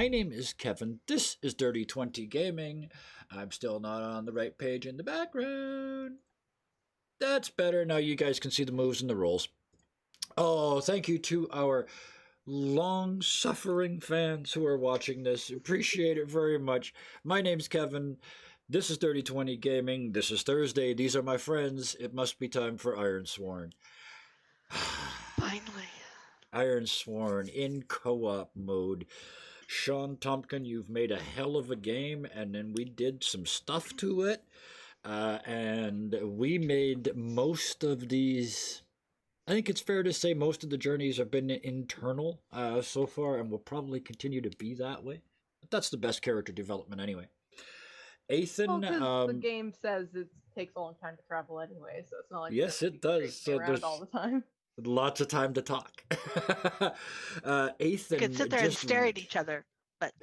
My name is Kevin. This is Dirty 20 Gaming. I'm still not on the right page in the background. That's better. Now you guys can see the moves and the rolls. Oh, thank you to our long-suffering fans who are watching this. Appreciate it very much. My name's Kevin. This is Dirty 20 Gaming. This is Thursday. These are my friends. It must be time for Ironsworn. Finally. Ironsworn in co-op mode. Sean Tompkin, you've made a hell of a game, and then we did some stuff to it, and we made most of these. I think it's fair to say most of the journeys have been internal so far, and will probably continue to be that way. But that's the best character development anyway. Ethan, the game says it takes a long time to travel anyway, so it's not like yes, it does. So around all the time. Lots of time to talk. Ethan, we could sit there and stare at each other, but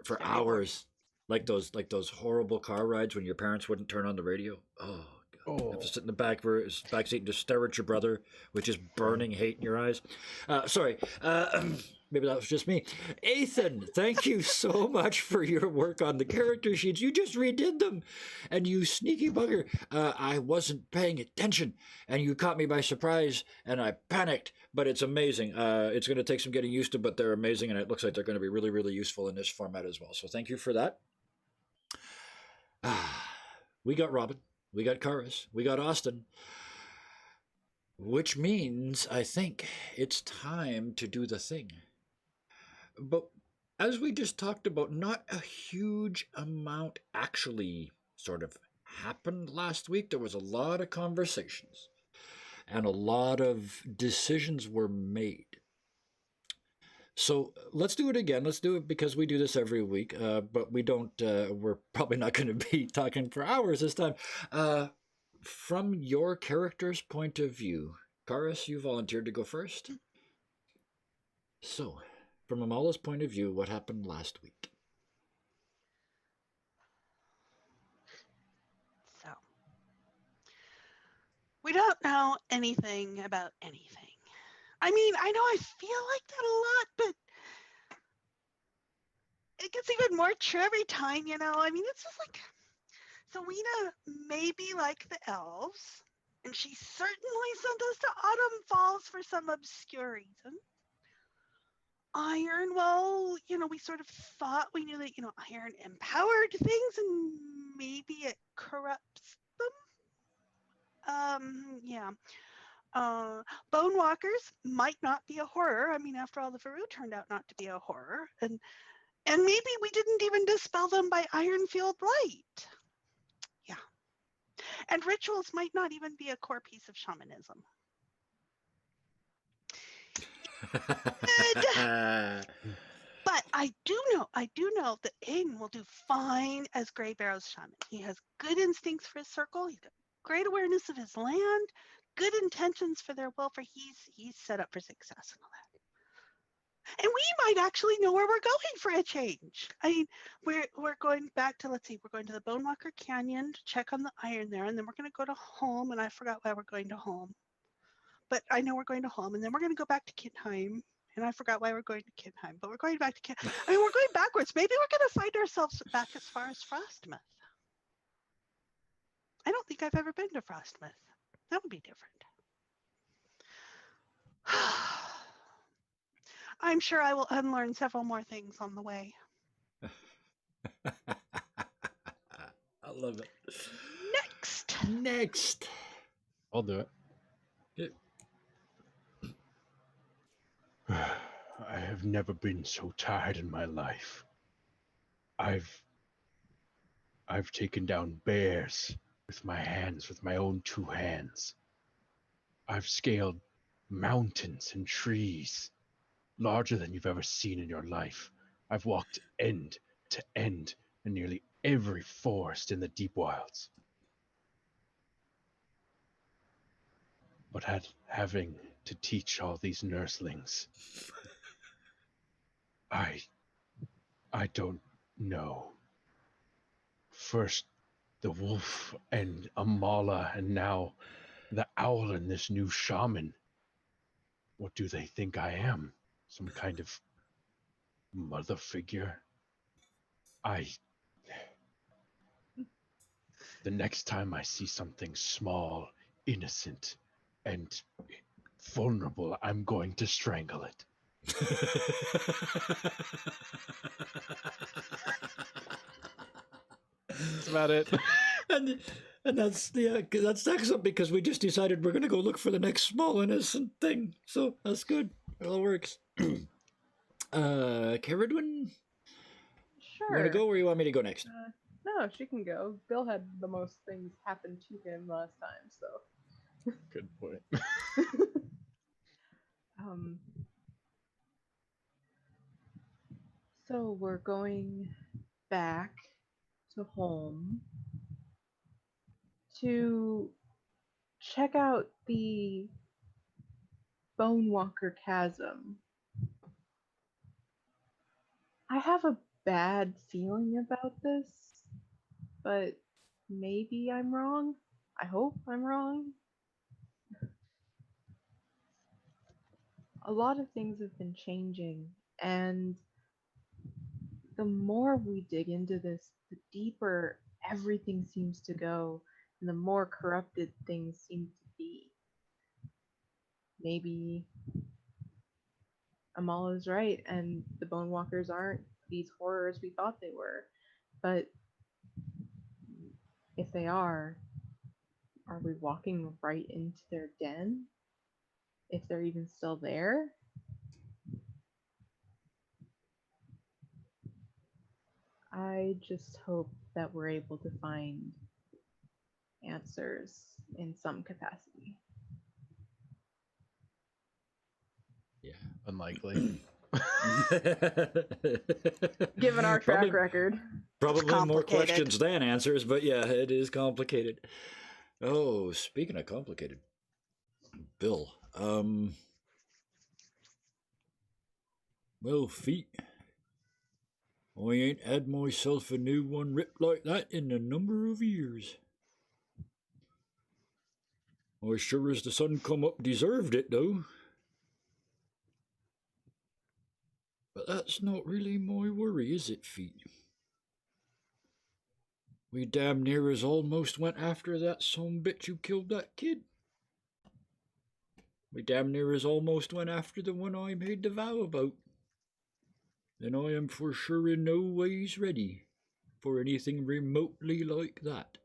for hours, like those horrible car rides when your parents wouldn't turn on the radio. Oh. You have to sit in the back seat and just stare at your brother with just burning hate in your eyes. Sorry, maybe that was just me. Ethan, thank you so much for your work on the character sheets. You just redid them, and you sneaky bugger. I wasn't paying attention, and you caught me by surprise, and I panicked. But it's amazing. It's going to take some getting used to, but they're amazing, and it looks like they're going to be really, really useful in this format as well. So thank you for that. We got Robin. We got Karis, we got Austin, which means I think it's time to do the thing. But as we just talked about, not a huge amount actually sort of happened last week. There was a lot of conversations and a lot of decisions were made. So let's do it again. Let's do it because we do this every week, but we don't. We're probably not going to be talking for hours this time. From your character's point of view, Karis, you volunteered to go first. So, from Amala's point of view, what happened last week? So, we don't know anything about anything. I mean, I know I feel like that a lot, but it gets even more true every time, you know? I mean, it's just like, Selena may be like the elves, and she certainly sent us to Autumn Falls for some obscure reason. Iron, well, you know, we sort of thought we knew that, you know, iron empowered things, and maybe it corrupts them. Yeah. Bone Walkers might not be a horror. I mean, after all, the Faru turned out not to be a horror. And maybe we didn't even dispel them by Ironfield Light. Yeah. And rituals might not even be a core piece of shamanism. But I do know that Aiden will do fine as Grey Barrow's shaman. He has good instincts for his circle. He's got great awareness of his land, good intentions for their welfare. He's set up for success and all that. And we might actually know where we're going for a change. I mean, we're going back to, let's see, we're going to the Bonewalker Canyon to check on the iron there, and then we're going to go to home, and I forgot why we're going to home. But I know we're going to home, and then we're going to go back to Kintheim, and I forgot why we're going to Kintheim, but we're going back to Kintheim. I mean, we're going backwards. Maybe we're going to find ourselves back as far as Frostmouth. I don't think I've ever been to Frostmouth. That would be different. I'm sure I will unlearn several more things on the way. I love it. Next. I'll do it. I have never been so tired in my life. I've taken down bears with my hands, with my own two hands. I've scaled mountains and trees larger than you've ever seen in your life. I've walked end to end in nearly every forest in the deep wilds. But having to teach all these nurslings, I don't know. First the wolf and Amala, and now the owl and this new shaman. What do they think I am? Some kind of Mother figure, the next time I see something small, innocent, and vulnerable, I'm going to strangle it. That's about it. and that's excellent because we just decided we're going to go look for the next small innocent thing. So that's good. It all works. Caradwin, Sure. you want to go or you want me to go next? No, she can go. Bill had the most things happen to him last time, so. Good point. So we're going back to home to check out the Bonewalker Chasm. I have a bad feeling about this, but maybe I'm wrong. I hope I'm wrong. A lot of things have been changing, and the more we dig into this, the deeper everything seems to go, and the more corrupted things seem to be. Maybe Amala's right, and the Bonewalkers aren't these horrors we thought they were. But if they are we walking right into their den? If they're even still there? I just hope that we're able to find answers in some capacity. Yeah. Unlikely. Given our track record. Probably more questions than answers, but yeah, it is complicated. Oh, speaking of complicated, Bill, well, feet, I ain't had myself a new one ripped like that in a number of years. I sure as the sun come up deserved it, though. But that's not really my worry, is it, feet? We damn near as almost went after that son bitch who killed that kid. We damn near as almost went after the one I made the vow about. And I am for sure in no ways ready for anything remotely like that.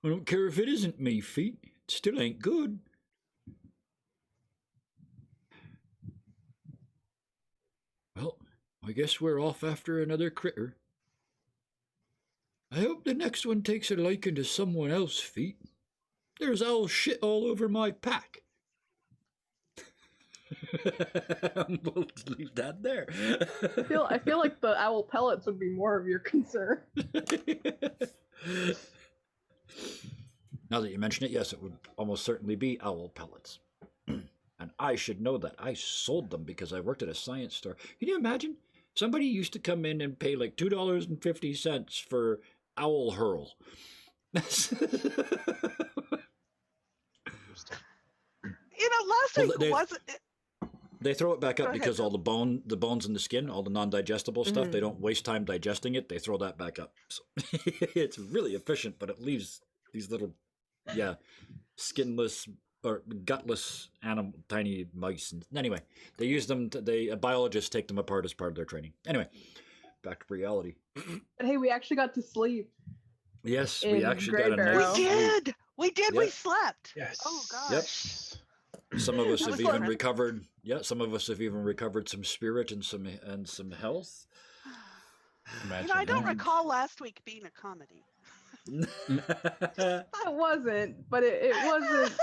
I don't care if it isn't me, feet. It still ain't good. Well, I guess we're off after another critter. I hope the next one takes a liking to someone else, feet. There's owl shit all over my pack. We'll leave that there. I feel like the owl pellets would be more of your concern. Now that you mention it, yes, it would almost certainly be owl pellets. And I should know that. I sold them because I worked at a science store. Can you imagine? Somebody used to come in and pay like $2.50 for owl hurl. Last week wasn't it? They throw it back up because all the bones in the skin, all the non-digestible stuff, they don't waste time digesting it. They throw that back up. So it's really efficient, but it leaves these little, skinless or gutless tiny mice. And anyway, they use them. Biologists take them apart as part of their training. Anyway, back to reality. But hey, we actually got to sleep. Yes, we actually got a nice. We did. Yep. We slept. Yes. Oh gosh. Yep. Some of us have even recovered. Yeah, some of us have even recovered some spirit and some health. I don't recall last week being a comedy. It wasn't, but it wasn't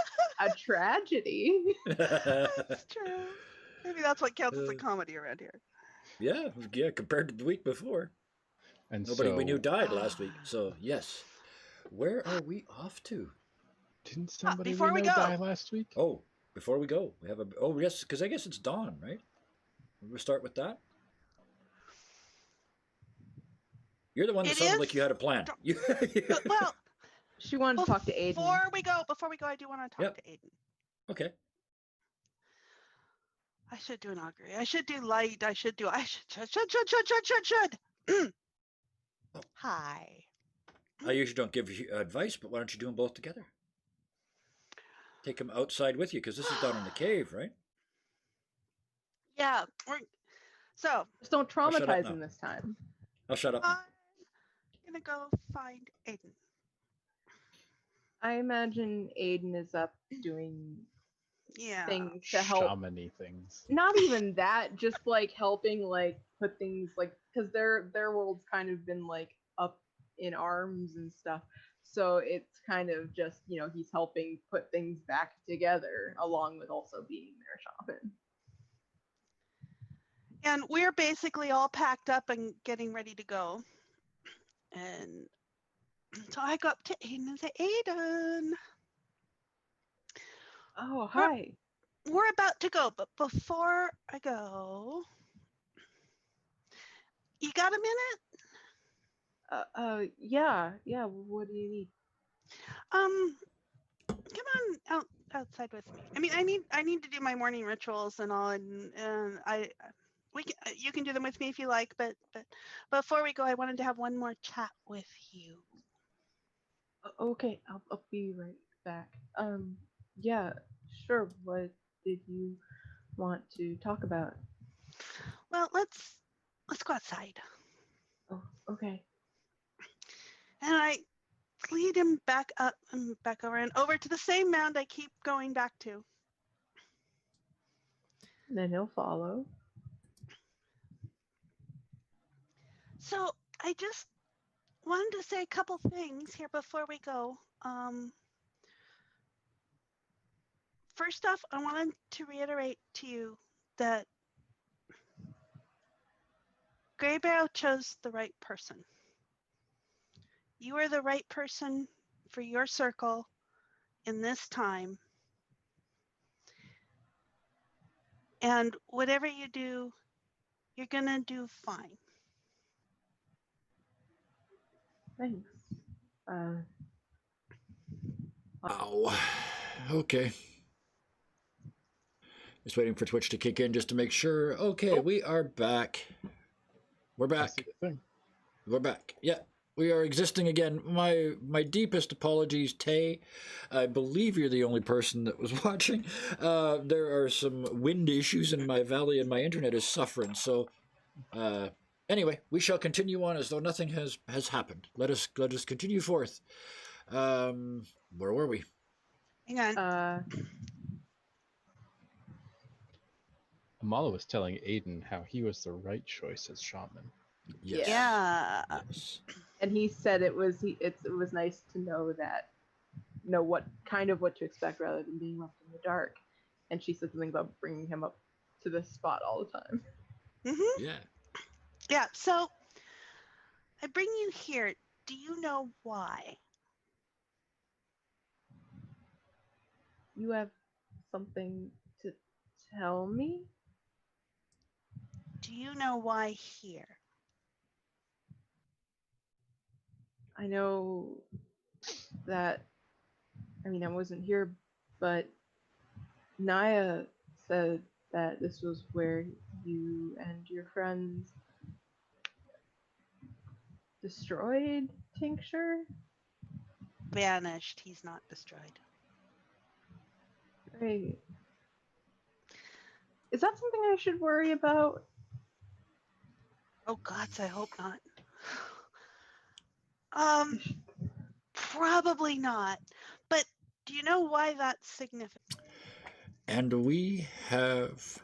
a tragedy. That's true. Maybe that's what counts as a comedy around here. Yeah, compared to the week before. And nobody we knew died last week. So yes, where are we off to? Didn't somebody before we go die last week? Oh, before we go, we have yes, because I guess it's dawn, right? We'll start with that. You're the one that sounded like you had a plan. Well, she wanted to talk to Aiden. Before we go, I do want to talk to Aiden. Okay. I should do an augury. I should do light. I should. Hi. I usually don't give you advice, but why don't you do them both together? Take them outside with you, because this is down in the cave, right? Yeah. So Just don't I'll shut up traumatize now. him this time. I'll shut up now. I'm gonna go find Aiden. I imagine Aiden is up doing Yeah. things to help. Shamany things. Not even that, just like helping, like put things like because their world's kind of been like up in arms and stuff. So it's kind of just he's helping put things back together along with also being their shaman. And we're basically all packed up and getting ready to go. And so I go up to Aiden and say, Aiden, Oh, hi. we're about to go, but before I go, you got a minute? Yeah. What do you need? Come on outside with me. I mean, I need to do my morning rituals and all, and you can do them with me if you like, but before we go, I wanted to have one more chat with you. Okay, I'll be right back. Yeah, sure. What did you want to talk about? Well, let's go outside. Oh, okay. And I lead him back up and back over and over to the same mound I keep going back to. Then he'll follow. So I just wanted to say a couple things here before we go. First off, I wanted to reiterate to you that Grey Barrow chose the right person. You are the right person for your circle in this time. And whatever you do, you're going to do fine. Thanks. Ow. Okay. Just waiting for Twitch to kick in just to make sure. Okay, we are back. We're I see back. the thing. We're back. Yeah, we are existing again. My deepest apologies, Tay. I believe you're the only person that was watching. There are some wind issues in my valley, and my internet is suffering. So, anyway, we shall continue on as though nothing has happened. Let us continue forth. Where were we? Hang on. Amala was telling Aiden how he was the right choice as shaman. Yes. Yeah. Yes. And he said it was nice to know what to expect rather than being left in the dark. And she said something about bringing him up to this spot all the time. Mm-hmm. Yeah. Yeah. So I bring you here. Do you know why? You have something to tell me? Do you know why here? I know that, I wasn't here, but Naya said that this was where you and your friends destroyed Tincture? Vanished. He's not destroyed. Great. Is that something I should worry about? Oh gods, I hope not. Probably not. But do you know why that's significant? And we have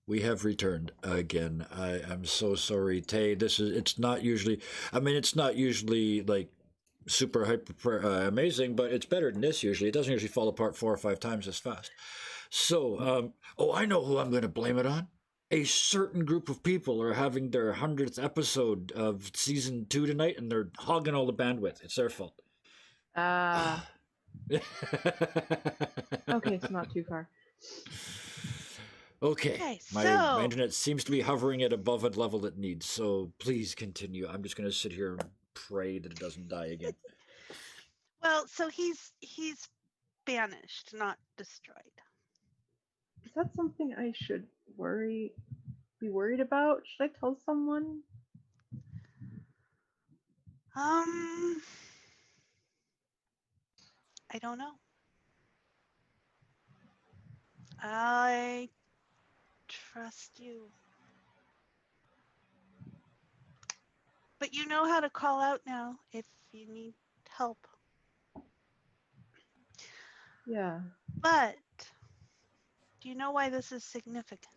returned again. I am so sorry, Tay. It's not usually like super hyper amazing, but it's better than this usually. It doesn't usually fall apart 4 or 5 times as fast. So, I know who I'm going to blame it on. A certain group of people are having their 100th episode of season 2 tonight, and they're hogging all the bandwidth. It's their fault. Okay, it's not too far. Okay, so my internet seems to be hovering at above a level it needs, so please continue. I'm just going to sit here and pray that it doesn't die again. Well, so he's banished, not destroyed. Is that something I should be worried about? Should I tell someone? I don't know. I trust you. But you know how to call out now if you need help. Yeah. But do you know why this is significant?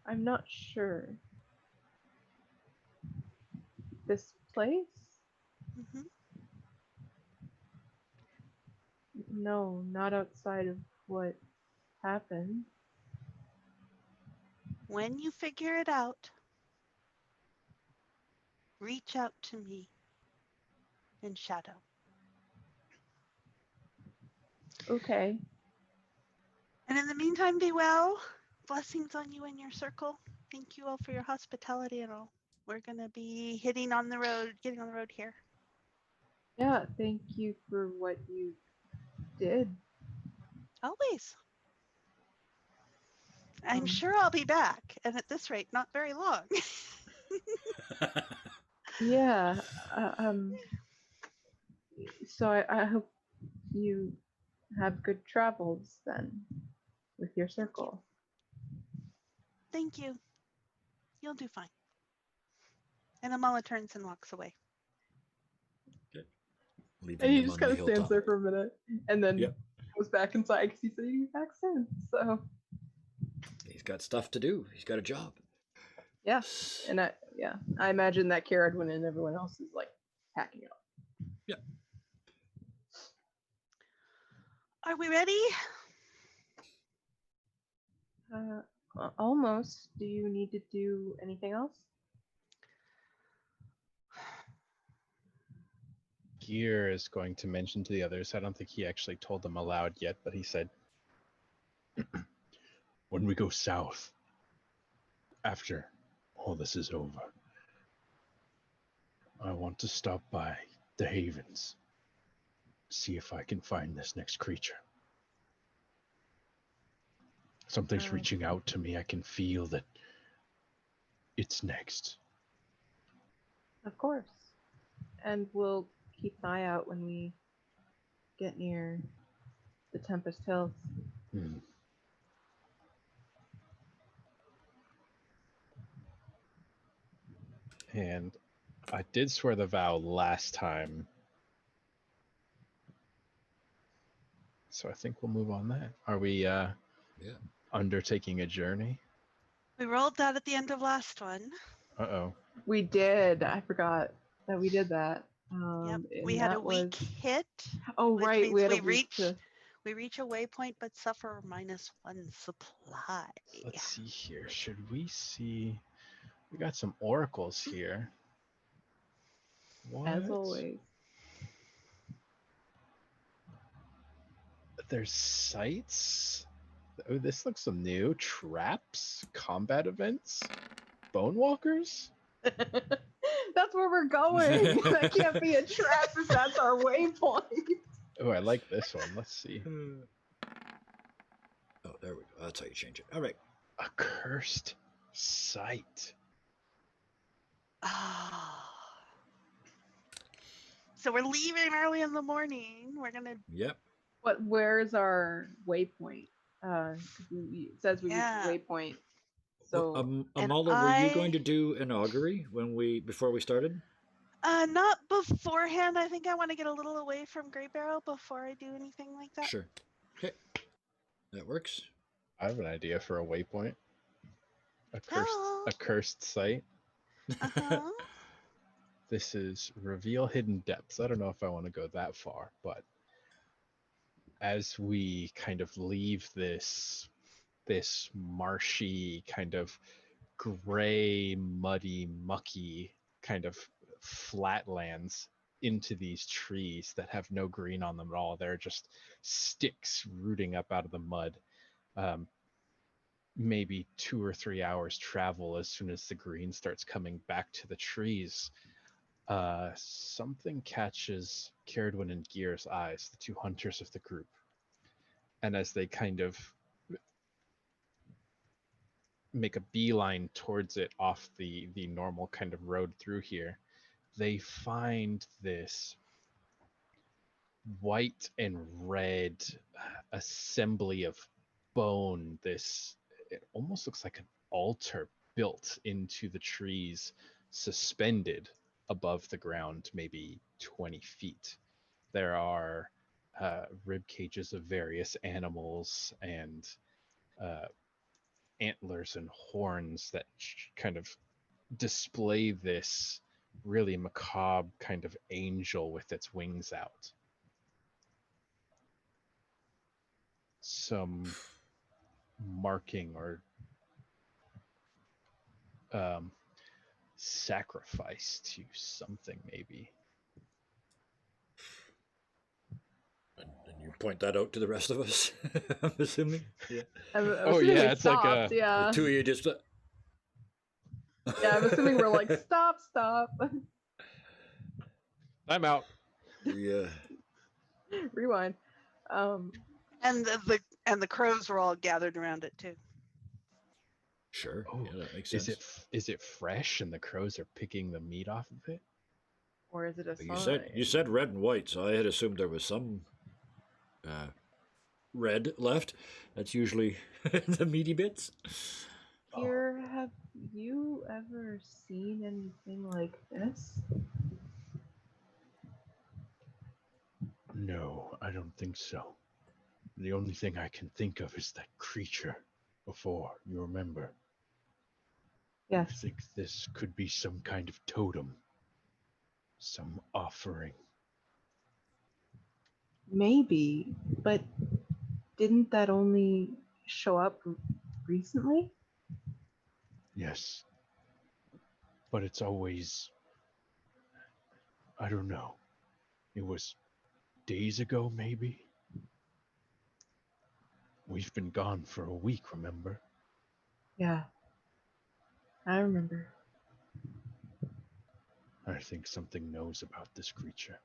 I'm not sure. This place? Hmm. No, not outside of what happened. When you figure it out, reach out to me in shadow. Okay. And in the meantime, be well. Blessings on you and your circle. Thank you all for your hospitality and all. We're going to be getting on the road here. Yeah, thank you for what you did. Always. I'm sure I'll be back. And at this rate, not very long. Yeah. So I hope you have good travels then with your circle. Thank you. You'll do fine. And Amala turns and walks away. Leaving And he them just on the kind of stands hilltop. there for a minute and then Yep. goes back inside because he said he'd be back soon. So He's got stuff to do. He's got a job. yeah, and I imagine that Kara went and everyone else is like packing up. Yeah. Are we ready? Almost. Do you need to do anything else? Gear is going to mention to the others. I don't think he actually told them aloud yet, but he said, when we go south, after all this is over, I want to stop by the Havens, see if I can find this next creature. Something's reaching out to me. I can feel that it's next. Of course. And we'll keep an eye out when we get near the Tempest Hills. And I did swear the vow last time, so I think we'll move on that. Are we undertaking a journey? We rolled that at the end of last one. Uh-oh. We did. I forgot that we did that. Yep. We had a weak hit. Oh, right. We had a week We reach a waypoint but suffer -1 supply. Let's see here. Should we see... We got some oracles here. What? As always. There's sights. Oh, this looks some new. Traps, combat events, bone walkers. That's where we're going. That can't be a trap if that's our waypoint. Oh, I like this one. Let's see. Oh, there we go. That's how you change it. All right. A cursed sight. So we're leaving early in the morning. We're gonna. Yep. But where's our waypoint? It says we reach the waypoint. So, well, Amala, were you going to do an augury before we started? Not beforehand. I think I want to get a little away from Grey Barrel before I do anything like that. Sure. Okay. That works. I have an idea for a waypoint. A cursed site. Uh-huh. This is reveal hidden depths. I don't know if I want to go that far, but as we kind of leave this marshy, kind of gray, muddy, mucky kind of flatlands into these trees that have no green on them at all. They're just sticks rooting up out of the mud. Maybe 2 or 3 hours travel as soon as the green starts coming back to the trees. Something catches Caradwin and Gear's eyes, the two hunters of the group. And as they kind of make a beeline towards it off the normal kind of road through here, they find this white and red assembly of bone. It almost looks like an altar built into the trees, suspended above the ground, maybe 20 feet. There are rib cages of various animals and antlers and horns that kind of display this really macabre kind of angel with its wings out. Some marking or sacrifice to something, maybe. And you point that out to the rest of us, I'm assuming? Yeah. I'm Oh, assuming yeah, we it's like stopped, a- yeah. The two of you just... Yeah, I'm assuming we're like, stop. I'm out. Yeah. Rewind. And the crows were all gathered around it too. Sure. Oh, yeah, that makes sense. is it fresh and the crows are picking the meat off of it? Or is it a You sign? said red and white, so I had assumed there was some red left. That's usually the meaty bits. Here, have you ever seen anything like this? No, I don't think so. The only thing I can think of is that creature before, you remember? I Yes. think this could be some kind of totem. Some offering. Maybe, but didn't that only show up recently? Yes. But it's always... I don't know. It was days ago, maybe? We've been gone for a week, remember? Yeah. I remember. I think something knows about this creature.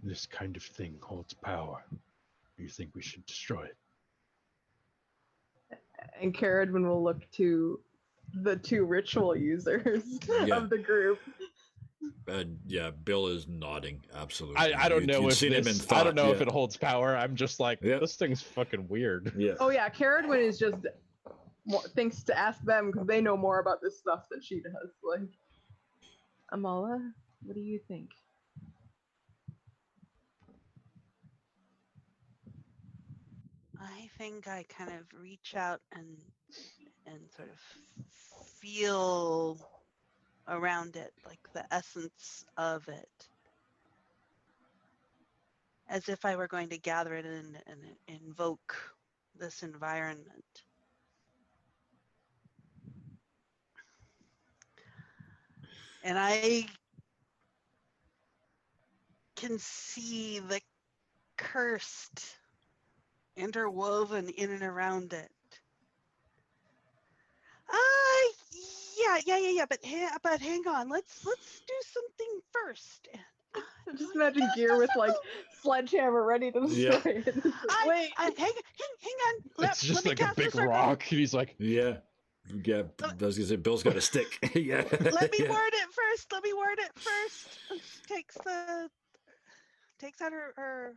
This kind of thing holds power. You think we should destroy it? And Caradwin will look to the two ritual users Yeah. of the group. Yeah, Bill is nodding. Absolutely. I don't know You'd if seen him in this... thought, I don't know if yeah. it holds power. I'm just like, Yep. this thing's fucking weird. Yeah. Oh yeah, Caradwin is just thinks to ask them because they know more about this stuff than she does. Like, Amala, what do you think? I think I kind of reach out and sort of feel around it, like the essence of it, as if I were going to gather it and invoke this environment. And I can see the cursed interwoven in and around it. Yeah. But hang on. Let's do something first. Just imagine Gear with like sledgehammer ready to destroy it. Wait, hang on. It's just let me like a cast the big circle. rock, and he's like, Yeah. Yeah. I was gonna say Bill's got a stick. Yeah. Let me Yeah. word it first. Takes out her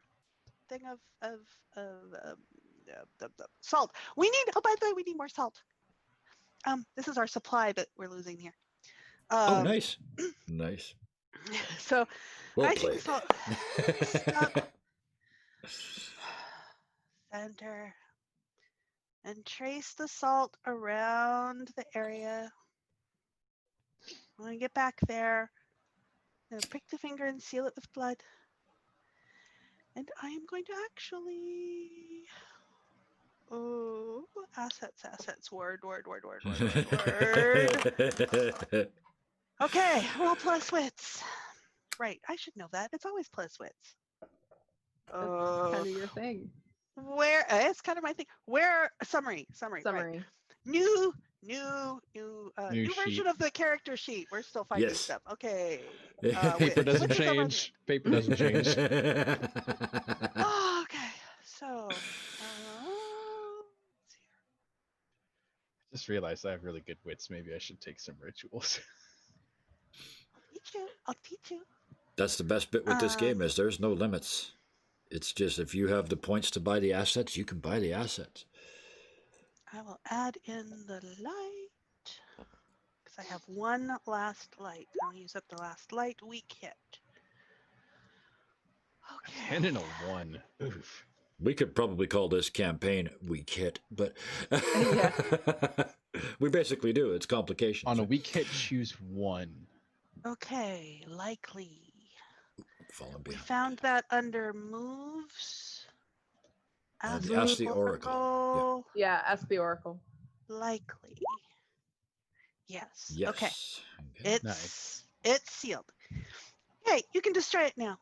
thing of salt. We need. Oh, by the way, we need more salt. This is our supply that we're losing here. Oh, nice. Nice. So Well I played. think stop, center, and trace the salt around the area. When I get back there, I'm gonna prick the finger and seal it with blood. And I am going to actually... Oh, assets, word. Okay, roll plus wits. Right, I should know that. It's always plus wits. that's kind of your thing. where it's kind of my thing. Where summary, right? Summary. New New version sheet. of the character sheet. We're still finding Yes. stuff. Okay. Paper doesn't Which is over change. Paper doesn't change. Oh, okay. So, let's see Just realized I have really good wits. Maybe I should take some rituals. here. I'll teach you. That's the best bit with this game is there's no limits. It's just if you have the points to buy the assets, you can buy the assets. I will add in the light because I have one last light. I'll use up the last light. Weak hit. Okay. 10 and a 1. Oof. We could probably call this campaign weak hit, but we basically do. It's complications. On a weak hit, choose 1. Okay, likely. Falling We behind. found that under moves. Ask the Oracle. Yeah, ask the Oracle. Likely. Yes. Yes. Okay. Okay. It's sealed. Okay, you can destroy it now.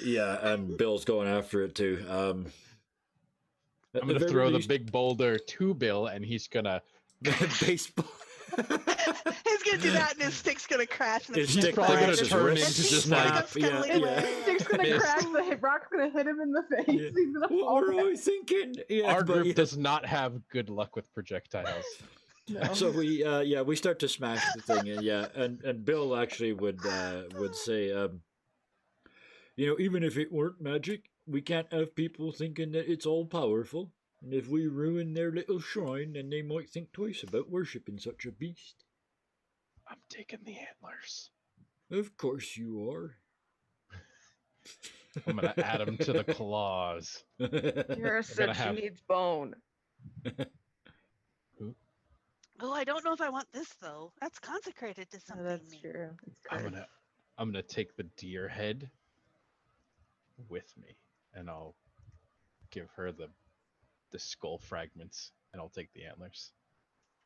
Yeah, and Bill's going after it too. I'm going to throw the big boulder to Bill, and he's going to... baseball. He's gonna do that, and his stick's gonna crash. And His it's stick probably gonna gonna just turn rip, into just snap. like- Yeah, His yeah. Stick's gonna Yes. crack, the rock's gonna hit him in the face. Yeah. He's gonna What fall were I back. thinking? Yeah, Our but group yeah. does not have good luck with projectiles. No. So we start to smash the thing, and Bill actually would say, even if it weren't magic, we can't have people thinking that it's all powerful, and if we ruin their little shrine, then they might think twice about worshipping such a beast. I'm taking the antlers. Of course you are. I'm going to add them to the claws. Your gonna such have- needs bone. Oh, I don't know if I want this though. That's consecrated to Oh, something. that's maybe. true. It's I'm cursed. gonna take the deer head with me, and I'll give her the skull fragments, and I'll take the antlers.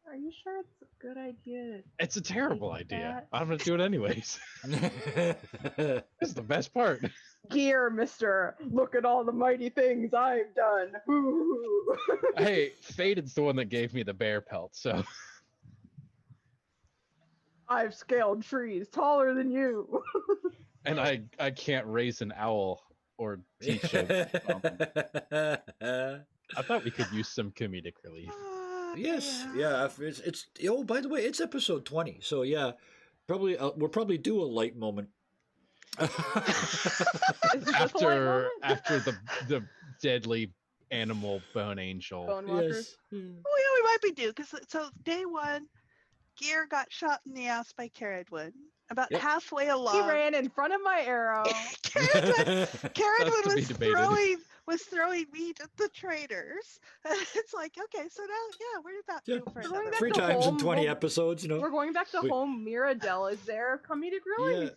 Are you sure it's a good idea? It's a terrible Take idea. that. I'm gonna do it anyways. This is the best part. Gear, mister. Look at all the mighty things I've done. Hoo-hoo. Hey, Faded's the one that gave me the bear pelt, so I've scaled trees taller than you. and I can't raise an owl or teach a. I thought we could use some comedic relief. Yes, yeah. It's oh, by the way, it's episode 20, so yeah, probably we'll probably do a light moment. Is this a light moment? After the deadly animal bone angel. Bone walkers. Oh, yeah, we might be due because so day one, Gear got shot in the ass by Caradwood. About Yep. halfway He along, ran in front of my arrow. Caradwood That's to be debated. was throwing meat at the traders. It's like, okay, so now, yeah, we're about Yeah. due for We're another back 3 to times in home. 20 Well, episodes, We're going back to We- home. Mirabelle is there. Comedic relief.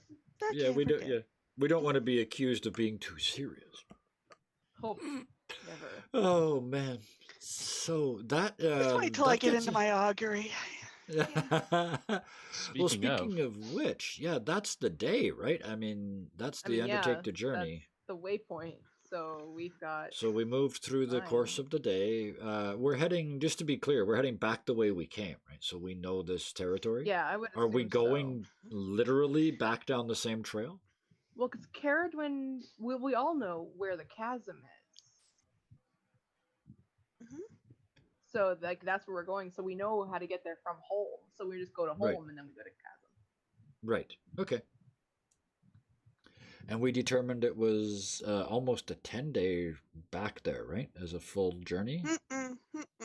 Yeah, we do. Yeah, we don't want to be accused of being too serious. Hope never. Oh man, so that. Just wait till I get into my augury. Well, speaking of which, yeah, that's the day, right? I mean, that's the undertake the journey. That's the waypoint. So we've got. So we moved through the course of the day. We're heading, just to be clear, we're heading back the way we came, right? So we know this territory. Yeah, I would. Are we assume so. going literally back down the same trail? Well, because Caradwin, we all know where the chasm is. Mhm. So like that's where we're going. So we know how to get there from home. So we just go to home Right. and then we go to chasm. Right. Okay. And we determined it was almost a 10-day back there, right? As a full journey?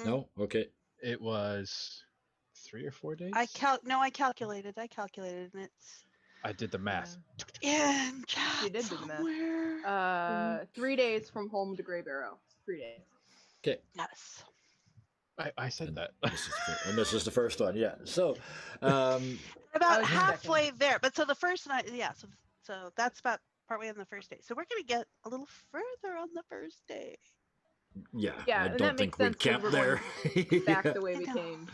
No? Okay. It was 3 or 4 days. I calculated, and it's I did the math. in chat You did do the math. somewhere. 3 days from home to Grey Barrow. 3 days. Okay. Yes. I said that. This is the first one, yeah. So, About was just halfway there. But so the first night, yeah. So that's about partway on the first day. So we're gonna get a little further on the first day. yeah, Yeah, I and don't that think makes we'd sense 'cause camp we're there. Back Yeah. the way we I know. came.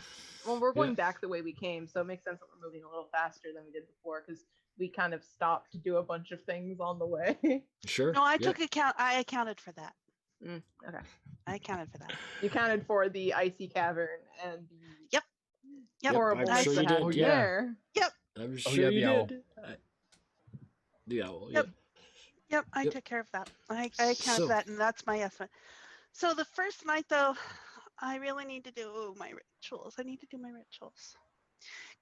Well, we're going Yeah. back the way we came, so it makes sense that we're moving a little faster than we did before. Because we kind of stopped to do a bunch of things on the way. Sure. No, I yeah. took account. I accounted for that. Okay. I accounted for that. You counted for the icy cavern and the Yep. Yep. horrible I'm sure you that did. happened Yeah. there. I'm Oh, sure yeah, you the owl. did. The owl. Yep. Yep, I Yep. took care of that. I accounted for that, and that's my estimate. So the first night, though, I really need to do my rituals. I need to do my rituals.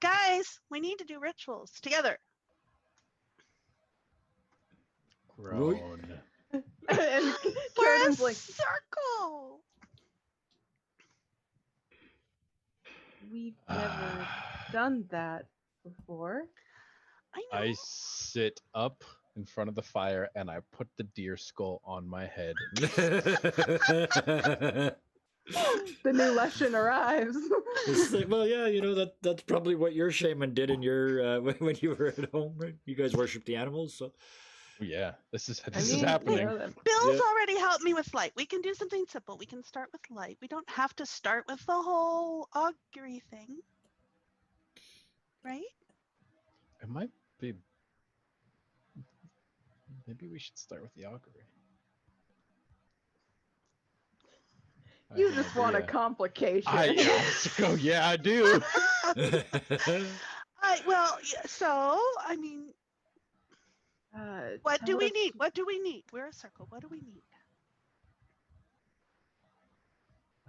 Guys, we need to do rituals together. Really? Groan. And We're a Carradin's like, circle. we've never done that before. I know. I sit up in front of the fire and I put the deer skull on my head. The new lesson arrives. It's like, well, yeah, that's probably what your shaman did in your when you were at home, right? You guys worship the animals, so Yeah, this is I mean, happening. Bill's Yeah. already helped me with light. We can do something simple. We can start with light. We don't have to start with the whole augury thing. Right? It might be. Maybe we should start with the augury. I You have an just want a idea. complication. Yeah, I do. So, I mean, what do tell we us- need? What do we need? We're a circle. What do we need?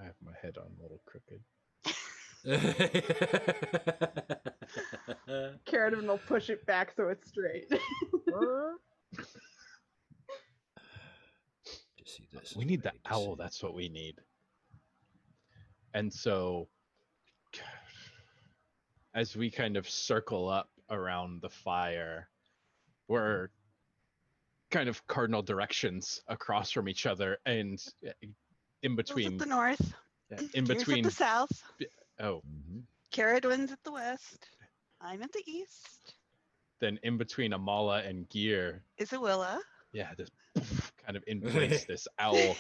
I have my head on a little crooked. Carradin will push it back so it's straight. Just see this. We need the owl. That's what we need. And so, as we kind of circle up around the fire, we're kind of cardinal directions across from each other, and in Bill's between, at the north. in Gear's between. at the south. Oh, Carradin's at the west. I'm at the east. then in between Amala and Gear, Isawilla. yeah, this kind of in place, this owl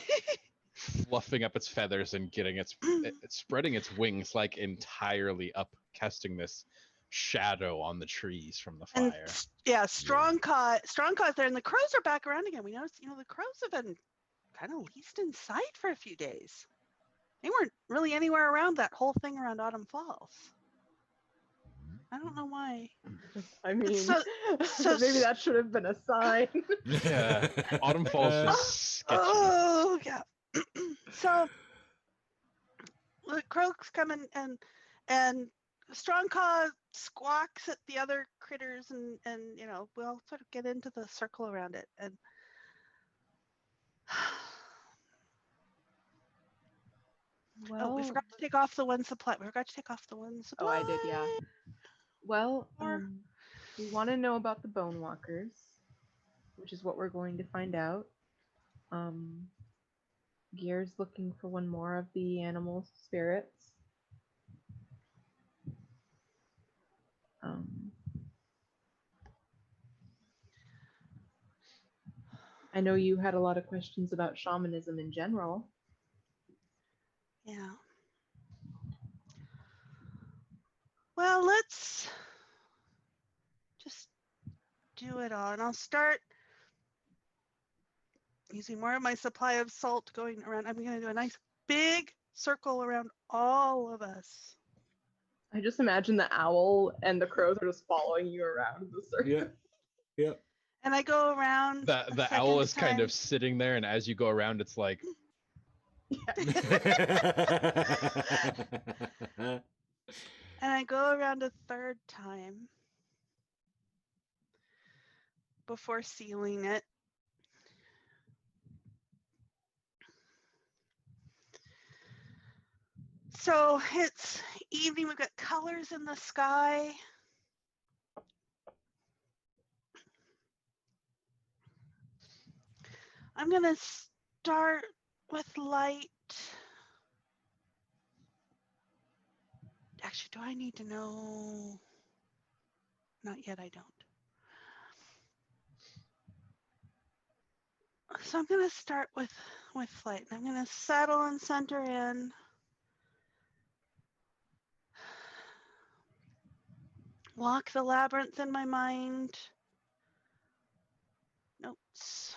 fluffing up its feathers and getting it's spreading its wings like entirely up, casting this shadow on the trees from the And fire. Strong caught there, and the crows are back around again. We noticed, the crows have been kind of least in sight for a few days. They weren't really anywhere around that whole thing around Autumn Falls. I don't know why. I mean, So maybe that should have been a sign. Yeah, Autumn Falls was sketchy. Oh yeah. So the crows come and Strongcaw squawks at the other critters, and we'll sort of get into the circle around it. And Well, we forgot to take off the one supply. We forgot to take off the one supply. Oh, I did, yeah. Well, Or- we want to know about the bone walkers, which is what we're going to find out. Gear's looking for one more of the animal spirits. I know you had a lot of questions about shamanism in general. Yeah. Well, let's just do it all. And I'll start using more of my supply of salt going around. I'm going to do a nice big circle around all of us. I just imagine the owl and the crows are just following you around the circle. Yeah. Yeah. And I go around. The owl is kind of sitting there, and as you go around, it's like, And I go around a third time before sealing it. So it's evening. We've got colors in the sky. I'm going to start with light. Actually, do I need to know? Not yet, I don't. So I'm going to start with light. I'm going to settle and center in. Walk the labyrinth in my mind. Notes.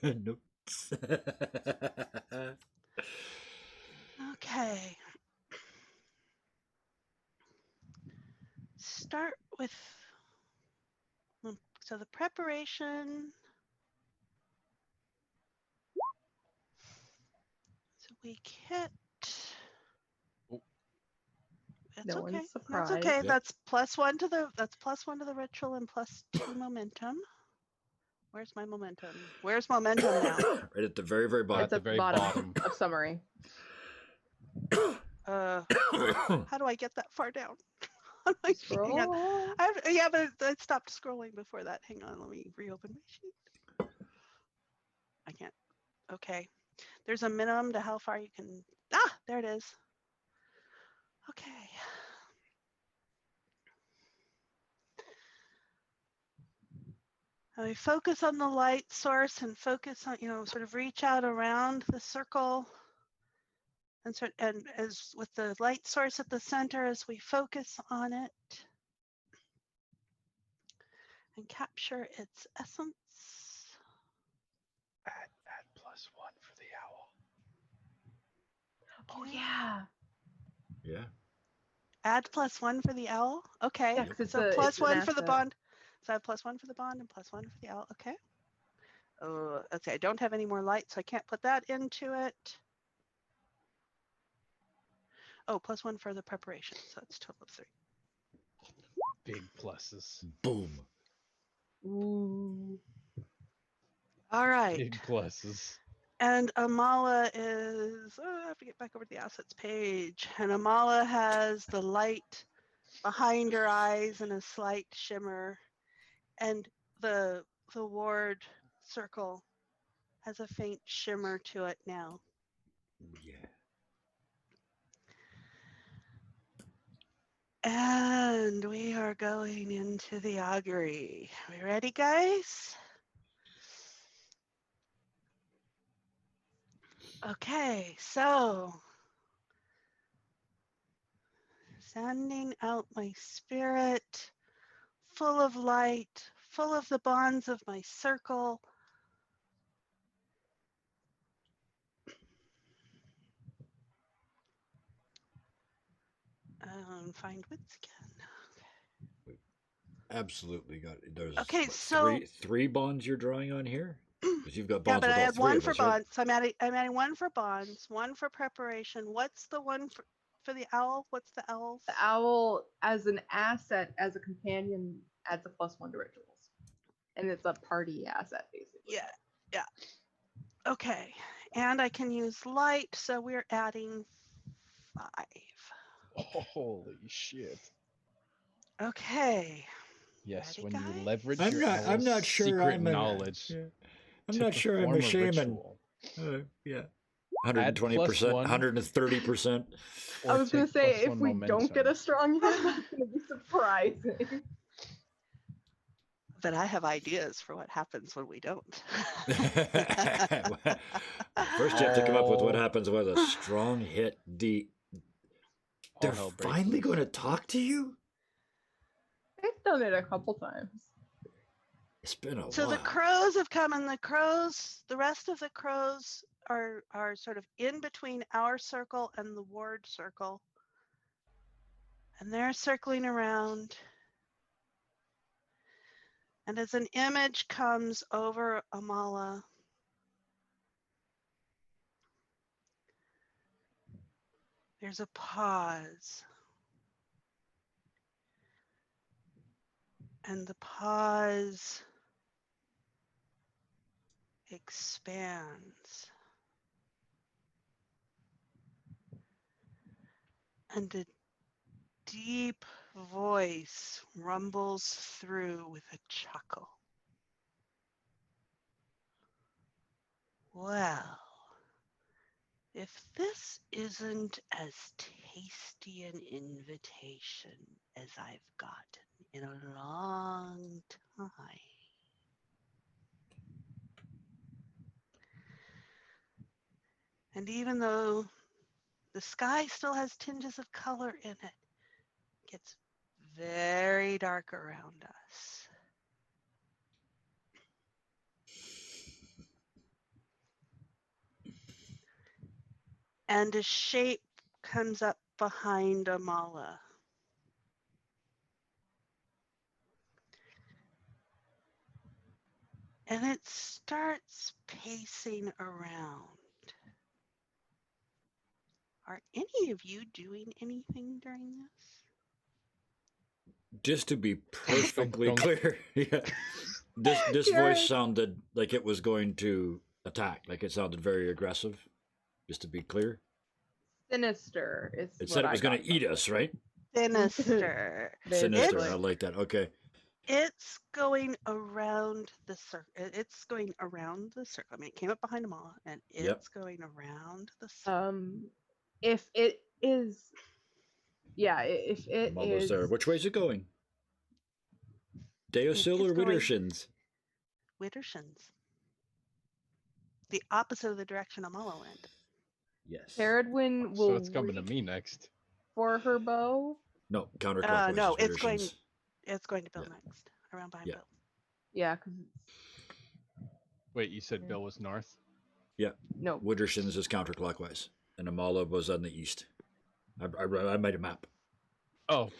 Notes. Okay. Start with, so the preparation. So we hit. Oh. That's No okay. one's That's surprised. okay. Yep. That's +1 to the ritual and +2 momentum. Where's my momentum? Where's momentum now? Right at the very, very At bottom. It's the at very the bottom bottom. of summary. How do I get that far down? How do I hang on. Scroll. Yeah, but I stopped scrolling before that. Hang on, let me reopen my sheet. I can't. Okay. There's a minimum to how far you can. Ah, there it is. Okay. I focus on the light source and focus on, sort of reach out around the circle. And as with the light source at the center, as we focus on it and capture its essence. Add +1 for the owl. Oh Okay. yeah. Yeah. Add +1 for the owl. Okay. Yeah, 'cause So it's an +1 for the asset. bond. So I have +1 for the bond and +1 for the owl. Okay. Oh, okay. I don't have any more light, so I can't put that into it. Oh, +1 for the preparation. So it's a total of 3. Big pluses. Boom. Ooh. All right. Big pluses. And Amala is, I have to get back over to the assets page. And Amala has the light behind her eyes and a slight shimmer. And the ward circle has a faint shimmer to it now. Yeah. And we are going into the augury. We ready, guys? Okay, so sending out my spirit, full of light, full of the bonds of my circle. Find wits again. Absolutely got it. There's Okay, what, so three bonds you're drawing on here? Because you've got yeah, bonds but with I all had 3 one of for us, right? bonds. So I'm adding 1 for bonds, 1 for preparation. What's the one for the owl? What's the owl's? The owl as an asset, as a companion, adds a +1 to rituals. And it's a party asset, basically. Yeah. Okay, and I can use light, so we're adding 5. Holy shit. Okay. Yes, Ready, when you guys? leverage I'm your not. I'm owl's not sure. secret I'm knowledge I'm to not sure I'm a perform shaman. ritual. Yeah. Add 120%, +1 130%. I or was going take to say, if +1 we don't get momentum. a strong hit, that's going to be surprising. But I have ideas for what happens when we don't. First, you have to come up with what All- happens with a strong hit. They're hell breaks finally loose. going to talk to you? I've done it a couple times. It's been a So while. the crows have come, and the rest of the crows are sort of in between our circle and the ward circle. And they're circling around. And as an image comes over Amala, there's a pause. And the pause expands. And a deep voice rumbles through with a chuckle. Well, if this isn't as tasty an invitation as I've gotten in a long time. And even though the sky still has tinges of color in it, it gets very dark around us. and a shape comes up behind Amala. And it starts pacing around. Are any of you doing anything during this? Just to be perfectly Don't- clear, yeah, this voice Jared. sounded like it was going to attack. Like it sounded very aggressive. Just to be clear, Sinister is it what said it I was going got to eat from us, it. right? Sinister. Sinister. Basically. I like that. Okay. It's going around the circle. It's going around the circle. I mean, it came up behind them all, and Yep. it's going around the circle. If it is, yeah, if it I'm almost is, there. Which way is it going? Deosil is or going- Widdershins? Widdershins. The opposite of the direction Amala went. Yes. Caradwin So will it's coming to reach me next. for her bow. No, counterclockwise. No, is it's going. Widdershins. It's going to Bill Yeah. next, around behind Yeah. Bill. Yeah, because Wait, you said Yeah. Bill was north? no, Widdershins is counterclockwise, and Amala was on the east. I made a map. Oh,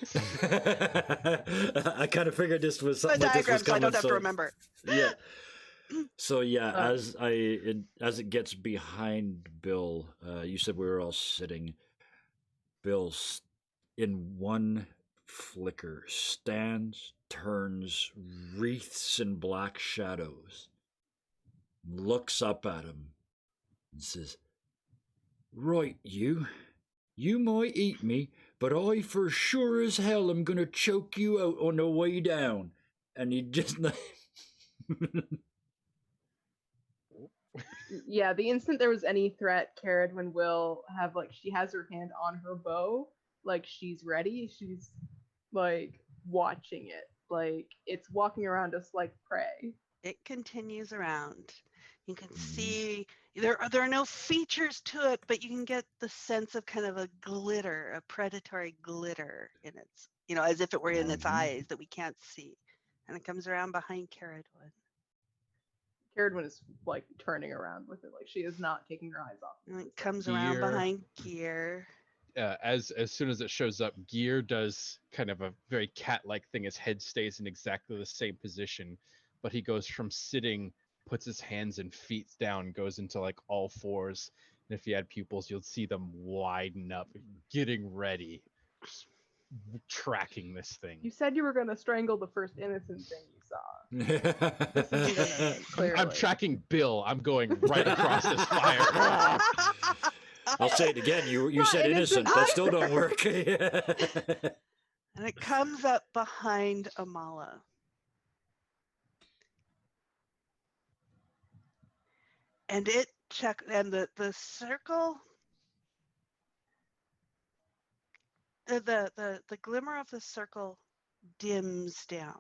I kind of figured this was The something like this was diagram, so I coming. don't have to remember. Yeah. So yeah, Uh, as it gets behind Bill, you said we were all sitting. Bill, in one flicker, stands, turns, wreaths in black shadows, looks up at him, and says, "Right, you might eat me, but I for sure as hell am gonna choke you out on the way down." And he just yeah, the instant there was any threat, Caradwin will have she has her hand on her bow, like she's ready. She's like watching it, like it's walking around us like prey. It continues around. You can Mhm. see there are no features to it, but you can get the sense of kind of a glitter, a predatory glitter in its, as if it were in its Mhm. eyes that we can't see. And it comes around behind Caradwin. Caradwin is like turning around with it, like she is not taking her eyes off. And it comes around Gear. behind Gear. as soon as it shows up, Gear does kind of a very cat-like thing. His head stays in exactly the same position, but he goes from sitting, puts his hands and feet down, goes into like all fours. And if you had pupils, you'll see them widen up, getting ready, just tracking this thing. You said you were gonna strangle the first innocent thing you saw. This isn't innocent, clearly. I'm tracking Bill. I'm going right across this fire. I'll say it again. You Not said innocent innocent. That still either. don't work. And it comes up behind Amala. And the circle, the glimmer of the circle dims down.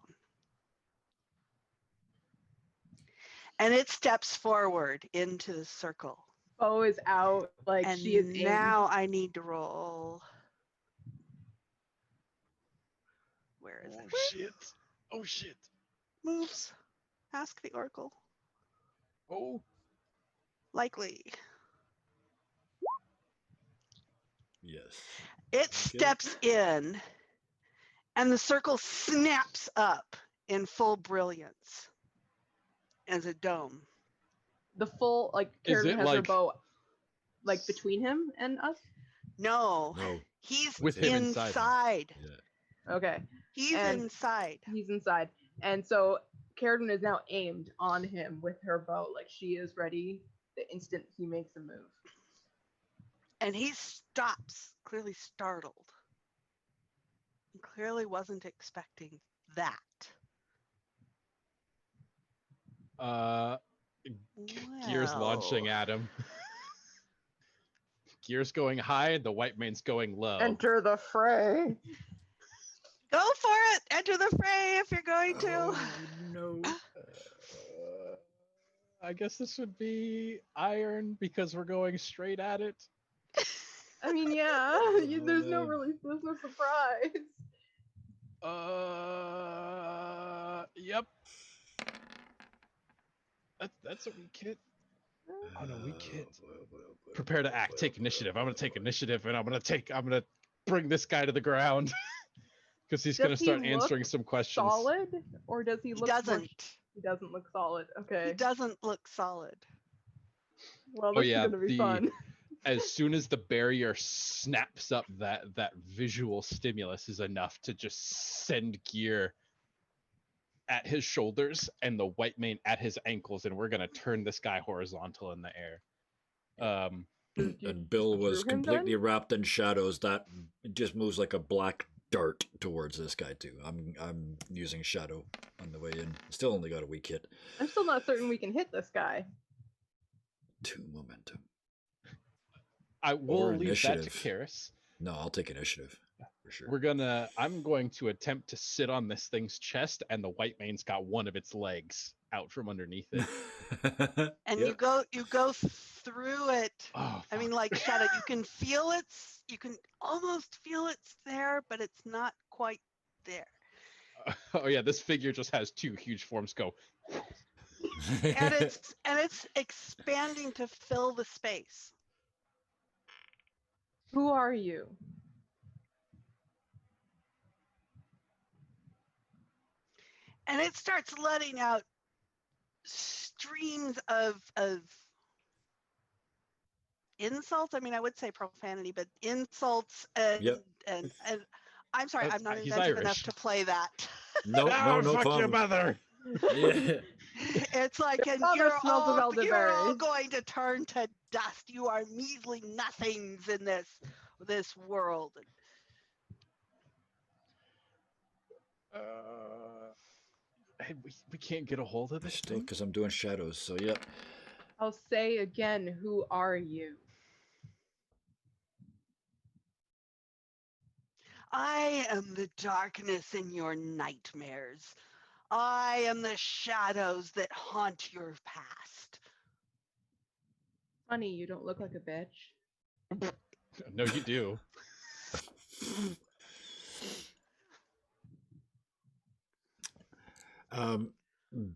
And it steps forward into the circle. Bow is out, like And she is aimed. now I need to roll. Where is it? Shit. Oh shit. Moves. Ask the Oracle. Oh. Likely. Yes. It steps in, and the circle snaps up in full brilliance as a dome. The full Is Caradwin it has her like- bow between him and us. No, No. he's With him inside. Yeah. Okay, He's And- inside. he's inside, and so Caradwin is now aimed on him with her bow, like she is ready the instant he makes a move. And he stops, clearly startled. He clearly wasn't expecting that. Gear's launching Well, at him. Gear's going high, the white man's going low. Enter the fray. Go for it. Enter the fray if you're going to. Oh, no. I guess this would be iron because we're going straight at it. I mean, yeah, there's no surprise. Yep. That's a weak hit. Oh no, we can't. Prepare to act. Take initiative. I'm gonna take initiative, and I'm gonna bring this guy to the ground because he's gonna Does he start look answering some questions. solid, or does he He look? doesn't. He doesn't look solid. He Okay. doesn't look solid. Well, Oh this yeah, is gonna be fun. as soon as the barrier snaps up, that visual stimulus is enough to just send Gear at his shoulders and the white mane at his ankles, and we're gonna turn this guy horizontal in the air. And Bill was drew him completely then? wrapped in shadows. That just moves like a black dart towards this guy too. I'm using shadow on the way in. Still only got a weak hit. I'm still not certain we can hit this guy. 2 momentum. I will Or leave that to initiative. Karis. No, I'll take initiative for sure. I'm going to attempt to sit on this thing's chest, and the white mane's got one of its legs out from underneath it. And Yep. you go through it. Oh, I mean, like Shadow, you can feel it's, you can almost feel it's there, but it's not quite there. oh yeah, this figure just has 2 huge forms go. And it's expanding to fill the space. Who are you? And it starts letting out streams of insults. I mean, I would say profanity, but insults and Yep. and I'm sorry, I'm not He's inventive enough Irish. to play that. No Oh, fuck your problem. mother! Yeah. It's like, Your and father you're smells of all elderberries. going to turn to dust. You are measly nothings in this world. Hey, we can't get a hold of this Still, thing? because I'm doing shadows. So yeah. I'll say again, who are you? I am the darkness in your nightmares. I am the shadows that haunt your past. Funny, you don't look like a bitch. No, you do.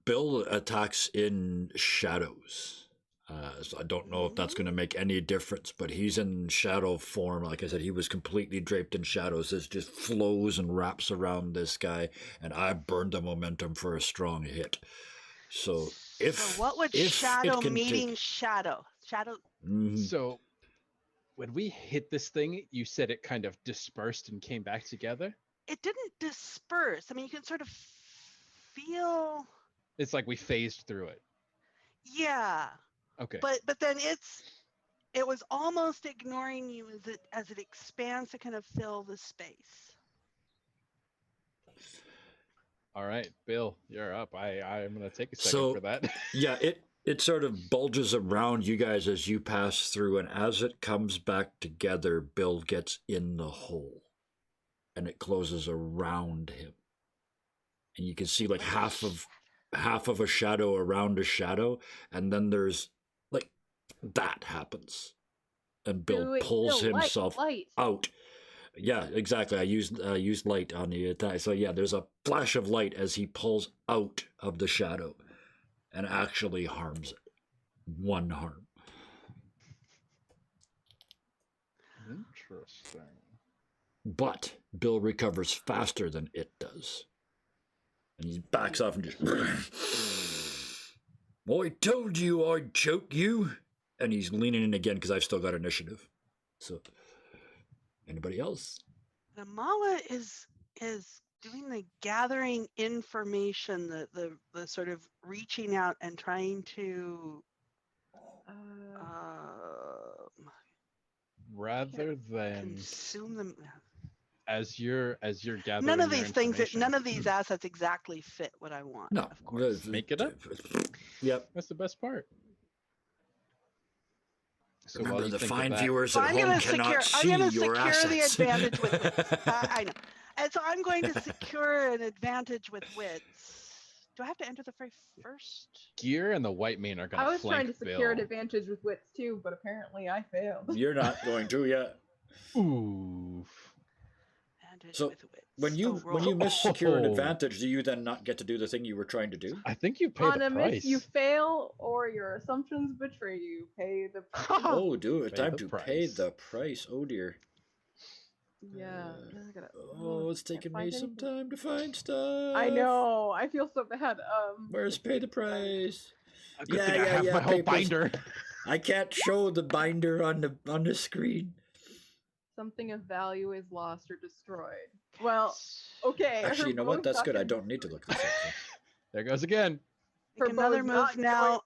Bill attacks in shadows. So I don't know if that's going to make any difference, but he's in shadow form. Like I said, he was completely draped in shadows. This just flows and wraps around this guy, and I burned the momentum for a strong hit. So if what would if shadow it can meeting take, shadow? Shadow. So, when we hit this thing, you said it kind of dispersed and came back together? It didn't disperse. I mean, you can sort of feel. It's like we phased through it. Yeah. Okay. But then it was almost ignoring you as it expands to kind of fill the space. All right, Bill, you're up. I'm gonna take a second for that. Yeah, it sort of bulges around you guys as you pass through, and as it comes back together, Bill gets in the hole, and it closes around him, and you can see like half of a shadow around a shadow, and then there's like that happens, and Bill pulls himself out. Yeah, exactly. I used light on the attack. So yeah, there's a flash of light as he pulls out of the shadow and actually harms it. 1 harm. Interesting. But Bill recovers faster than it does. And he backs off and just I told you I'd choke you. And he's leaning in again because I've still got initiative. So anybody else? Namala is doing the gathering information, the sort of reaching out and trying to Rather than consume them. as you're gathering None of your these things, information- none of these assets exactly fit what I want. No, of course. Make it up. Yep. That's the best part. So Remember, while you the think of fine that- viewers So at I'm home going cannot to see your secure assets. the advantage with wits. I know. And so I'm going to secure an advantage with wits. Do I have to enter the very first? Gear and the white mane are gonna I was flank trying to secure an Bill. advantage with wits too, but apparently I failed. You're not going to yet. Oof. advantage So, with wits. when you roll. miss secure an Oh. advantage, do you then not get to do the thing you were trying to do? I think you pay On the a price. miss, you fail, or your assumptions betray you. Pay the price. Oh, do it. Pay Time the to price. pay the price. Oh dear. Yeah. I gotta, Oh, it's can't taking me find some anything. time to find stuff. I know. I feel so bad. Where's pay the price? A good thing I have my whole papers. binder. I can't show the binder on the screen. Something of value is lost or destroyed. Well, okay. Actually, you know what? Herbo's That's not good. I gonna don't need to look this up. There goes again. Make another Herbo's move not gonna now.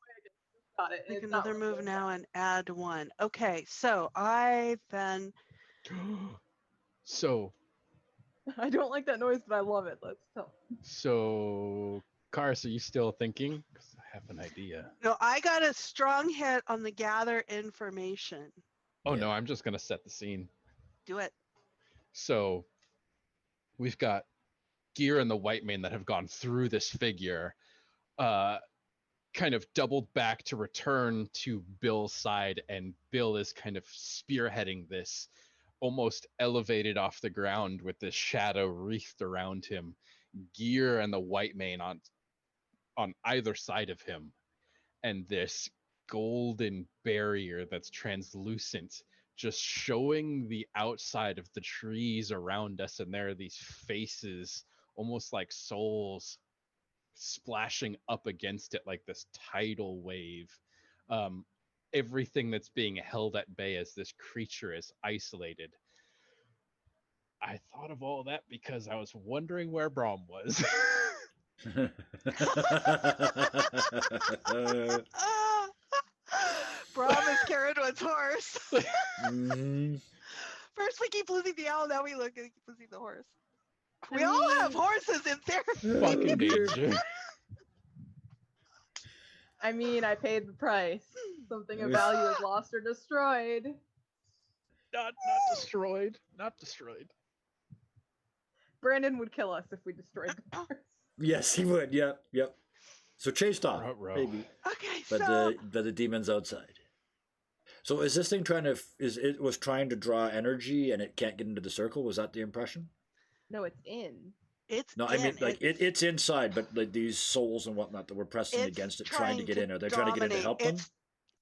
got it. Make It's not another really move good. now and add 1. Okay, so I then So, I don't like that noise, but I love it. Let's tell. Karis, are you still thinking? 'Cause I have an idea. no, I got a strong hit on the gather information. Oh Yeah. no, I'm just gonna set the scene. Do it. So, we've got Gear and the White Mane that have gone through this figure, kind of doubled back to return to Bill's side, and Bill is kind of spearheading this, almost elevated off the ground with this shadow wreathed around him. Gear and the White Mane on either side of him, and this golden barrier that's translucent just showing the outside of the trees around us, and there are these faces almost like souls splashing up against it like this tidal wave. Everything that's being held at bay as this creature is isolated. I thought of all that because I was wondering where Braum was. Braum is Carradwood's horse. Mhm. First we keep losing the owl, now we look and keep losing the horse. I We all have mean- horses in there. Fucking danger. I mean, I paid the price. Something of value is lost or destroyed. Not destroyed. Not destroyed. Brandon would kill us if we destroyed the horse. Yes, he would. Yep. So chased off, Ruh-roh. maybe. Okay, But so the demon's outside. So is this thing trying to it was trying to draw energy and it can't get into the circle? Was that the impression? No, it's in. it's No, I mean in. like it's inside, but like these souls and whatnot that were pressing It's against it, trying to get in. Are they dominate. trying to get in to help them? It's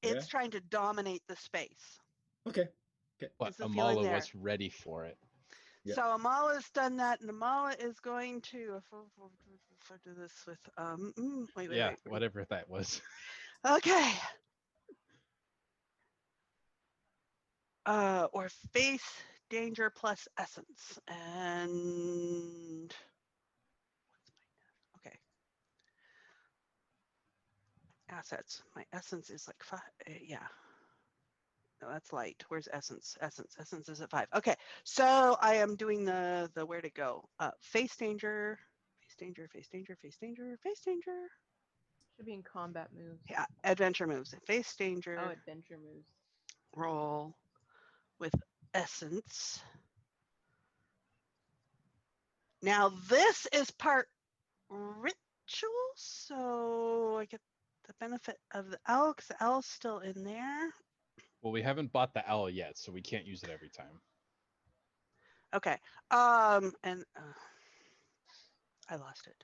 Yeah. trying to dominate the space. Okay. But Is the feeling Amala there? was ready for it. Yeah. So Amala's done that, and Amala is going to if I do this with wait. Yeah, whatever that was. Okay. Or face danger plus essence, and okay. Assets. My essence is like 5. Yeah. No, that's light. Where's essence? Essence is at 5. Okay, so I am doing the where to go. Face danger, face danger, face danger, face danger, face danger. Should be in combat moves. Yeah, adventure moves. Face danger. Oh, adventure moves. Roll with essence. Now this is part ritual, so I get the benefit of the owl because the owl's still in there. Well, we haven't bought the owl yet, so we can't use it every time. Okay. And I lost it.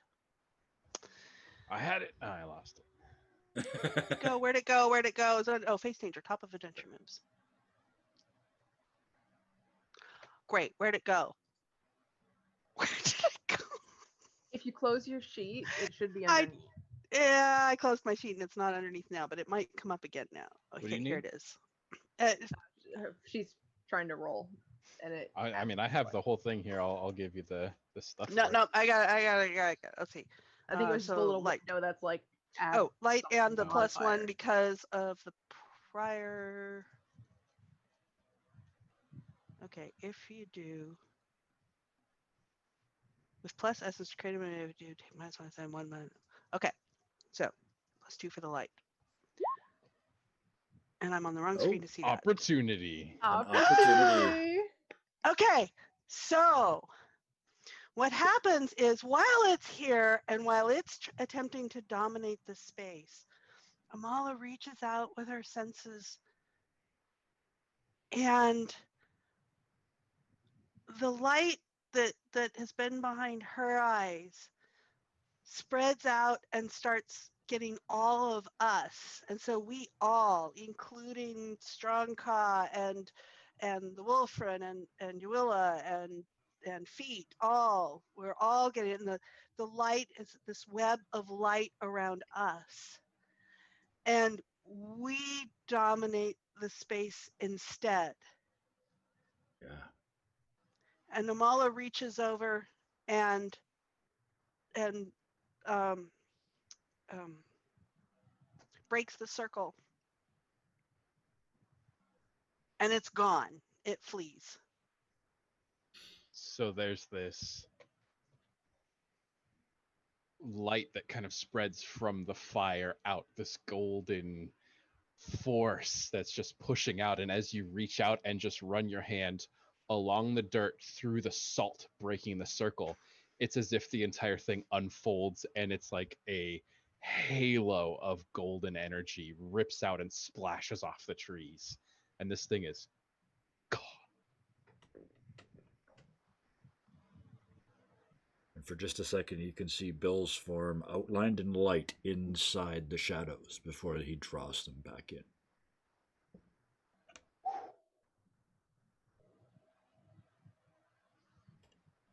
I had it. I lost it. Go, where'd it go? Where'd it go? Is it, oh, face danger, top of adventure moves. Great. Where'd it go? Where did it go? If you close your sheet, it should be I- underneath. Yeah, I closed my sheet and it's not underneath now, but it might come up again now. do Okay, you here need? it is. She's trying to roll, and it. I mean, I have the whole thing here. I'll give you the stuff. No, for it. no, I got it. Let's see. I think it was just a so little light. window that's like. add Oh, light something and the modifier. +1 because of the prior. Okay, if you do with plus essence to create a minute, do take -1 and 1 minute. Okay, so +2 for the light. And I'm on the wrong screen to see that. Opportunity. opportunity. Okay, so what happens is while it's here and while it's attempting to dominate the space, Amala reaches out with her senses and the light that has been behind her eyes spreads out and starts getting all of us. And so we all, including Strongcaw and the Wolfren and Uilla and Feet, we're all getting in the light is this web of light around us. And we dominate the space instead. Yeah. And Namala reaches over and um, breaks the circle, and it's gone. It flees. So there's this light that kind of spreads from the fire out, this golden force that's just pushing out. And as you reach out and just run your hand along the dirt through the salt breaking the circle, it's as if the entire thing unfolds and it's like a halo of golden energy rips out and splashes off the trees. And this thing is gone. And for just a second, you can see Bill's form outlined in light inside the shadows before he draws them back in.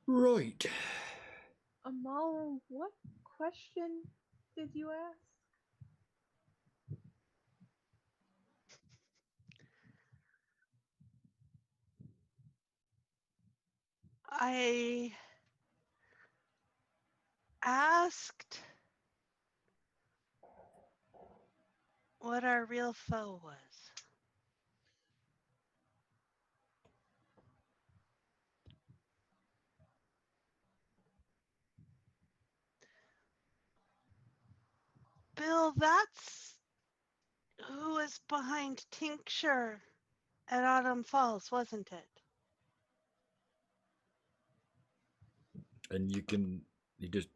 Right. Amala, what question did you ask? I asked what our real foe was. Bill, that's who was behind Tincture at Autumn Falls, wasn't it? And you just.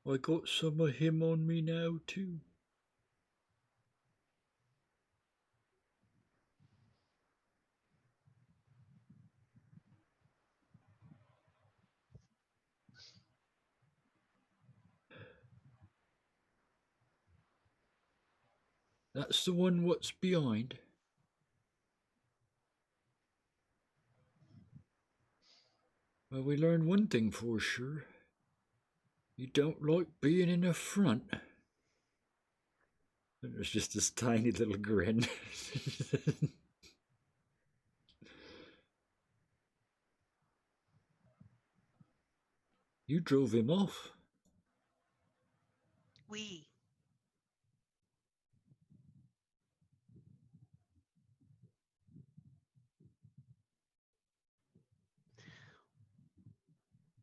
I got some of him on me now, too. That's the one what's behind. Well, we learned one thing for sure. You don't like being in the front. And there's just this tiny little grin. You drove him off. We.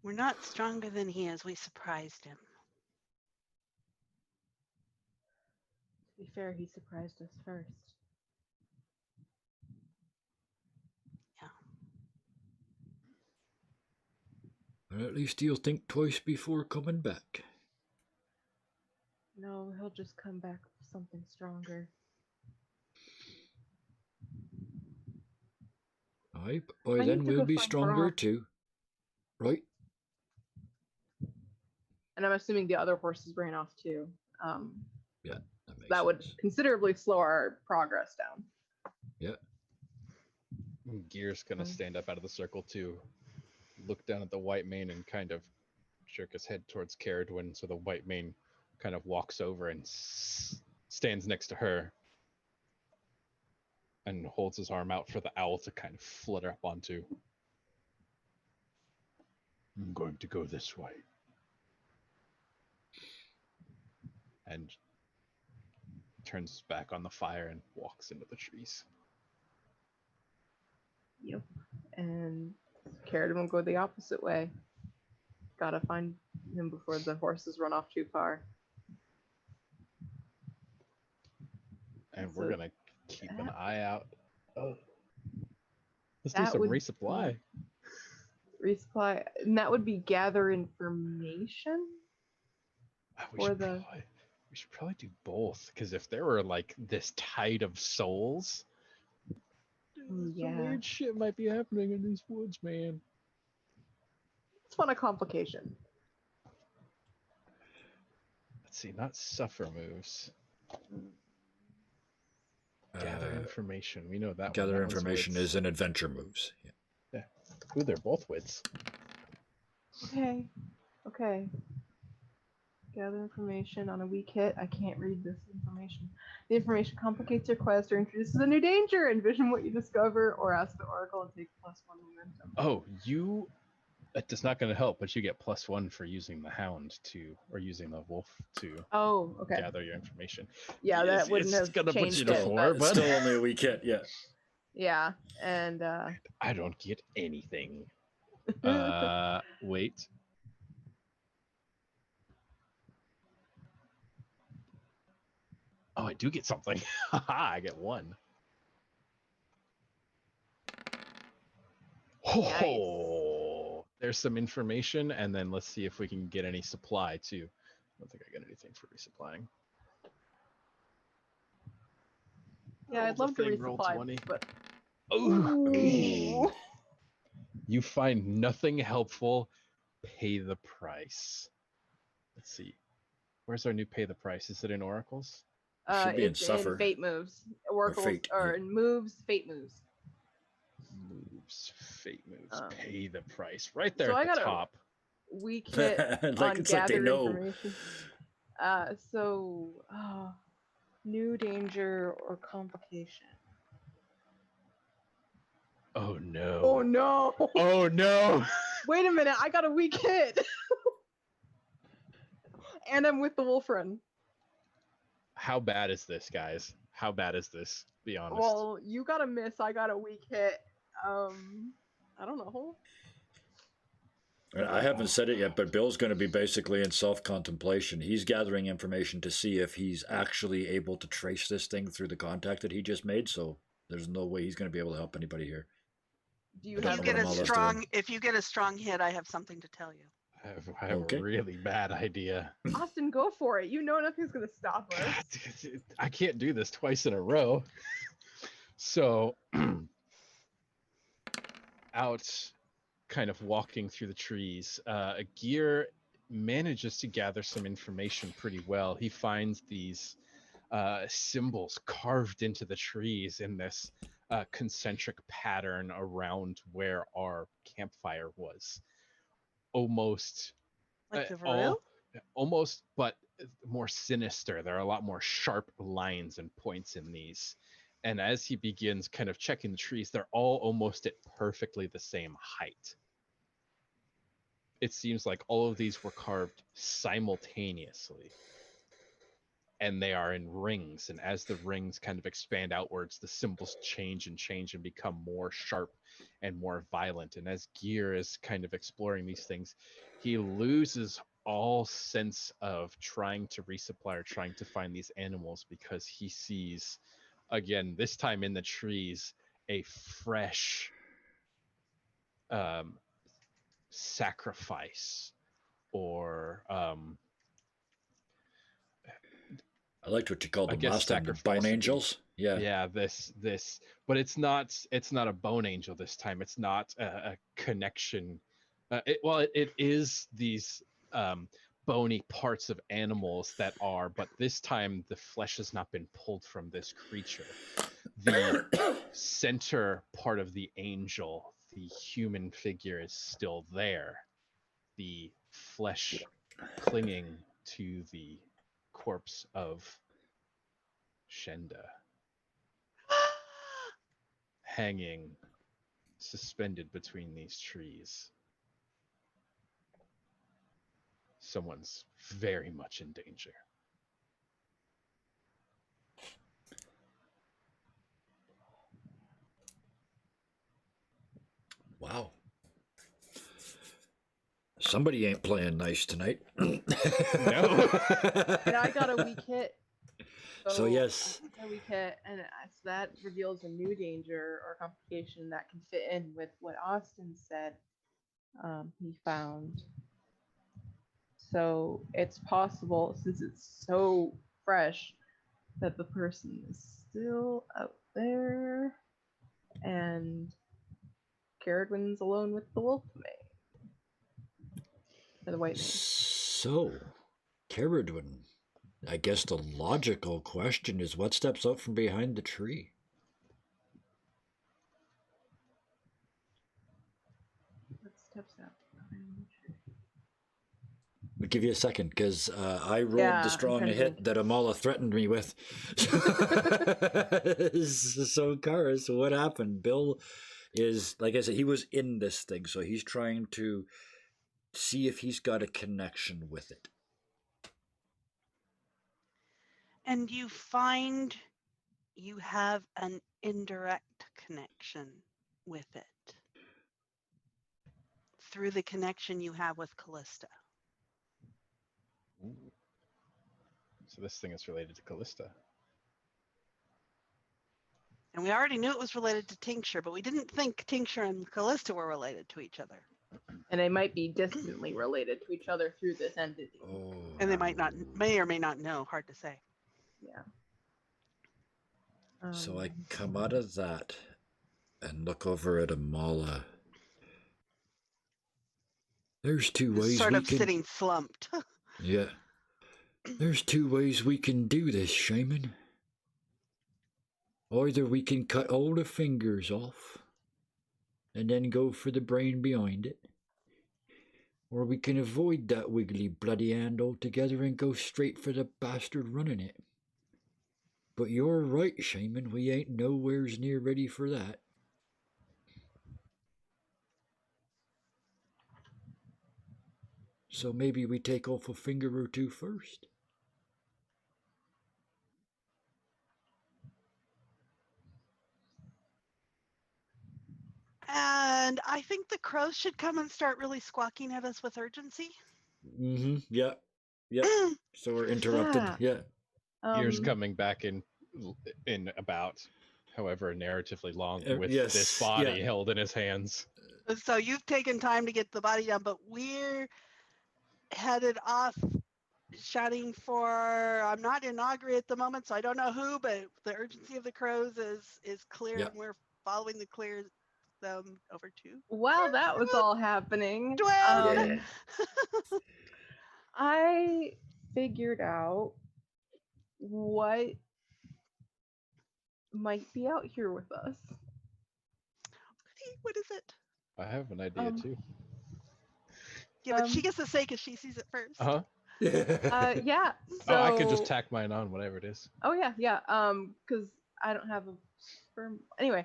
We're not stronger than he is. We surprised him. To be fair, he surprised us first. Yeah. Or at least he'll think twice before coming back. No, he'll just come back with something stronger. Aye, but by I then need to we'll go be find stronger Brock. too. Right? And I'm assuming the other horses ran off too. Yeah, that makes That would sense. considerably slow our progress down. Yeah. Gear's gonna stand up out of the circle too, look down at the white mane and kind of jerk his head towards Caradwin, so the white mane kind of walks over and stands next to her and holds his arm out for the owl to kind of flutter up onto. I'm going to go this way. And turns his back on the fire and walks into the trees. Yep. And Caradwin will go the opposite way. Gotta find him before the horses run off too far. And So we're gonna keep an eye out. Oh. Let's do that some would resupply. Resupply, and that would be gather information We for should the. probably We should probably do both, because if there were like this tide of souls, some weird shit might be happening in these woods, man. It's fun a complication. Let's see, not suffer moves. Gather information. We know that. Gather information is in adventure moves. Yeah. Ooh, they're both wits. Okay. Gather information on a weak hit. I can't read this information. The information complicates your quest or introduces a new danger. Envision what you discover or ask the oracle and take +1 momentum. Oh, that's not going to help, but you get +1 for using the hound or using the wolf to gather your information. Yeah, that wouldn't have gonna changed put you it. to 4, It's still only a weak hit, yeah. Yeah, and I don't get anything. Wait. Oh, I do get something. I get 1. Nice. Oh, there's some information, and then let's see if we can get any supply too. I don't think I get anything for resupplying. Yeah, I'd love to resupply, but ooh. You find nothing helpful. Pay the price. Let's see. Where's our new pay the price? Is it in oracles? Should be it's in fate moves. Oracles or in moves, fate moves. Fate moves. Pay the price. Right there at the top. Weak hit on gather information. New danger or complication. Oh no. Oh no. Oh no. Wait a minute, I got a weak hit. And I'm with the wolf run. How bad is this, guys? How bad is this? Be honest. Well, you got a miss, I got a weak hit. I don't know. I haven't said it yet, but Bill's going to be basically in self-contemplation. He's gathering information to see if he's actually able to trace this thing through the contact that he just made, so there's no way he's going to be able to help anybody here. If you get a strong hit, I have something to tell you. I have a really bad idea. Austin, go for it. You know nothing's going to stop us. I can't do this twice in a row. So, out kind of walking through the trees, Gear manages to gather some information pretty well. He finds these symbols carved into the trees in this concentric pattern around where our campfire was. Almost like the Varel? Almost, but more sinister. There are a lot more sharp lines and points in these. And as he begins kind of checking the trees, they're all almost at perfectly the same height. It seems like all of these were carved simultaneously. And they are in rings. And as the rings kind of expand outwards, the symbols change and become more sharp and more violent. And as Gear is kind of exploring these things, he loses all sense of trying to resupply or trying to find these animals, because he sees, again, this time in the trees, a fresh sacrifice or I liked what you called them last time, the bone angels. Yeah, this, but it's not a bone angel this time. It's not a connection. It is these bony parts of animals that are, but this time the flesh has not been pulled from this creature. The center part of the angel, the human figure, is still there. The flesh clinging to the corpse of Shenda, hanging, suspended between these trees. Someone's very much in danger. Wow. Somebody ain't playing nice tonight. No. And I got a weak hit. So yes. A weak hit, and so that reveals a new danger or complication that can fit in with what Austin said he found. So it's possible, since it's so fresh, that the person is still out there, and Caradwin's alone with the wolf mane. Or the white mane. So, Caradwin, I guess the logical question is what steps out from behind the tree? What steps out behind the tree? I'll give you a second, because I rolled Yeah, the I'm strong trying to hit think. that Amala threatened me with. So, Karis, what happened? Bill is, like I said, he was in this thing, so he's trying to see if he's got a connection with it. And you find you have an indirect connection with it through the connection you have with Callista. Ooh. So this thing is related to Callista. And we already knew it was related to Tincture, but we didn't think Tincture and Callista were related to each other. And they might be distantly related to each other through this entity. Oh. And they may or may not know, hard to say. Yeah. So I come out of that and look over at Amala. There's two ways Sort we of can... sitting slumped. Yeah. There's two ways we can do this, Shaman. Either we can cut all the fingers off and then go for the brain behind it, or we can avoid that wiggly bloody hand altogether and go straight for the bastard running it. But you're right, Shaman, we ain't nowheres near ready for that. So maybe we take off a finger or two first. And I think the crows should come and start really squawking at us with urgency. Mm-hmm. Yeah. Yeah. So we're interrupted. Yeah. Ears coming back in about however narratively long with yes, this body yeah. held in his hands. So you've taken time to get the body down, but we're headed off shouting for, I'm not in Augury at the moment, so I don't know who, but the urgency of the crows is clear, Yeah. and we're following the clear over to While that was all happening, Dwayne. I figured out what might be out here with us. What is it? I have an idea too. Yeah, but she gets to say because she sees it first. Uh-huh. Yeah. So, I could just tack mine on, whatever it is. Oh yeah, yeah. Because I don't have a sperm. Anyway,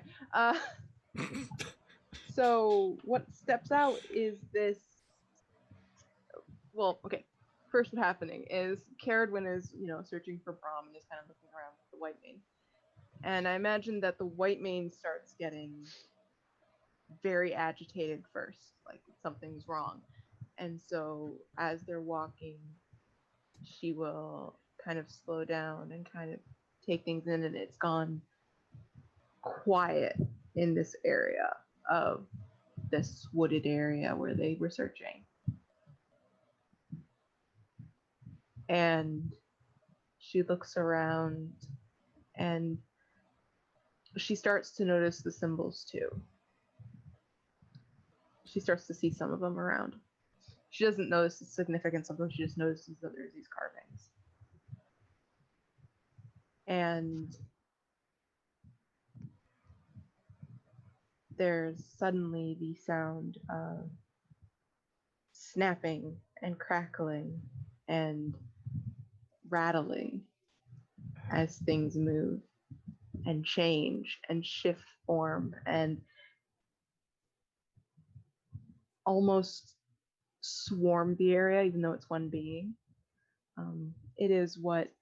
so what steps out is this. Well, okay. First, what's happening is Caradwin is, searching for Brahm and is kind of looking around with the white mane. And I imagine that the white mane starts getting very agitated first, like something's wrong. And so as they're walking, she will kind of slow down and kind of take things in, and it's gone quiet in this area of this wooded area where they were searching. And she looks around and she starts to notice the symbols too. She starts to see some of them around. She doesn't notice the significance of them, she just notices that there's these carvings. And there's suddenly the sound of snapping and crackling and rattling as things move and change and shift form and almost swarm the area, even though it's one being. It is what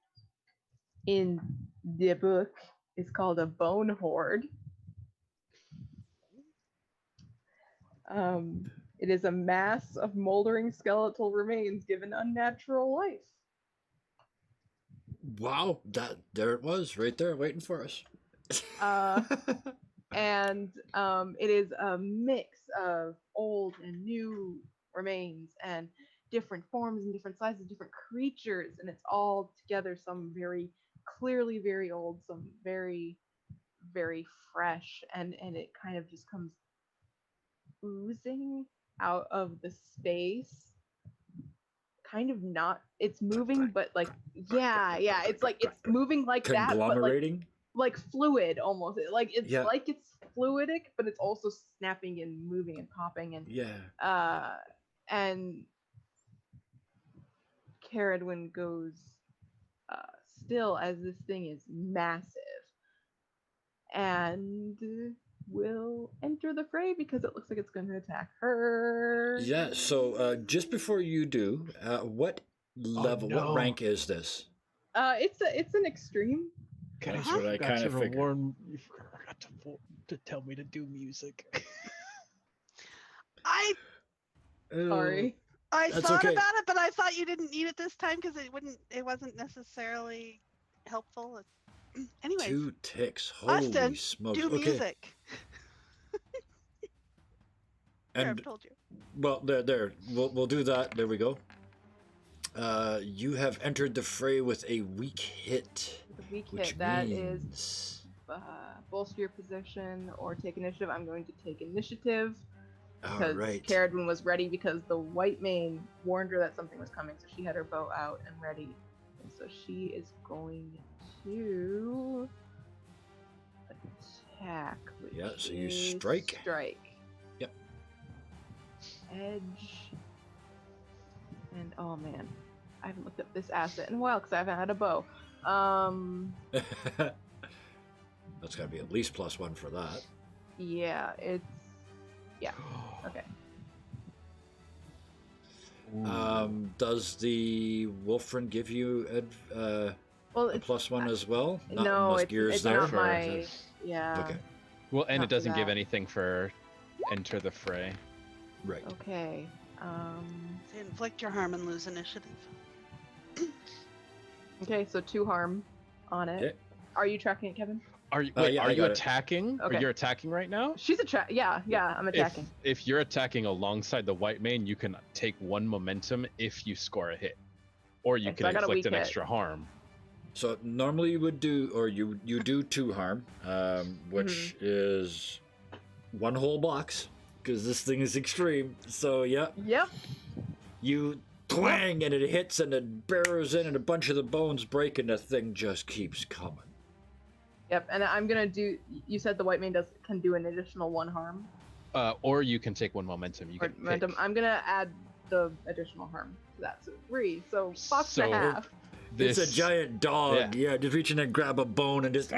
in the book is called a bone horde. It is a mass of moldering skeletal remains given unnatural life. Wow, there it was, right there, waiting for us. And it is a mix of old and new remains and different forms and different sizes, different creatures, and it's all together. Some very clearly very old, some very, very fresh, and it kind of just comes oozing out of the space. Kind of not, it's moving, but like, yeah, it's like it's moving like that, but Conglomerating? like fluid almost. Like it's like it's fluidic, but it's also snapping and moving and popping and and Caradwin goes still as this thing is massive and will enter the fray because it looks like it's going to attack her. Yeah, so just before you do, what level, what rank is this? It's an extreme. That's what I kind of figured. You forgot to tell me to do music. Sorry. I thought about it, but I thought you didn't need it this time because it wasn't necessarily helpful. Anyways. 2 ticks. Holy Austin, smokes. do music. And I've told you. Well, there. We'll do that. There we go. You have entered the fray with a weak hit. The weak which hit. That means... is bolster your position or take initiative. I'm going to take initiative because Caradwin was ready because the white mane warned her that something was coming, so she had her bow out and ready. And so she is going to attack. So you strike. Yep. Edge. And oh man, I haven't looked up this asset in a while because I haven't had a bow. That's gotta be at least +1 for that. Yeah, it's okay. Does the Wolfrin give you a +1 as well? No, it's not my. Yeah. Okay. Well, and it doesn't give anything for enter the fray. Right. Okay. Inflict your harm and lose initiative. Okay, so 2 harm on it. Okay. Are you tracking it, Kevin? Are you attacking? Okay. Are you attacking right now? She's yeah, I'm attacking. If you're attacking alongside the white mane, you can take 1 momentum if you score a hit. Or you can inflict an extra harm. So normally you would do, or you do 2 harm, which is 1 whole box, because this thing is extreme. So Yep. You twang and it hits and it barrows in and a bunch of the bones break and the thing just keeps coming. Yep, and I'm gonna do. You said the white mane can do an additional 1 harm. Or you can take 1 momentum. Momentum. Pick. I'm gonna add the additional harm to that, so 3. So box and a half. It's a giant dog. Yeah, just reach in and grab a bone and just.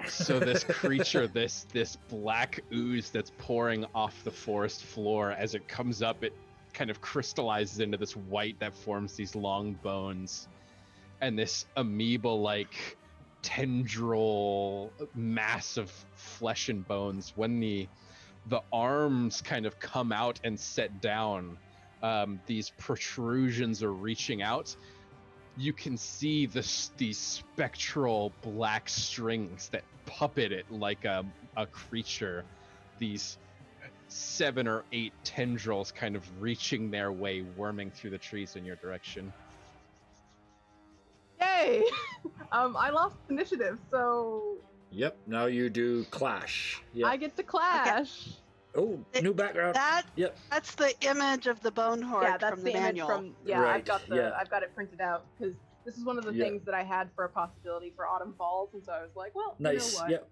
So this creature, this black ooze that's pouring off the forest floor, as it comes up, it kind of crystallizes into this white that forms these long bones, and this amoeba-like tendril mass of flesh and bones. When the arms kind of come out and set down, these protrusions are reaching out. You can see these spectral black strings that puppet it like a creature. These 7 or 8 tendrils kind of reaching their way, worming through the trees in your direction. Yay! I lost initiative, so... Yep, now you do clash. Yep. I get to clash. Okay. Oh, new background. That's the image of the bone horde from the manual. Right. I've got it printed out because this is one of the things that I had for a possibility for Autumn Falls, and so I was like, well, nice. You know what? Yep.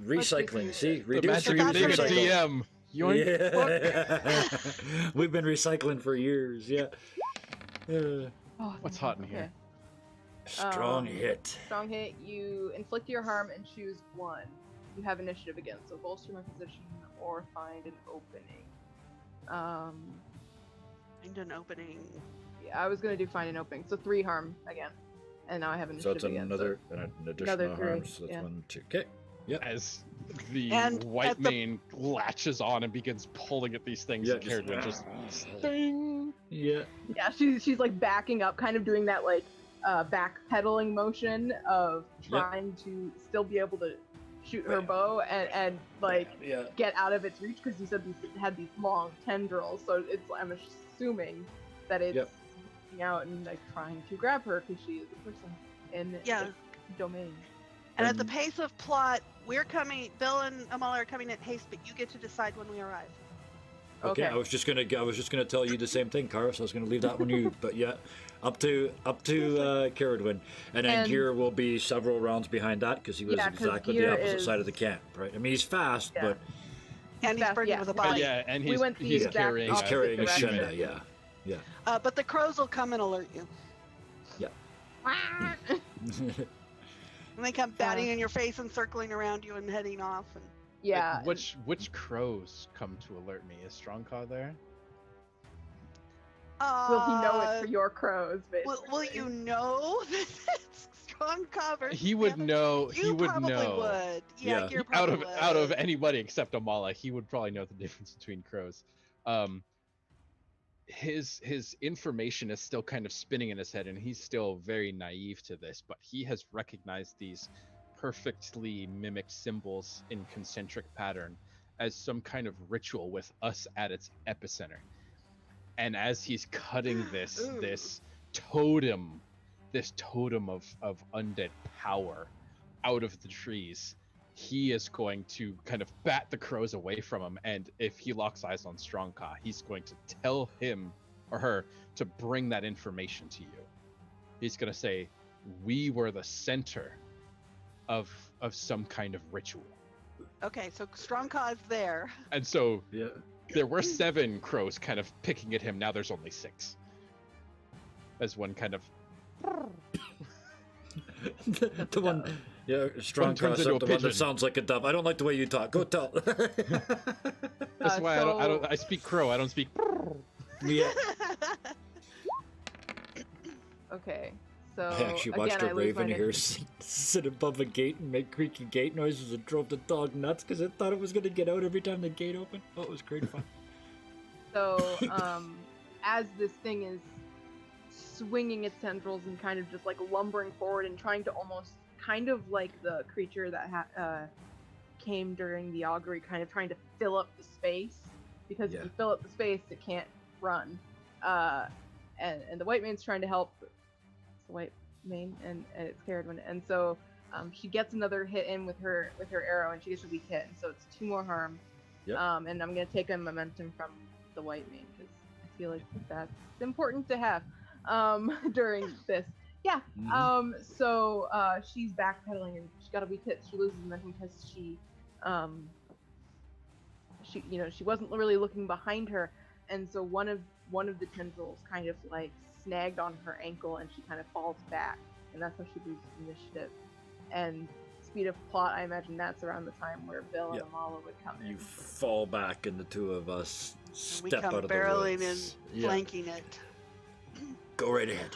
Recycling. See, reduce, being a DM. We've been recycling for years. Yeah. What's hot in here? Strong hit. Strong hit. You inflict your harm and choose 1. You have initiative again, so bolster my position or find an opening. Find an opening. Yeah, I was gonna do find an opening. So 3 harm again, and now I have initiative again. So it's an additional harm. So that's 1, 2. Okay. Yep. As the white mane latches on and begins pulling at these things, Caradwin just sting. Yeah. Yeah, she's like backing up, kind of doing that like backpedaling motion of trying to still be able to shoot her bow and like Yeah. get out of its reach, because you said these had these long tendrils, so it's I'm assuming that it's reaching out and like trying to grab her because she is a person in its domain. And at the pace of plot, Bill and Amal are coming at haste, but you get to decide when we arrive. Okay. I was just gonna tell you the same thing, Kara. So I was gonna leave that one you. But yeah, up to Caradwin, and then Gear will be several rounds behind that because he was exactly the opposite side of the camp, right? I mean, he's fast, but and he's burdened with a body. Yeah, and he's carrying a Shenda. Yeah. But the crows will come and alert you. Yeah. And they come batting in your face and circling around you and heading off. And yeah. Which crows come to alert me? Is Strongcaw there? Will he know it for your crows? Will you know that it's Strongcaw versus He would know. You he would probably know. would. Yeah, Gear probably would. Out of anybody except Amala, he would probably know the difference between crows. His information is still kind of spinning in his head, and he's still very naive to this, but he has recognized these perfectly mimicked symbols in concentric pattern as some kind of ritual with us at its epicenter. And as he's cutting this totem of undead power out of the trees, he is going to kind of bat the crows away from him, and if he locks eyes on Strongcaw, he's going to tell him or her to bring that information to you. He's going to say, we were the center of some kind of ritual. Okay, so Strongcaw is there. And so there were 7 crows kind of picking at him, now there's only 6. As one kind of... the one... Yeah, Strongcaw, the one that sounds like a dove. I don't like the way you talk. Go tell. That's why I speak crow. I don't speak. Yeah. Okay, so I actually watched a raven here sit above a gate and make creaky gate noises and drove the dog nuts because it thought it was going to get out every time the gate opened. Oh, it was great fun. So, as this thing is swinging its tendrils and kind of just like lumbering forward and trying to almost kind of like the creature that came during the augury, kind of trying to fill up the space, because if you fill up the space, it can't run. And the white mane's trying to help. It's the white mane, and it's Caradwin, and so she gets another hit in with her arrow, and she gets a weak hit, and so it's 2 more harm. Yep. And I'm gonna take a momentum from the white mane because I feel like that's important to have during this. Yeah. Mm-hmm. So she's backpedaling, and she got a weak hit. She loses momentum because she wasn't really looking behind her, and so one of the tendrils kind of like snagged on her ankle, and she kind of falls back, and that's how she loses initiative. And speed of plot, I imagine that's around the time where Bill and Amala would come in. You fall back, and the 2 of us step out of the woods. We come barreling in, flanking it. Go right ahead.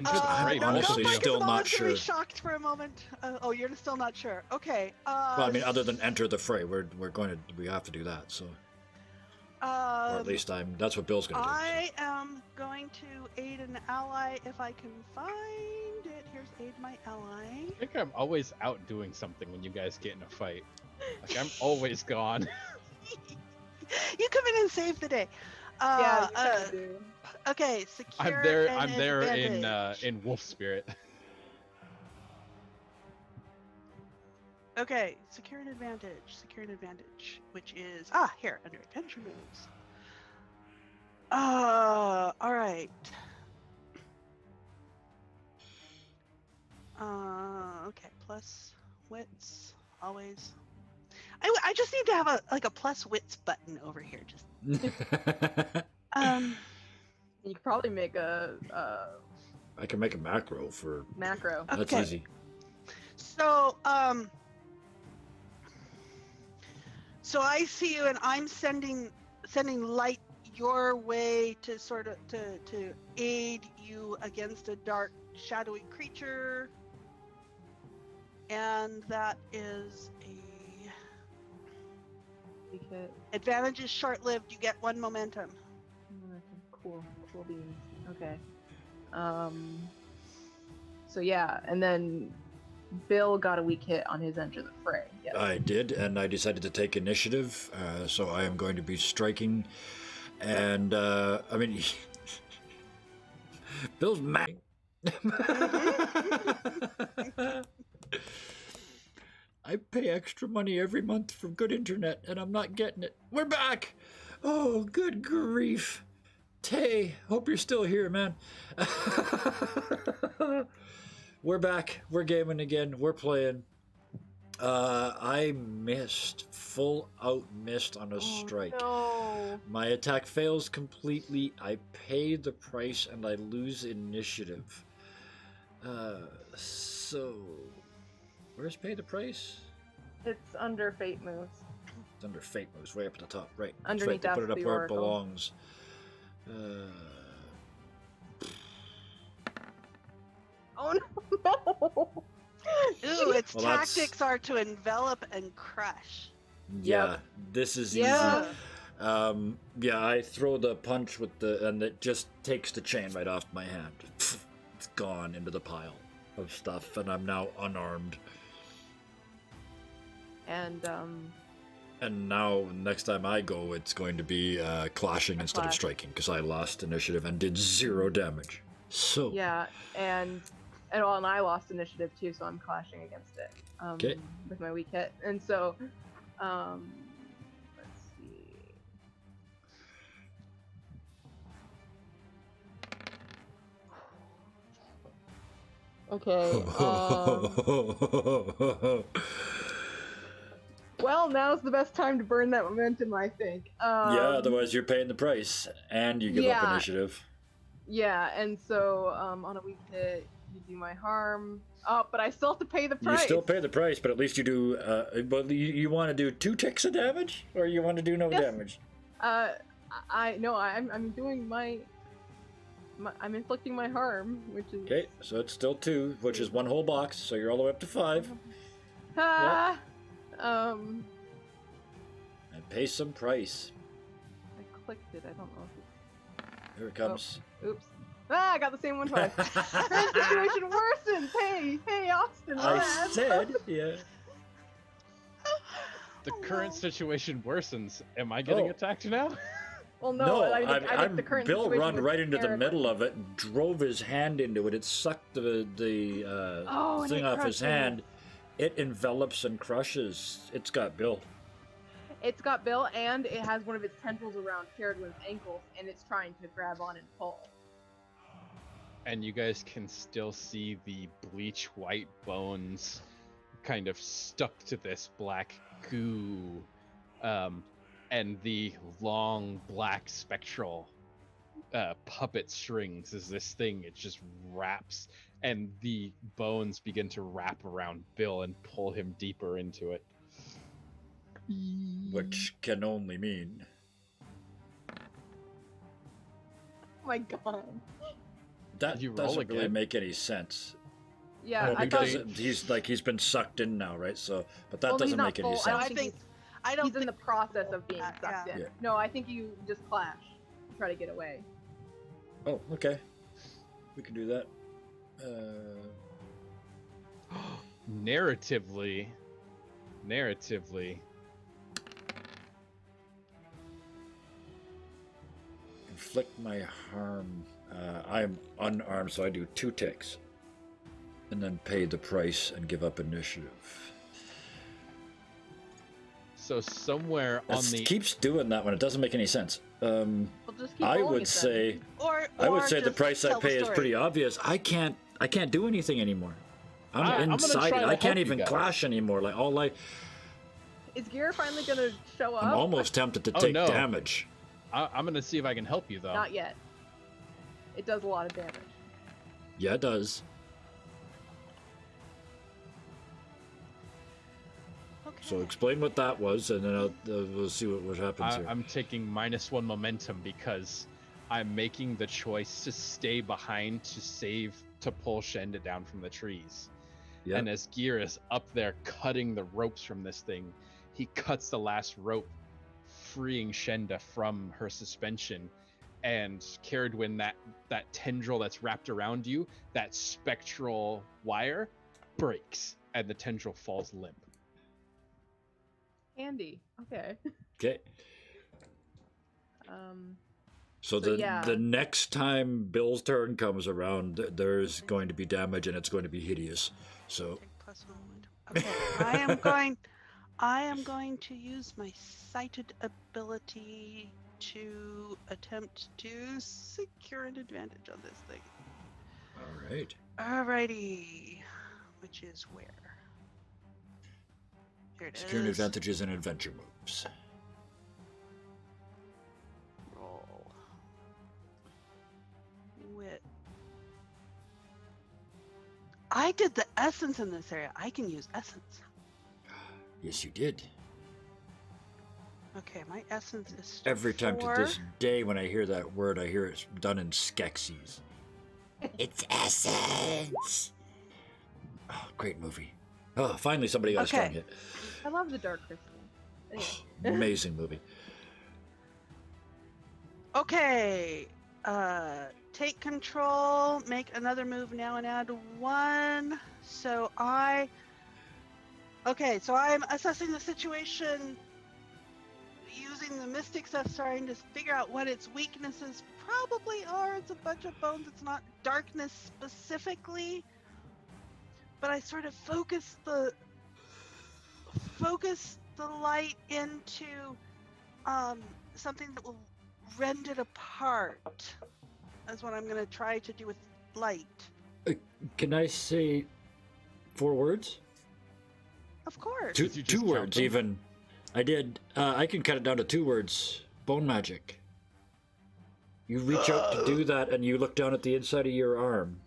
I'm honestly still not sure. Shocked for a moment. You're still not sure. Okay. Well, I mean, other than enter the fray, we have to do that. So, or at least that's what Bill's going to do. I am going to aid an ally if I can find it. Here's aid my ally. I think I'm always out doing something when you guys get in a fight. Like I'm always gone. You come in and save the day. Do. Okay, secure. I'm there in wolf spirit. Okay, secure an advantage, which is here under adventure moves. All right. Okay, plus wits always. I just need to have a plus wits button over here. Just. You could probably make a. I can make a macro for. Macro. That's easy. So So I see you, and I'm sending light your way to sort of to aid you against a dark, shadowy creature, and that is advantage is short-lived. You get 1 momentum. Cool beans. Okay. So yeah, and then Bill got a weak hit on his enter the fray. Yes. I did, and I decided to take initiative, so I am going to be striking. And, I mean, Bill's mad. I pay extra money every month for good internet, and I'm not getting it. We're back! Oh, good grief. Tay, hope you're still here, man. We're back. We're gaming again. We're playing. I missed. Full out missed on a strike. No. My attack fails completely. I pay the price and I lose initiative. So... Where's pay the price? It's under fate moves. It's under fate moves, way up at the top. Right. Underneath That's right. Put it up the where oracle. it belongs. Oh no! Ooh, its Well, that's- tactics are to envelop and crush. Yeah, this is Yeah. easy. Yeah, I throw the punch with and it just takes the chain right off my hand. It's gone into the pile of stuff, and I'm now unarmed. And now, next time I go, it's going to be clashing instead of clash. striking, because I lost initiative and did 0 damage. So, yeah, and I lost initiative too, so I'm clashing against it. Okay. With my weak hit, and so, let's see. Okay. Well, now's the best time to burn that momentum, I think. yeah, otherwise you're paying the price, and you give up yeah. initiative. Yeah, and so on a weak hit, you do my harm. Oh, but I still have to pay the price. You still pay the price, but at least you do. But you want to do 2 ticks of damage, or you want to do no Yes. damage? I'm doing I'm inflicting my harm, which is Okay, so it's still 2, which is 1 whole box, so you're all the way up to 5. Ah, And pay some price. I clicked it. I don't know if Here it comes. Oops. Ah, I got the same one twice. Current situation worsens. Hey, Austin. I lad. said, yeah. The current situation worsens. Am I getting Oh. attacked now? Well, no, No, I think I'm the current Bill situation run was right into the Eric. middle of it, and drove his hand into it. It sucked the Oh, and thing it off his crushed him. hand. It envelops and crushes. It's got Bill. It's got Bill, and it has one of its tendrils around Caradwin's ankles, and it's trying to grab on and pull. And you guys can still see the bleach white bones kind of stuck to this black goo. And the long black spectral puppet strings as this thing, it just wraps, and the bones begin to wrap around Bill and pull him deeper into it. Which can only mean Oh my god. that You roll doesn't really again? make any sense. Yeah, I because thought he's been sucked in now, right? So, but that well, he's doesn't not make any full. sense. I think- I don't he's in think the process of being that, sucked yeah. in. Yeah. No, I think you just clash. Try to get away. Oh, okay. We can do that. Narratively, Inflict my harm. I'm unarmed, so I do 2 ticks. And then pay the price and give up initiative. so somewhere on It the keeps doing that when it doesn't make any sense. Well, just keep I rolling would it say Or I would say the just price I tell the pay is story. pretty obvious. I can't do anything anymore. I'm I'm gonna inside try it. to I can't help you even guys. clash anymore. Like all I Is Gear finally gonna show up? I'm almost tempted to Oh, take no. damage. I'm gonna see if I can help you though. Not yet. It does a lot of damage. Yeah, it does. Okay. So explain what that was, and then we'll see what happens here. I'm taking -1 momentum because I'm making the choice to stay behind to pull Shenda down from the trees. Yeah. And as Gear is up there cutting the ropes from this thing, he cuts the last rope, freeing Shenda from her suspension. And Caradwin, that tendril that's wrapped around you, that spectral wire, breaks and the tendril falls limp. Handy. Okay. Okay. So yeah. the next time Bill's turn comes around, there's going to be damage and it's going to be hideous. So Take +1 wound. Okay, I am going to use my sighted ability to attempt to secure an advantage on this thing. all right. Alrighty, which is where? Here it Securing is. advantages and adventure moves. Roll. Wit. I did the essence in this area. I can use essence. Yes, you did. Okay, my essence is Every time to 4. this day when I hear that word, I hear it's done in Skeksis. It's essence. Oh, great movie. Oh, finally somebody got a strong Okay. hit. I love the Dark Crystal. Anyway. Amazing movie. Okay. Take control, make another move now and add 1. So I'm assessing the situation using the mystic stuff, trying to figure out what its weaknesses probably are. It's a bunch of bones. It's not darkness specifically, but I sort of focus the light into something that will rend it apart. That's what I'm going to try to do with light. Can I say 4 words? Of course. Two, Did you just two count words, them? even. I did. I can cut it down to 2 words. Bone magic. You reach out to do that, and you look down at the inside of your arm.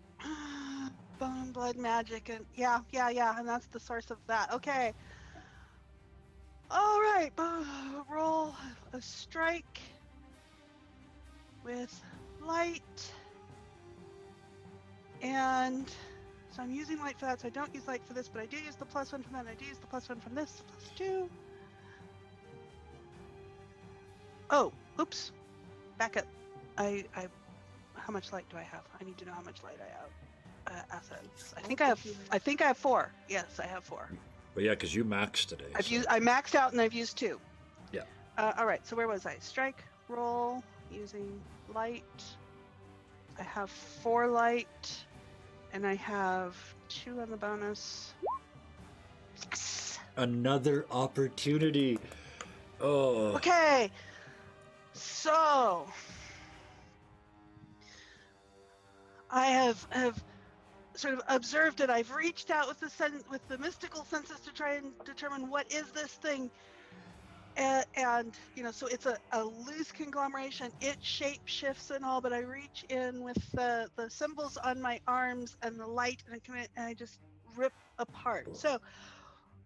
Bone and blood magic, and yeah, and that's the source of that. Okay. All right, roll a strike with light, and so I'm using light for that. So I don't use light for this, but I do use the +1 from that. And I do use the +1 from this. +2. Oh, oops. Back up. How much light do I have? I need to know how much light I have. Assets. I think I have 4. Yes, I have 4. But yeah, because you maxed today. I maxed out and I've used 2. Yeah. All right. So where was I? Strike, roll, using light. I have 4 light, and I have 2 on the bonus. Yes. Another opportunity. Oh. Okay. So I have sort of observed it. I've reached out with the mystical senses to try and determine what is this thing, and so it's a loose conglomeration. It shape shifts and all, but I reach in with the symbols on my arms and the light, and I just rip apart. So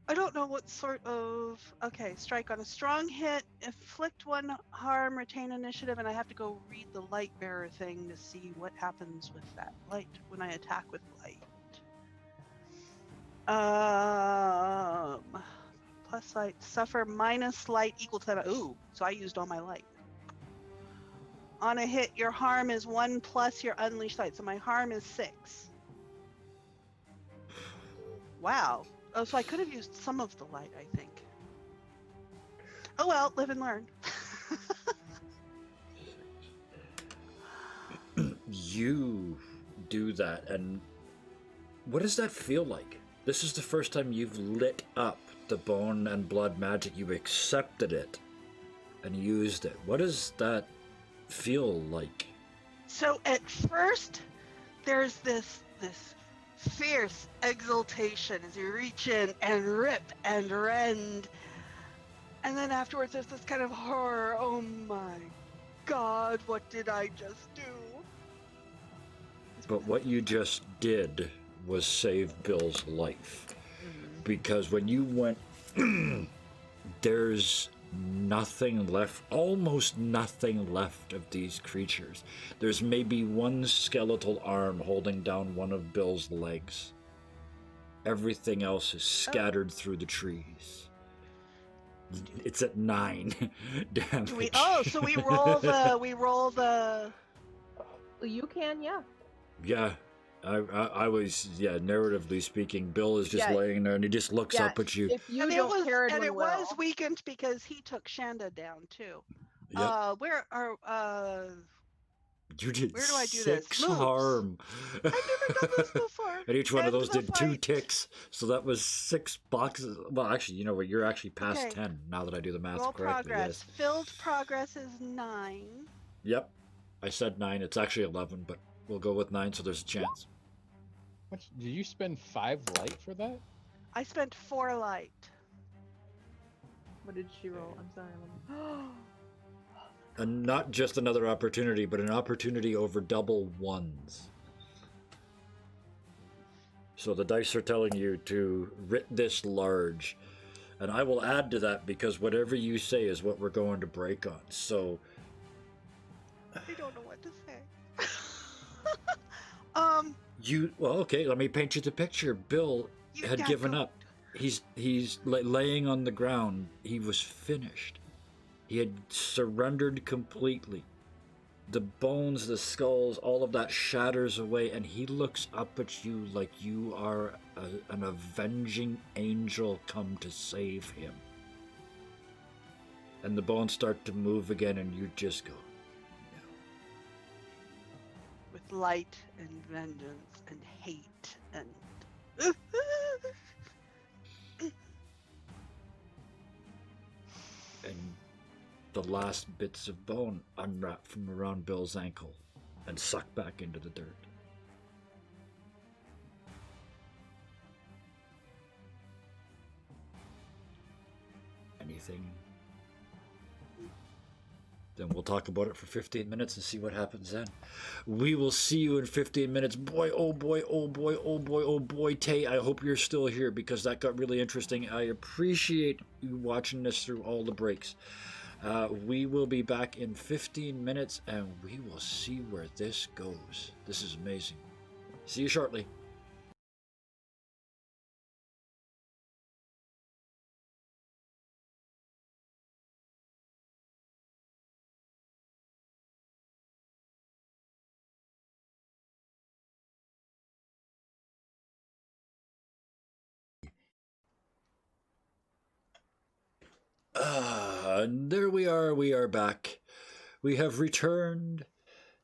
I don't know what sort of... Okay, strike on a strong hit, inflict 1 harm, retain initiative, and I have to go read the light bearer thing to see what happens with that light when I attack with light. Plus light, suffer minus light equal to that. Ooh, so I used all my light. On a hit, your harm is 1 plus your unleashed light, so my harm is 6. Wow. Oh, so I could have used some of the light, I think. Oh well, live and learn. You do that, and what does that feel like? This is the first time you've lit up the bone and blood magic. You accepted it and used it. What does that feel like? So at first, there's this fierce exultation as you reach in and rip and rend. And then afterwards, there's this kind of horror. Oh my God, what did I just do? But what you just did was save Bill's life. Because when you went, there's nothing left, almost nothing left of these creatures. There's maybe 1 skeletal arm holding down one of Bill's legs. Everything else is scattered through the trees. It's at 9 damage. So we roll the Well, you can, yeah. Yeah. I was, narratively speaking, Bill is just Yeah. laying there and he just looks Yeah, up at you. if you And don't care, and it will. was weakened because he took Shanda down too. Yep. Where are You did where do I do this? 6 Moves. harm. I've never done this before. And each one of End those the did 2 fight. ticks. So that was 6 boxes. Well, actually, you know what? You're actually past Okay. 10 now that I do the math Roll correctly. progress. Yes. Filled progress is 9. Yep. I said 9. It's actually 11, but we'll go with 9 so there's a chance. Did you spend 5 light for that? I spent 4 light. What did she roll? I'm sorry. And not just another opportunity, but an opportunity over double ones. So the dice are telling you to writ this large. And I will add to that because whatever you say is what we're going to break on. So I don't know what to say. okay, let me paint you the picture. Bill had given up. He's laying on the ground. He was finished. He had surrendered completely. The bones, the skulls, all of that shatters away, and he looks up at you like you are an avenging angel come to save him. And the bones start to move again, and you just go, no. With light and vengeance and hate and... And the last bits of bone unwrap from around Bill's ankle and suck back into the dirt. Anything? Then we'll talk about it for 15 minutes and see what happens then. We will see you in 15 minutes. Boy, oh boy, oh boy, oh boy, oh boy, Tay, I hope you're still here because that got really interesting. I appreciate you watching this through all the breaks. We will be back in 15 minutes and we will see where this goes. This is amazing. See you shortly. There we are back. We have returned,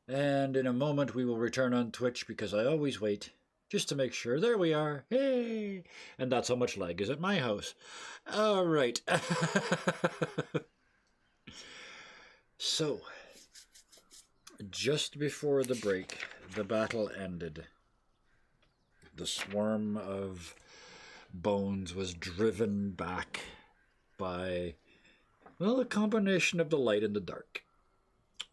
and in a moment we will return on Twitch because I always wait just to make sure. There we are. Hey! And that's how much lag is at my house. All right. So, just before the break, the battle ended. The swarm of bones was driven back by, well, a combination of the light and the dark,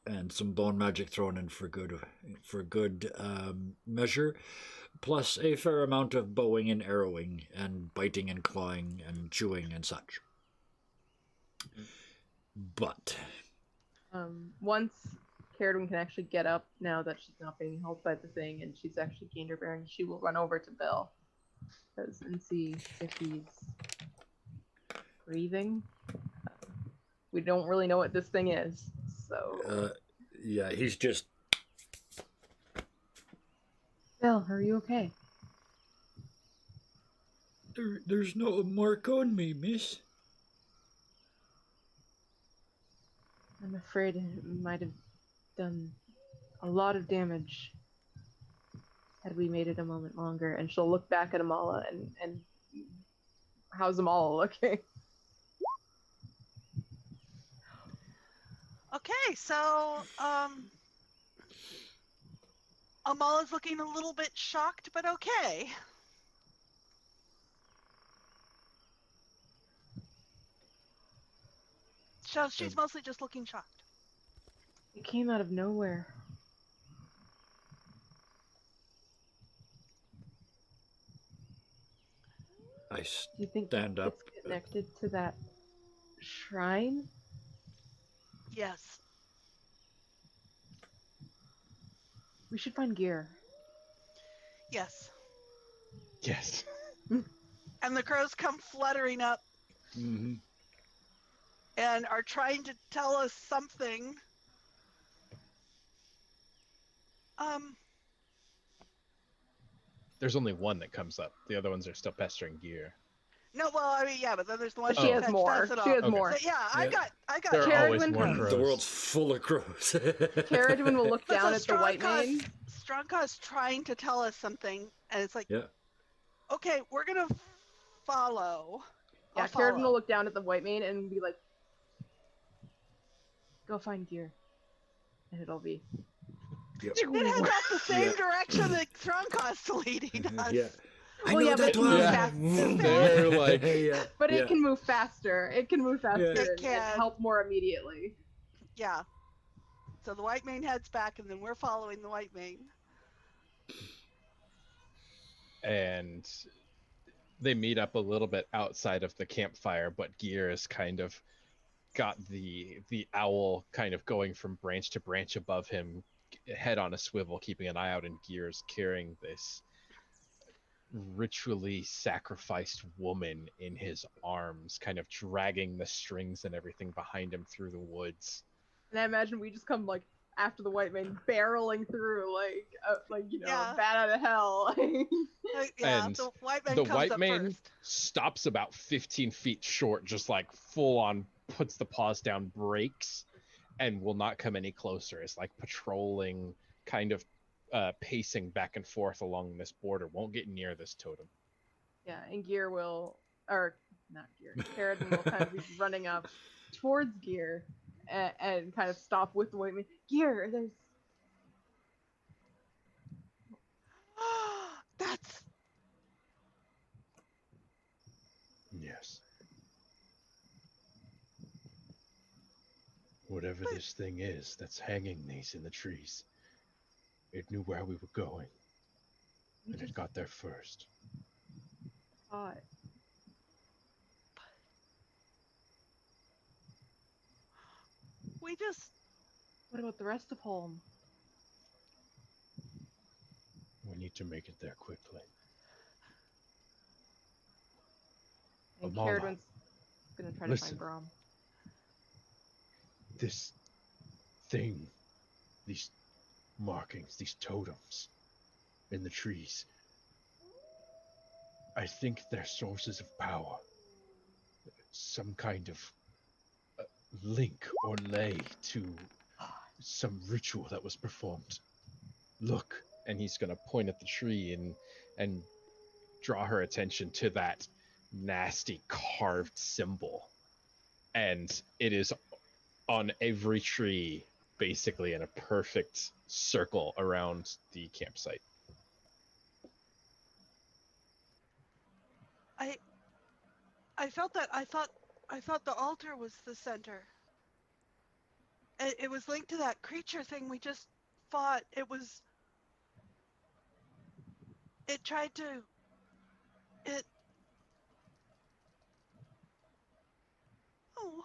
and some bone magic thrown in for good measure, plus a fair amount of bowing and arrowing and biting and clawing and chewing and such. But once Carradine can actually get up, now that she's not being held by the thing and she's actually gained her bearings, she will run over to Bill and see if he's breathing. We don't really know what this thing is, so... yeah, he's just... Bill, are you okay? There's no mark on me, miss. I'm afraid it might have done a lot of damage had we made it a moment longer. And she'll look back at Amala and how's Amala looking? Okay, so Amala's looking a little bit shocked, but okay. So she's mostly just looking shocked. It came out of nowhere. I Do you think stand up. it's connected to that shrine? Yes. We should find gear. Yes. Yes. And the crows come fluttering up Mm-hmm. and are trying to tell us something. There's only one that comes up. The other ones are still pestering Gear. No, well, I mean, yeah, but then there's the one But she has fetched more. us at She all. has more. So, yeah, I Yeah. got. There are always Carradwin more comes. crows. The world's full of crows. Carradwin will look But down so at the white mane. Strongcaw's trying to tell us something, and it's like, Yeah. okay, we're gonna follow. Yeah, I'll Carradwin will follow. look down at the white mane and be like, "Go find Gear," and it'll be. Yep. It heads off the same Yeah. direction that Strongcaw's leading us. Yeah. I Well, know yeah, that but one. it's They're like, yeah. But yeah. it can move faster. It can move faster Yeah. It and can. help more immediately. Yeah. So the white mane heads back, and then we're following the white mane. and they meet up a little bit outside of the campfire, but Gear has kind of got the owl kind of going from branch to branch above him, head on a swivel, keeping an eye out, and Gear's carrying this ritually sacrificed woman in his arms, kind of dragging the strings and everything behind him through the woods. And I imagine we just come like after the white mane, barreling through like Yeah. bat out of hell. Yeah, And the white mane the comes white up mane first. stops about 15 feet short, just like full on puts the paws down, breaks, and will not come any closer. It's like patrolling, kind of pacing back and forth along this border, won't get near this totem. Yeah, and Gear will, or not Gear, Carradine will kind of be running up towards Gear and kind of stop with the white mane. Gear, there's. That's Yes. Whatever this thing is that's hanging these in the trees, it knew where we were going, We and it just got there first. saw it. we just What about the rest of Holm? We need to make it there quickly. And Amala, Carradin's gonna try to listen. find Brom. This thing, these markings, these totems in the trees, I think they're sources of power. Some kind of link or lay to some ritual that was performed. Look. And he's going to point at the tree and draw her attention to that nasty carved symbol. And it is on every tree, basically in a perfect circle around the campsite. I felt that I thought the altar was the center. It was linked to that creature thing we just fought. It tried to it oh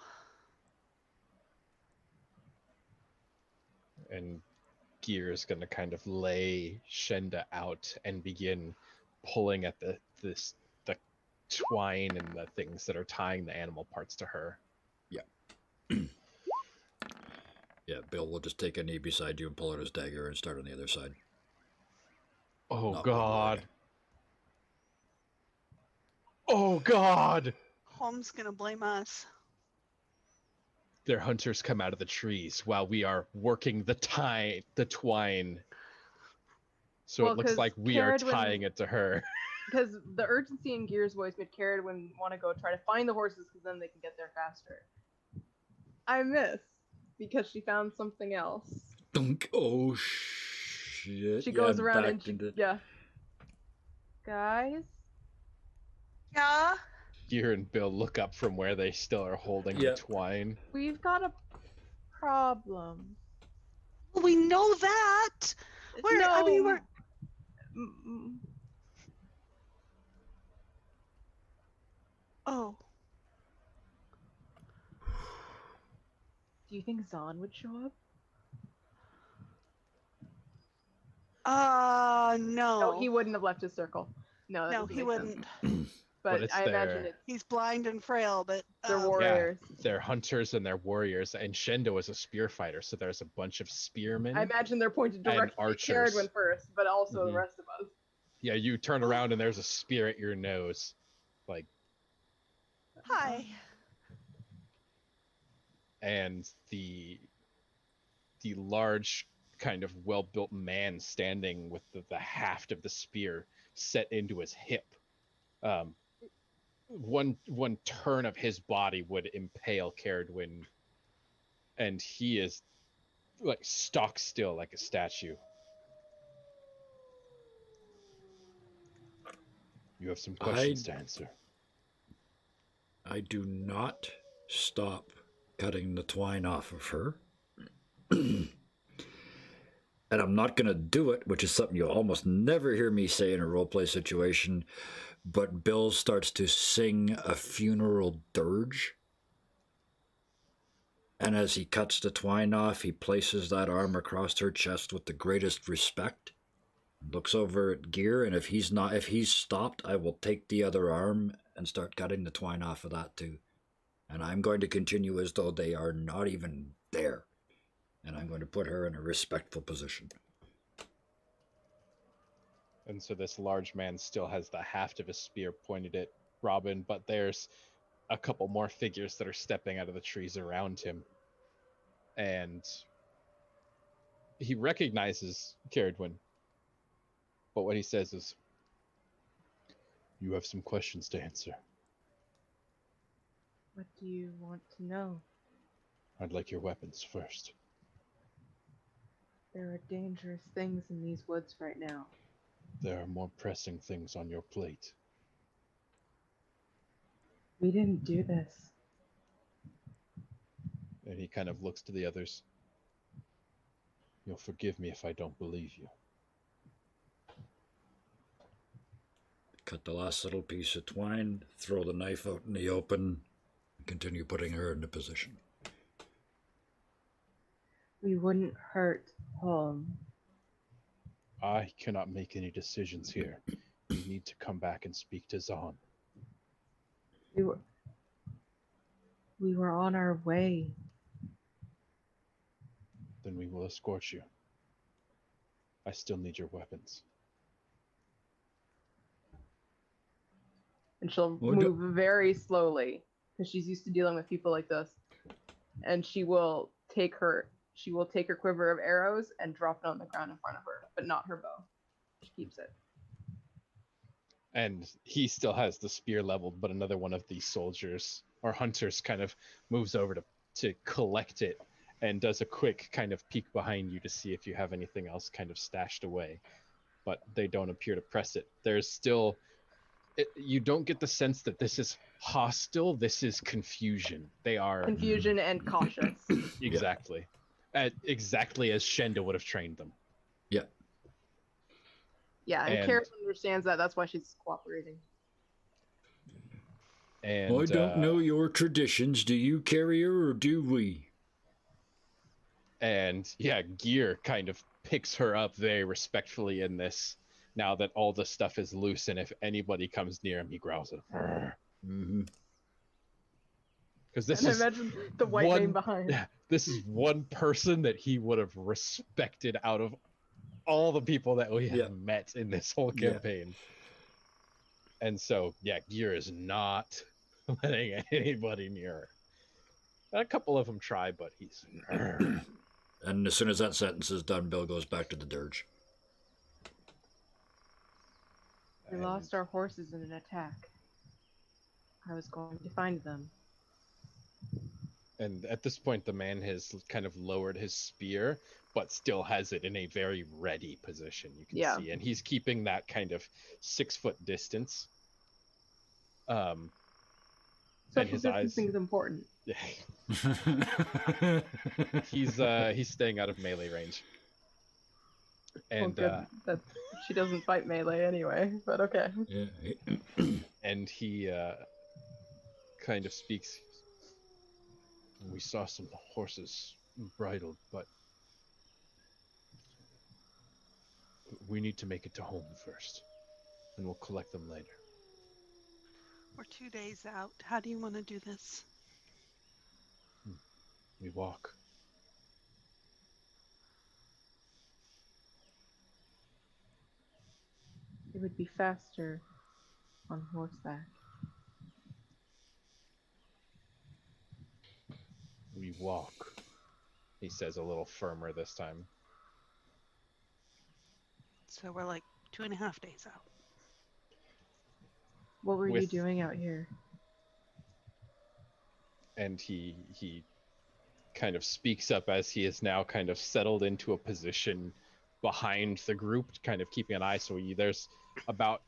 And Gear is going to kind of lay Shenda out and begin pulling at the twine and the things that are tying the animal parts to her. Yeah, Bill will just take a knee beside you and pull out his dagger and start on the other side. Oh, Not God. one Oh, God! Holmes gonna blame us. Their hunters come out of the trees while we are working the twine. So Well, it looks 'cause like we are Carradine- tying it to her. Because the urgency in Gear's voice made Carradine want to go try to find the horses because then they can get there faster. I miss because she found something else. Dunk. Oh, shit. She Yeah, goes I'm around back and into... yeah. Guys, Yeah. Gear and Bill look up from where they still are holding the Yep. twine. we've got a problem. We know that. I mean, we're Mm-mm. oh. Do you think Zahn would show up? No. No, he wouldn't have left his circle. No, that No, doesn't he make wouldn't. sense. But But it's I imagine their- it's He's blind and frail, but their warriors. They're hunters and they're warriors, and Shendo is a spear fighter, so there's a bunch of spearmen. I imagine they're pointed And directly at archers. Carradine first, but also Mhm. the rest of us. Yeah, you turn around and there's a spear at your nose. Like, Hi. and the large, kind of well-built man standing with the haft of the spear set into his hip. One turn of his body would impale Caradwin, and he is like stock still like a statue. You have some questions to answer. I do not stop cutting the twine off of her. And I'm not going to do it, which is something you'll almost never hear me say in a roleplay situation, but Bill starts to sing a funeral dirge. And as he cuts the twine off, he places that arm across her chest with the greatest respect, looks over at Gear, and if he's stopped, I will take the other arm and start cutting the twine off of that too. And I'm going to continue as though they are not even there. And I'm going to put her in a respectful position. And so this large man still has the haft of a spear pointed at Robin, but there's a couple more figures that are stepping out of the trees around him. And he recognizes Caradwin. But what he says is, you have some questions to answer. What do you want to know? I'd like your weapons first. There are dangerous things in these woods right now. There are more pressing things on your plate. We didn't do this. And he kind of looks to the others. You'll forgive me if I don't believe you. Cut the last little piece of twine, throw the knife out in the open, and continue putting her into position. We wouldn't hurt home. I cannot make any decisions here. You need to come back and speak to Zahn. We were on our way. Then we will escort you. I still need your weapons. And she'll move very slowly because she's used to dealing with people like this. And she will take her quiver of arrows and drop it on the ground in front of her, but not her bow. She keeps it. And he still has the spear leveled, but another one of these soldiers or hunters kind of moves over to collect it and does a quick kind of peek behind you to see if you have anything else kind of stashed away. But they don't appear to press it. There's still... you don't get the sense that this is hostile. This is confusion. They are... confusion and cautious. Exactly. Exactly as Shenda would have trained them. Yeah. Yeah, and Karen understands that. That's why she's cooperating. And I don't know your traditions. Do you, Carrier, or do we? And yeah, Gear kind of picks her up very respectfully in this. Now that all the stuff is loose, and if anybody comes near him, he growls at her. Mm-hmm. Because this and is imagine the white name behind. This is one person that he would have respected out of all the people that we have met in this whole campaign. And so, yeah, Gear is not letting anybody near her. A couple of them try, but he's... And as soon as that sentence is done, Bill goes back to the dirge. We lost our horses in an attack. I was going to find them. And at this point, the man has kind of lowered his spear, but still has it in a very ready position, you can see. And he's keeping that kind of 6-foot distance. Social distancing is important. Yeah. He's staying out of melee range. And that she doesn't fight melee anyway, but okay. Yeah. And he kind of speaks. We saw some horses bridled, but we need to make it to home first, and we'll collect them later. We're 2 days out. How do you want to do this? We walk. It would be faster on horseback. We walk, he says a little firmer this time. So we're like 2.5 days out. What were you doing out here? And he kind of speaks up as he is now kind of settled into a position behind the group, kind of keeping an eye. So there's about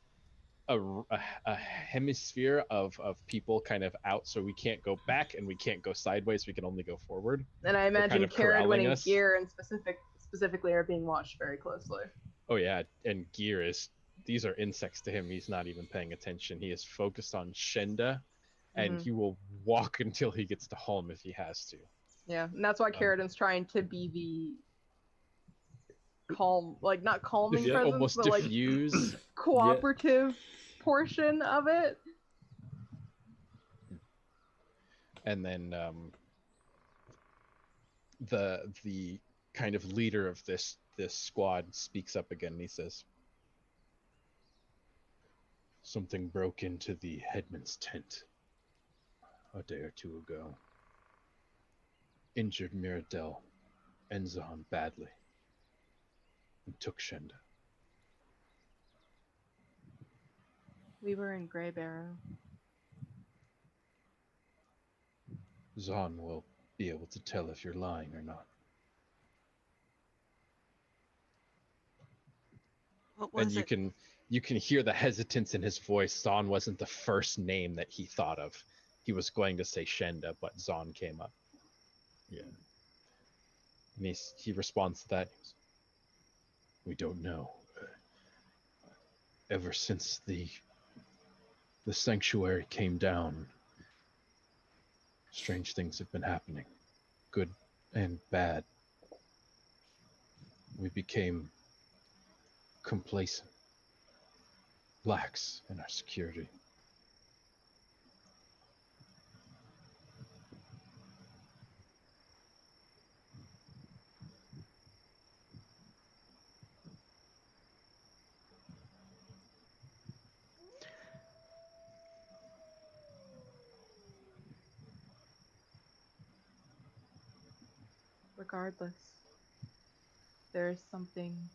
a hemisphere of people kind of out, so we can't go back and we can't go sideways. We can only go forward. And I imagine kind of Carradwin and us. Gear and specifically are being watched very closely. Oh yeah, and Gear these are insects to him. He's not even paying attention. He is focused on Shenda, and he will walk until he gets to home if he has to. Yeah, and that's why Carradin's trying to be the calm, like not calming presence, almost but diffuse, like cooperative portion of it. And then the kind of leader of this squad speaks up again, and he says, "Something broke into the headman's tent a day or two ago. Injured Mirabelle and Zahn badly, and took Shenda. We were in Grey Barrow. Zahn will be able to tell if you're lying or not." What was it? You can hear the hesitance in his voice. Zahn wasn't the first name that he thought of. He was going to say Shenda, but Zahn came up. Yeah. And he responds to that. "We don't know. Ever since the sanctuary came down, strange things have been happening, good and bad. We became complacent, lax in our security. Regardless, there is something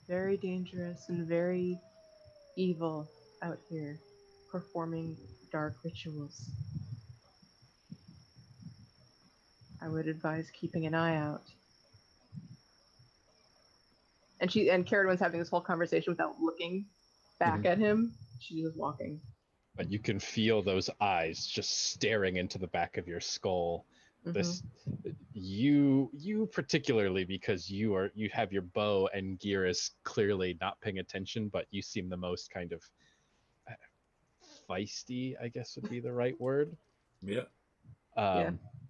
very dangerous and very evil out here, performing dark rituals. I would advise keeping an eye out." And Carradwin's having this whole conversation without looking back at him. She's just walking. But you can feel those eyes just staring into the back of your skull. This you particularly, because you have your bow and Gear is clearly not paying attention, but you seem the most kind of feisty, I guess would be the right word. Yeah.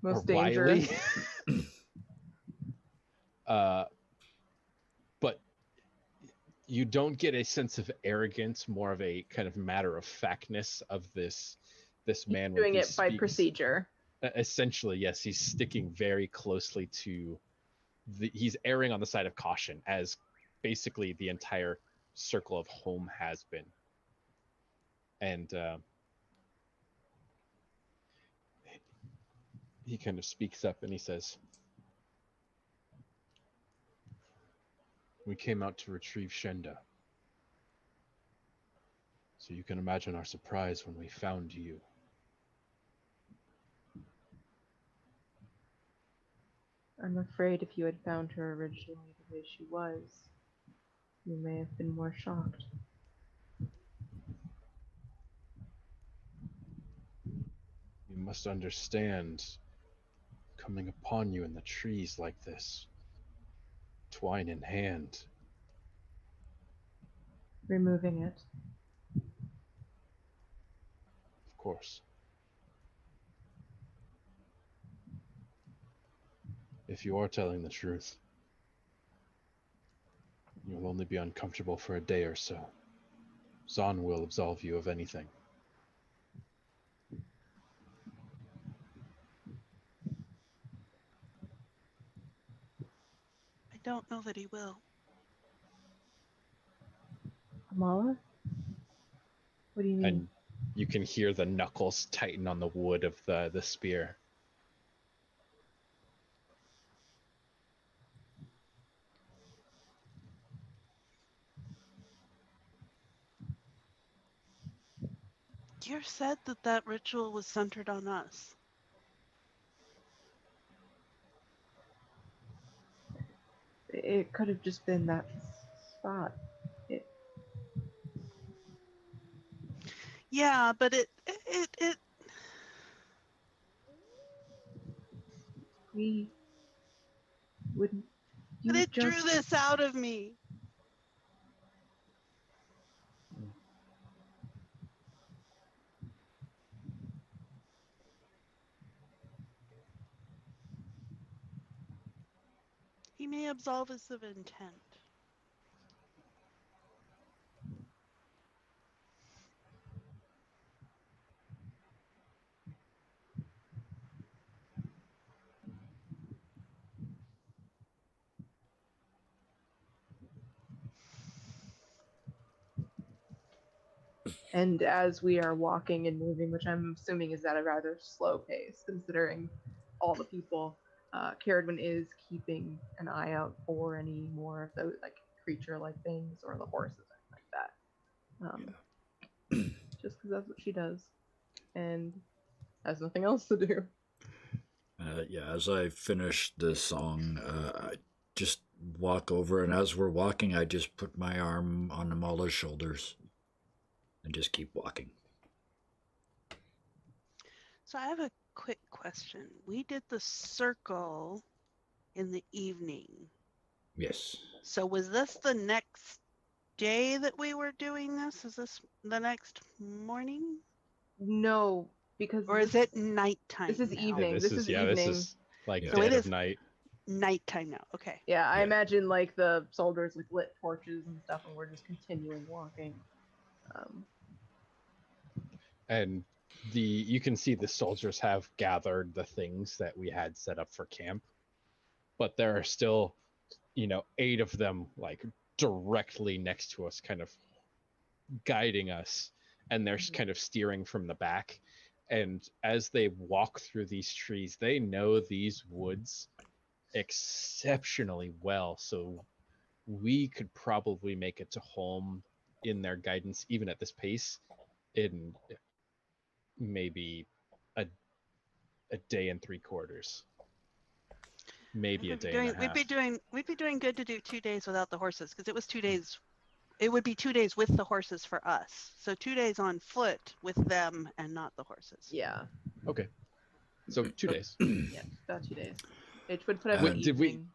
Most dangerous. But you don't get a sense of arrogance, more of a kind of matter of factness of this man. Doing it by procedure. Essentially, yes, he's sticking very closely to he's erring on the side of caution, as basically the entire circle of home has been. And he kind of speaks up and he says, "We came out to retrieve Shenda. So you can imagine our surprise when we found you." I'm afraid if you had found her originally the way she was, you may have been more shocked. You must understand, coming upon you in the trees like this, twine in hand. Removing it. Of course. If you are telling the truth, you will only be uncomfortable for a day or so. Zahn will absolve you of anything. I don't know that he will. Amala? What do you mean? And you can hear the knuckles tighten on the wood of the spear. You said that ritual was centered on us. It could have just been that spot. Yeah, but it We wouldn't. You but it drew just. this out of me. He may absolve us of intent. And as we are walking and moving, which I'm assuming is at a rather slow pace, considering all the people, Caradwin is keeping an eye out for any more of those like creature-like things or the horses or anything like that. Just because that's what she does, and has nothing else to do. Yeah, as I finish this song, I just walk over, and as we're walking, I just put my arm on Amala's shoulders and just keep walking. So I have a quick question. We did the circle in the evening. Yes. So was this the next day that we were doing this? Is this the next morning? No, because Or is it nighttime? This is now? evening. Yeah, This is evening. This is like Yeah. So it dead of is night. Nighttime now. Okay. Yeah, I Yeah. imagine like the soldiers like lit torches and stuff, and we're just continuing walking. And you can see the soldiers have gathered the things that we had set up for camp, but there are still 8 of them like directly next to us, kind of guiding us, and they're kind of steering from the back. And as they walk through these trees, they know these woods exceptionally well, so we could probably make it to home in their guidance, even at this pace, in maybe a day and 3/4, maybe a day and a half. We'd be doing good to do 2 days without the horses, because it was 2 days. It would be 2 days with the horses for us. So 2 days on foot with them and not the horses. Yeah. Okay, so 2 days. Yeah, about 2 days. It would put up Wait, an did we- evening.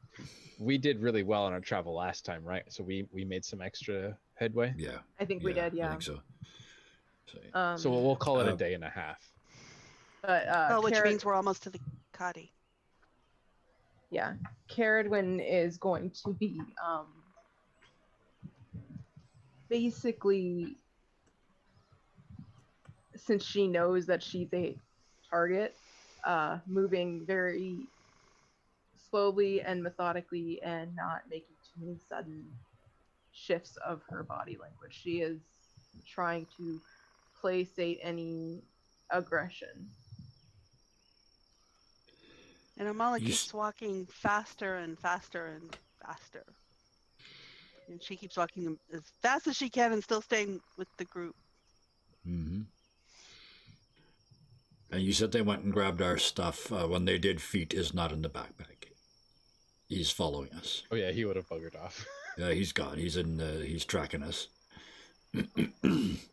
We did really well on our travel last time, right? So we made some extra headway. Yeah. I think we did, yeah. I think so. So we'll call it a day and a half. But which means we're almost to the Kadi. yeah, Caradwin is going to be basically, since she knows that she's a target, moving very slowly and methodically and not making too many sudden shifts of her body language. She is trying to placate any aggression. And Amala keeps walking faster and faster and faster. And she keeps walking as fast as she can and still staying with the group. Mm-hmm. And you said they went and grabbed our stuff. When they did, Feet is not in the backpack. He's following us. Oh yeah, he would have buggered off. Yeah, he's gone. He's tracking us.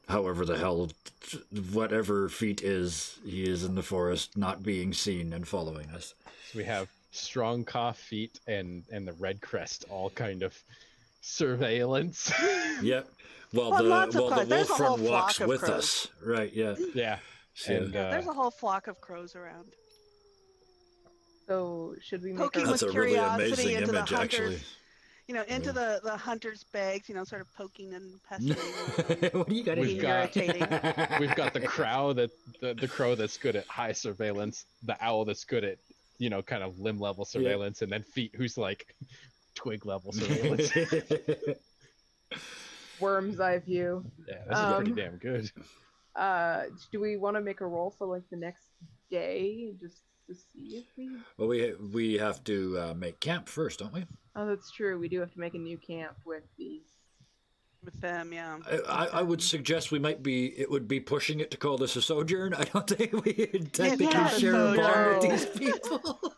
However the hell, whatever Feet is, he is in the forest, not being seen and following us. So we have Strong Cough, Feet, and the Red Crest, all kind of surveillance. Yep. Well, lots of crows. the There's a whole wolf friend walks flock of with crows. us. Right, yeah. Yeah. So, And There's a whole flock of crows around. So should we make Poking our... that's with a really curiosity amazing into the image, hunters. actually. Into the hunter's bags, sort of poking and pestering. What do you got? We've got- irritating. we've got the crow the crow that's good at high surveillance, the owl that's good at kind of limb level surveillance, and then Feet who's like twig level surveillance. worm's eye view. Yeah, that's pretty damn good. Do we want to make a roll for like the next day just to see if we? Well, we have to make camp first, don't we? Oh, that's true. We do have to make a new camp with these. With them, yeah. I would suggest it would be pushing it to call this a sojourn. I don't think we technically not a share a bond with sojourn. these people.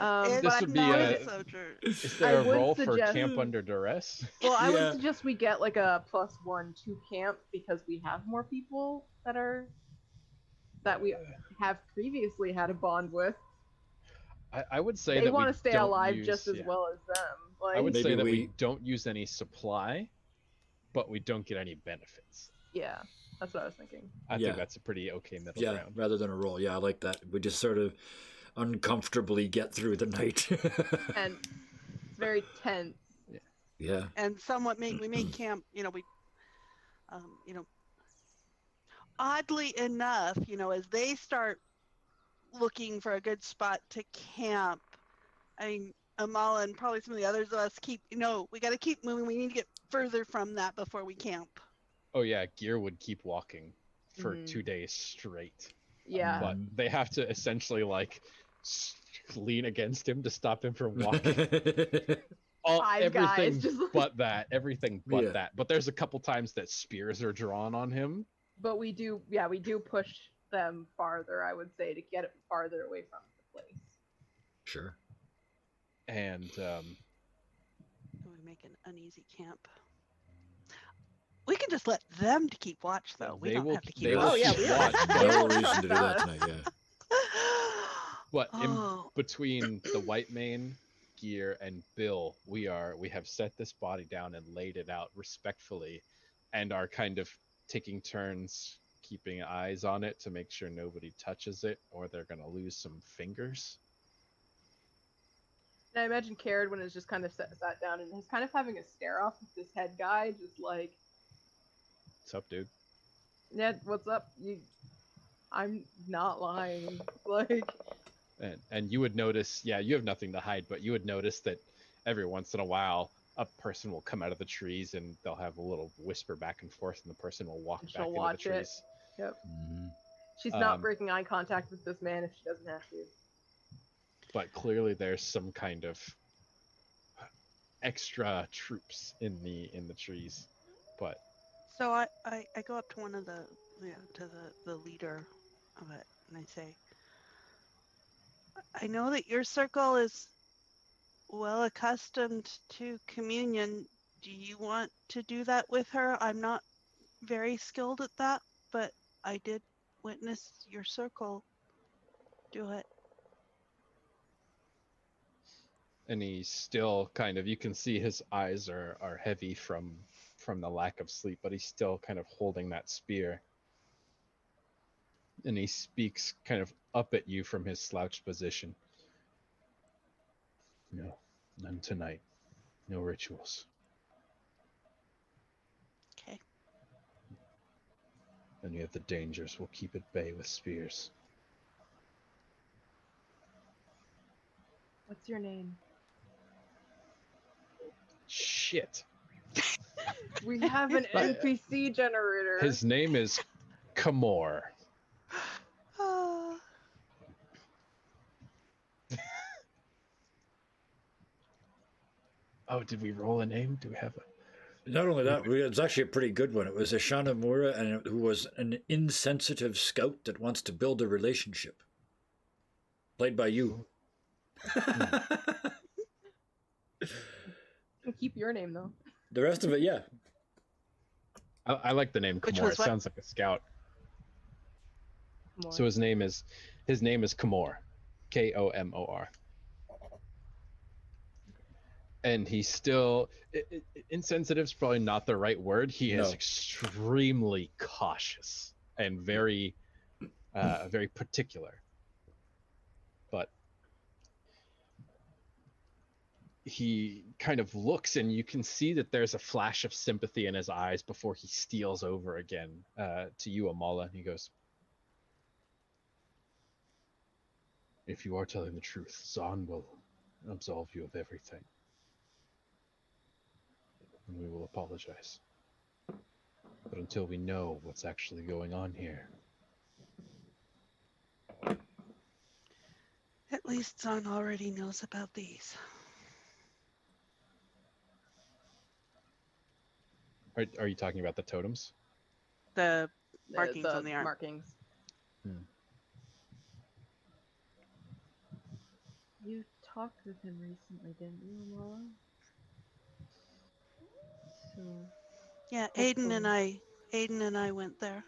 It's This would be not a- sojourn. Is there a would role suggest- for camp under duress? Well, I Yeah. would suggest we get like a +1 to camp because we have more people that we have previously had a bond with. I would say They that want we to stay don't alive use- just as yeah. well as them. Like, I would Maybe say that we- we don't use any supply, but we don't get any benefits. yeah, that's what I was thinking. I Yeah. think that's a pretty okay middle Yeah, ground. rather than a roll. Yeah, I like that. We just sort of uncomfortably get through the night. And it's very tense. Yeah. And somewhat we made camp, oddly enough, as they start looking for a good spot to camp, I mean, Amala and probably some of the others of us we got to keep moving. We need to get further from that before we camp. Oh yeah, Gear would keep walking for Mhm. 2 days straight, Yeah. but they have to essentially lean against him to stop him from walking. Five guys, Everything just like- but that. Everything but Yeah. that. But there's a couple times that spears are drawn on him. But we do push them farther, I would say, to get it farther away from the place. Sure. And We make an uneasy camp. We can just let them to keep watch, though. We They don't will- have to keep they will watch. Oh yeah, keep we watch, are. but- No reason to do that tonight, yeah. but Oh. between the White Mane, Gear, and Bill, we have set this body down and laid it out respectfully, and are kind of taking turns keeping eyes on it to make sure nobody touches it, or they're gonna lose some fingers. And I imagine Caradwin is just kind of sat down and he's kind of having a stare off with this head guy, just like, What's up, dude? Ned, what's up? I'm not lying. Like, And you would notice, yeah, you have nothing to hide, but you would notice that every once in a while a person will come out of the trees and they'll have a little whisper back and forth, and the person will walk And back she'll into the watch it. trees. yep. Mhm. She's not Um, breaking eye contact with this man if she doesn't have to. But clearly there's some kind of extra troops in the trees. But So I go up to one of to the leader of it, and I say, I know that your circle is well accustomed to communion. Do you want to do that with her? I'm not very skilled at that, but I did witness your circle do it. and he's still kind of, you can see his eyes are heavy from the lack of sleep, but he's still kind of holding that spear. And he speaks kind of up at you from his slouched position. No, none tonight. No rituals. Okay. Any of the dangers will keep at bay with spears. What's your name? Shit. We have an NPC generator. His name is Kamor. Ah. Oh, did we roll a name? Do we have a... Not only that, it's actually a pretty good one. It was a Shanamura, and who was an insensitive scout that wants to build a relationship. Played by you. Keep your name though. The rest of it, yeah. I like the name Which Kamor. was It what? sounds like a scout. Come on. So his name is Kamor, Komor, and he's still insensitive is probably not the right word. He is No. extremely cautious and very very particular. But he kind of looks, and you can see that there's a flash of sympathy in his eyes before he steals over again to you, Amala, and he goes, "If you are telling the truth, Zahn will absolve you of everything. And we will apologize." But until we know what's actually going on here, At least Zahn already knows about these. are you talking about the totems? The markings on the arm. Markings. You talked with him recently, didn't you, Amala? So Yeah, hopefully- Aiden and I went there.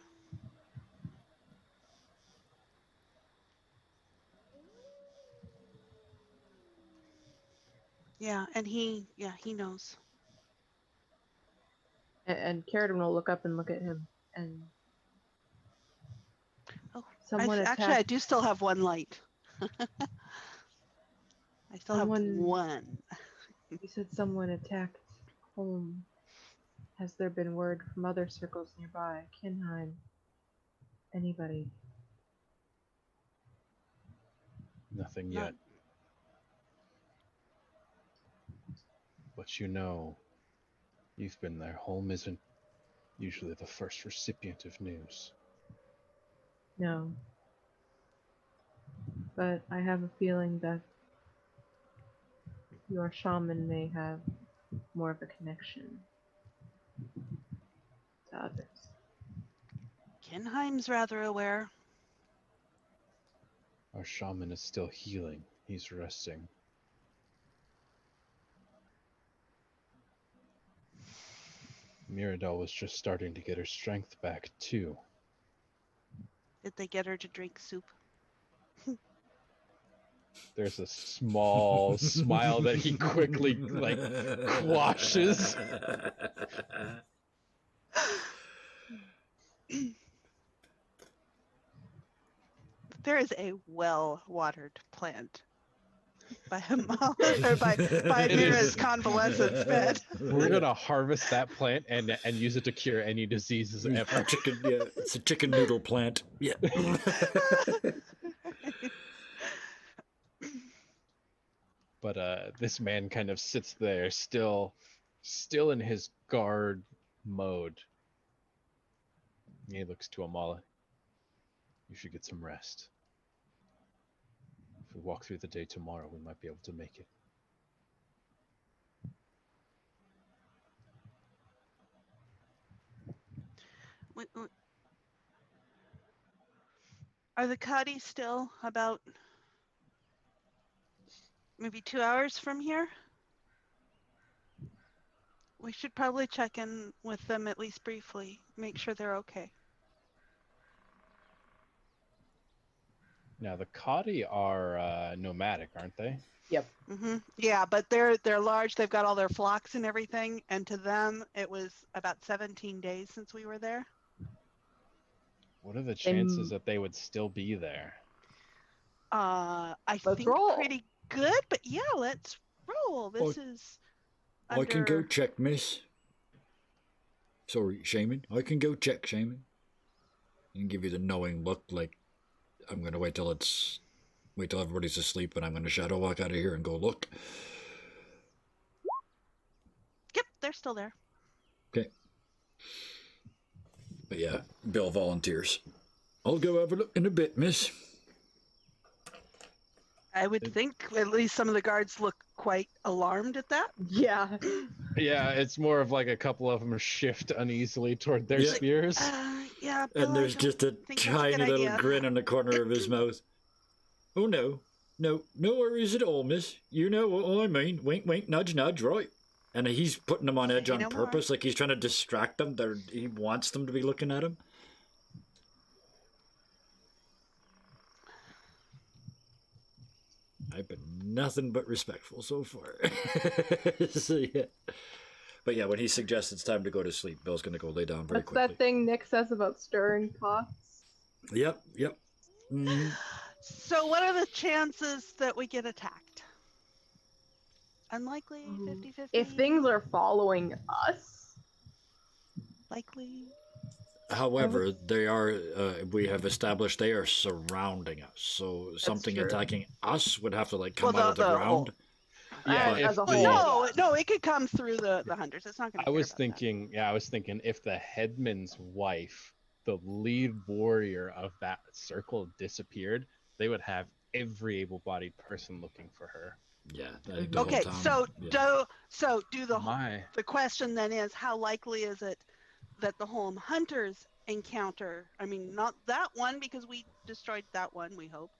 Yeah, and he knows. And Carradine will look up and look at him, and Oh, someone actually, I attacked. do still have one light. I still have Someone- one. You said someone attacked home. Has there been word from other circles nearby? Kinheim? Anybody? Nothing Not- yet. But you know, you've been there. Home isn't usually the first recipient of news. No. But I have a feeling that your shaman may have more of a connection to others. Kinheim's rather aware. Our shaman is still healing. He's resting. Mirabelle was just starting to get her strength back, too. Did they get her to drink soup? There's a small smile that he quickly, quashes. There is a well-watered plant by or by Mira's convalescence bed. We're gonna harvest that plant and use it to cure any diseases ever. It's a chicken noodle plant. Yeah. But this man kind of sits there, still in his guard mode. He looks to Amala. You should get some rest. If we walk through the day tomorrow, we might be able to make it. Are the Cuddies still about maybe 2 hours from here? We should probably check in with them at least briefly, make sure they're okay. Now the Kadi are nomadic, aren't they? Yep. Yeah, but they're large. They've got all their flocks and everything, and to them it was about 17 days since we were there. What are the chances that they would still be there? I Let's think roll. pretty good, but yeah, let's roll. This is I can go check, miss. Sorry, Shaman. I can go check, Shaman. And give you the knowing look, like I'm gonna wait till everybody's asleep, and I'm gonna shadow walk out of here and go look. Yep, they're still there. Okay. But yeah, Bill volunteers. I'll go have a look in a bit, miss. I would think at least some of the guards look quite alarmed at that. Yeah. Yeah, it's more of like a couple of them shift uneasily toward their spears. Yeah, Bill, And there's just a tiny little grin on the corner of his mouth. Oh, no, no worries at all, miss. You know what I mean. Wink, wink, nudge, nudge, right? And he's putting them on edge on purpose, like he's trying to distract them. He wants them to be looking at him. I've been nothing but respectful so far. So, yeah. But yeah, when he suggests it's time to go to sleep, Bill's going to go lay down very quickly. What's that thing Nick says about stirring pots? Yep. Mm-hmm. So what are the chances that we get attacked? Unlikely, 50-50? If things are following us? Likely? However, they are, we have established they are surrounding us. So something true. attacking us would have to come out of the ground. Yeah, as a if whole. No, it could come through the hunters. It's not going to. I was thinking if the headman's wife, the lead warrior of that circle, disappeared, they would have every able-bodied person looking for her. Yeah. I think the whole Okay, town, the question then is, how likely is it that the Holm hunters encounter? I mean, not that one because we destroyed that one. We hope.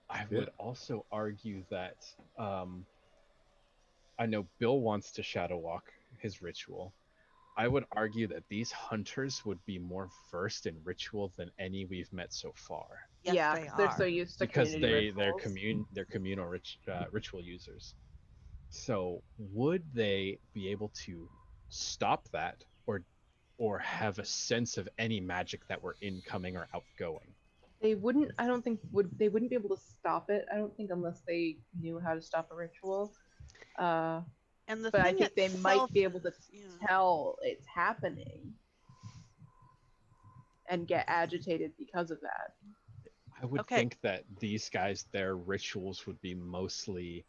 I would also argue that I know Bill wants to shadow walk his ritual. I would argue that these hunters would be more versed in ritual than any we've met so far. Yes, yeah, they 'cause they're are. so used to Because community they're rituals. communal ritual users. So would they be able to stop that, or have a sense of any magic that were incoming or outgoing? They wouldn't. I don't think they wouldn't be able to stop it. I don't think unless they knew how to stop a ritual. And the But I thing think they might itself, be able to yeah. tell it's happening and get agitated because of that. I would Okay. think that these guys, their rituals would be mostly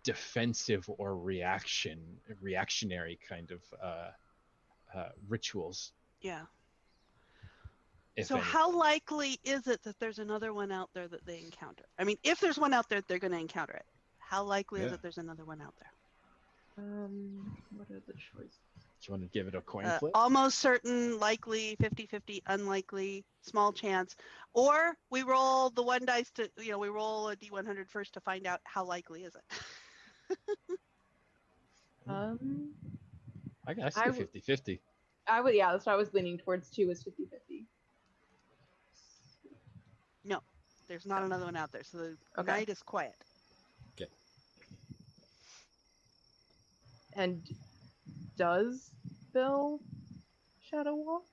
defensive or reactionary kind of rituals. Yeah. If So anything. how likely is it that there's another one out there that they encounter? I mean, if there's one out there, they're going to encounter it. How likely is Yeah. it there's another one out there? What are the choices? Do you want to give it a coin flip? Almost certain, likely, 50-50, unlikely, small chance. Or we roll the one dice to, we roll a D100 first to find out how likely is it. I guess I 50-50. I would, yeah, that's what I was leaning towards too, is 50-50. No, there's not another one out there. So the Okay. night is quiet. Okay. And does Bill shadow walk?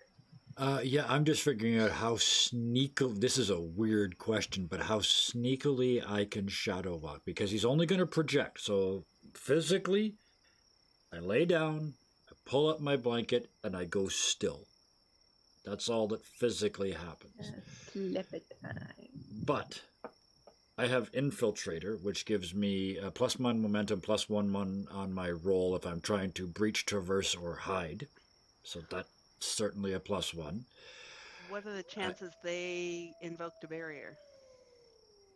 Yeah, I'm just figuring out how sneakily. This is a weird question, but how sneakily I can shadow walk, because he's only going to project. So physically, I lay down, I pull up my blanket, and I go still. That's all that physically happens. Slip it time. But I have Infiltrator, which gives me a +1 momentum, +1 on my roll if I'm trying to breach, traverse, or hide. So that's certainly a +1. What are the chances they invoked a barrier?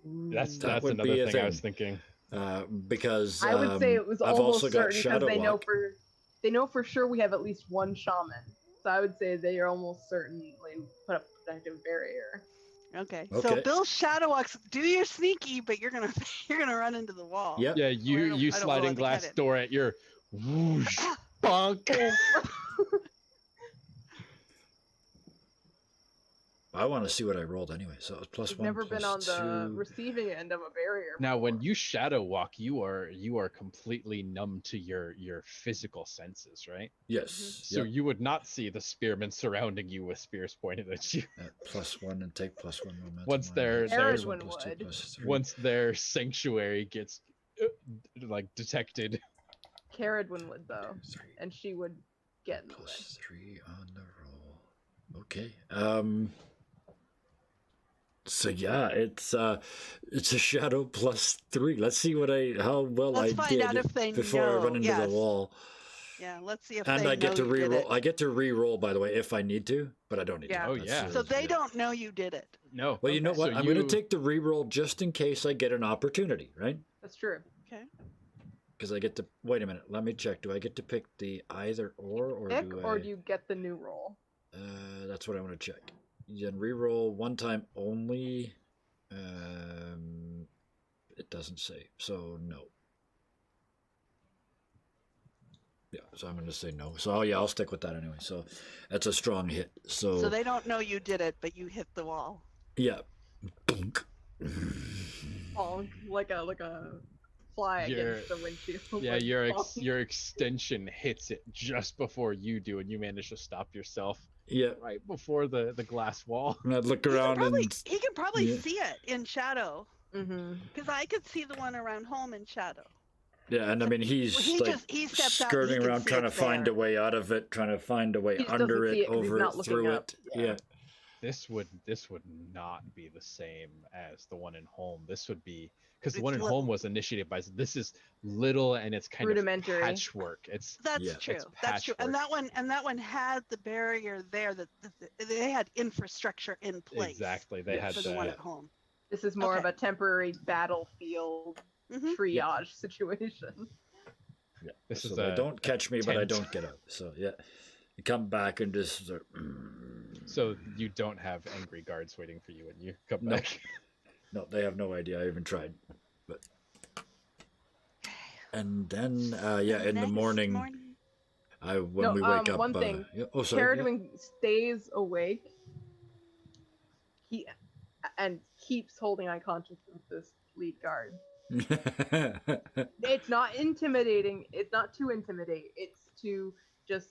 That's That would another be a thing I thing. was thinking. Because I would say it was I've almost also got certain because Shadow Walk. they know for sure we have at least one shaman. So I would say they are almost certainly put up a protective barrier. Okay. Okay. So Bill shadow walks. Do your sneaky, but you're gonna run into the wall. Yep. Yeah, I you don't sliding want to glass get it. door at your whoosh, bonk. I want to see what I rolled anyway. So it was +1, We've never been on the +2. receiving end of a barrier. Now, when before. you shadow walk, you are completely numb to your physical senses, right? Yes. So Yep. you would not see the spearmen surrounding you with spears pointed at you. +1 and take +1 momentum. Once on they're- it. there's- +1, Erwin +2, would. +3. Once their sanctuary gets detected. Caradwin would though, 3 and she would get in the way. +3 on the roll. Okay. So yeah, it's a shadow +3. Let's see how well Let's I find did out if they before I run know, into yes. the wall. Yeah. Let's see if And they I get know to you did re-roll. it. I get to re-roll, by the way, if I need to, but I don't need Yeah. to. Oh, yeah. So they don't know you did it. No. Well, you know Okay. what? So I'm going to take the re-roll just in case I get an opportunity, right? That's true. Okay. Because I get to wait a minute. Let me check. Do I get to pick the either or Pick, do I? or do you get the new roll? That's what I want to check. You can re-roll one time only. It doesn't say, so no. Yeah, so I'm going to say no. So yeah, I'll stick with that anyway. So that's a strong hit. So they don't know you did it, but you hit the wall. Yeah. Bonk. Bonk, like a fly against the windshield. Yeah, like, bonk. your extension hits it just before you do, and you manage to stop yourself Yeah. right before the glass wall. And I'd look He around can probably yeah. see it in shadow. Mm-hmm. Because I could see the one around home in shadow. Yeah, and I mean he's He steps out and he skirting can around see trying to it's find there. a way out of it, trying to find a way He just under doesn't see it, it 'cause he's over not it, looking through up. it. Yeah. Yeah. this would not be the same as the one in home. This would be because the It's one in little. home was initiated by. This is little and it's kind of Rudimentary. patchwork. That's Yeah. true. It's That's true. And patchwork. that one had the barrier there that they had infrastructure in place. Exactly. They Yes. had For the one the, at home. This is more of Okay. a temporary battlefield Mhm. triage situation. Yeah. This So is they a don't catch me, but I tent. don't get up. So yeah, you come back and just. So you don't have angry guards waiting for you when you come No. back. No, they have no idea. I even tried, but. And then in the Next morning, when we wake up. One thing. Oh, sorry. Caradwin stays awake. He and keeps holding eye contact with this lead guard. Yeah. It's not intimidating. It's not to intimidate. It's to just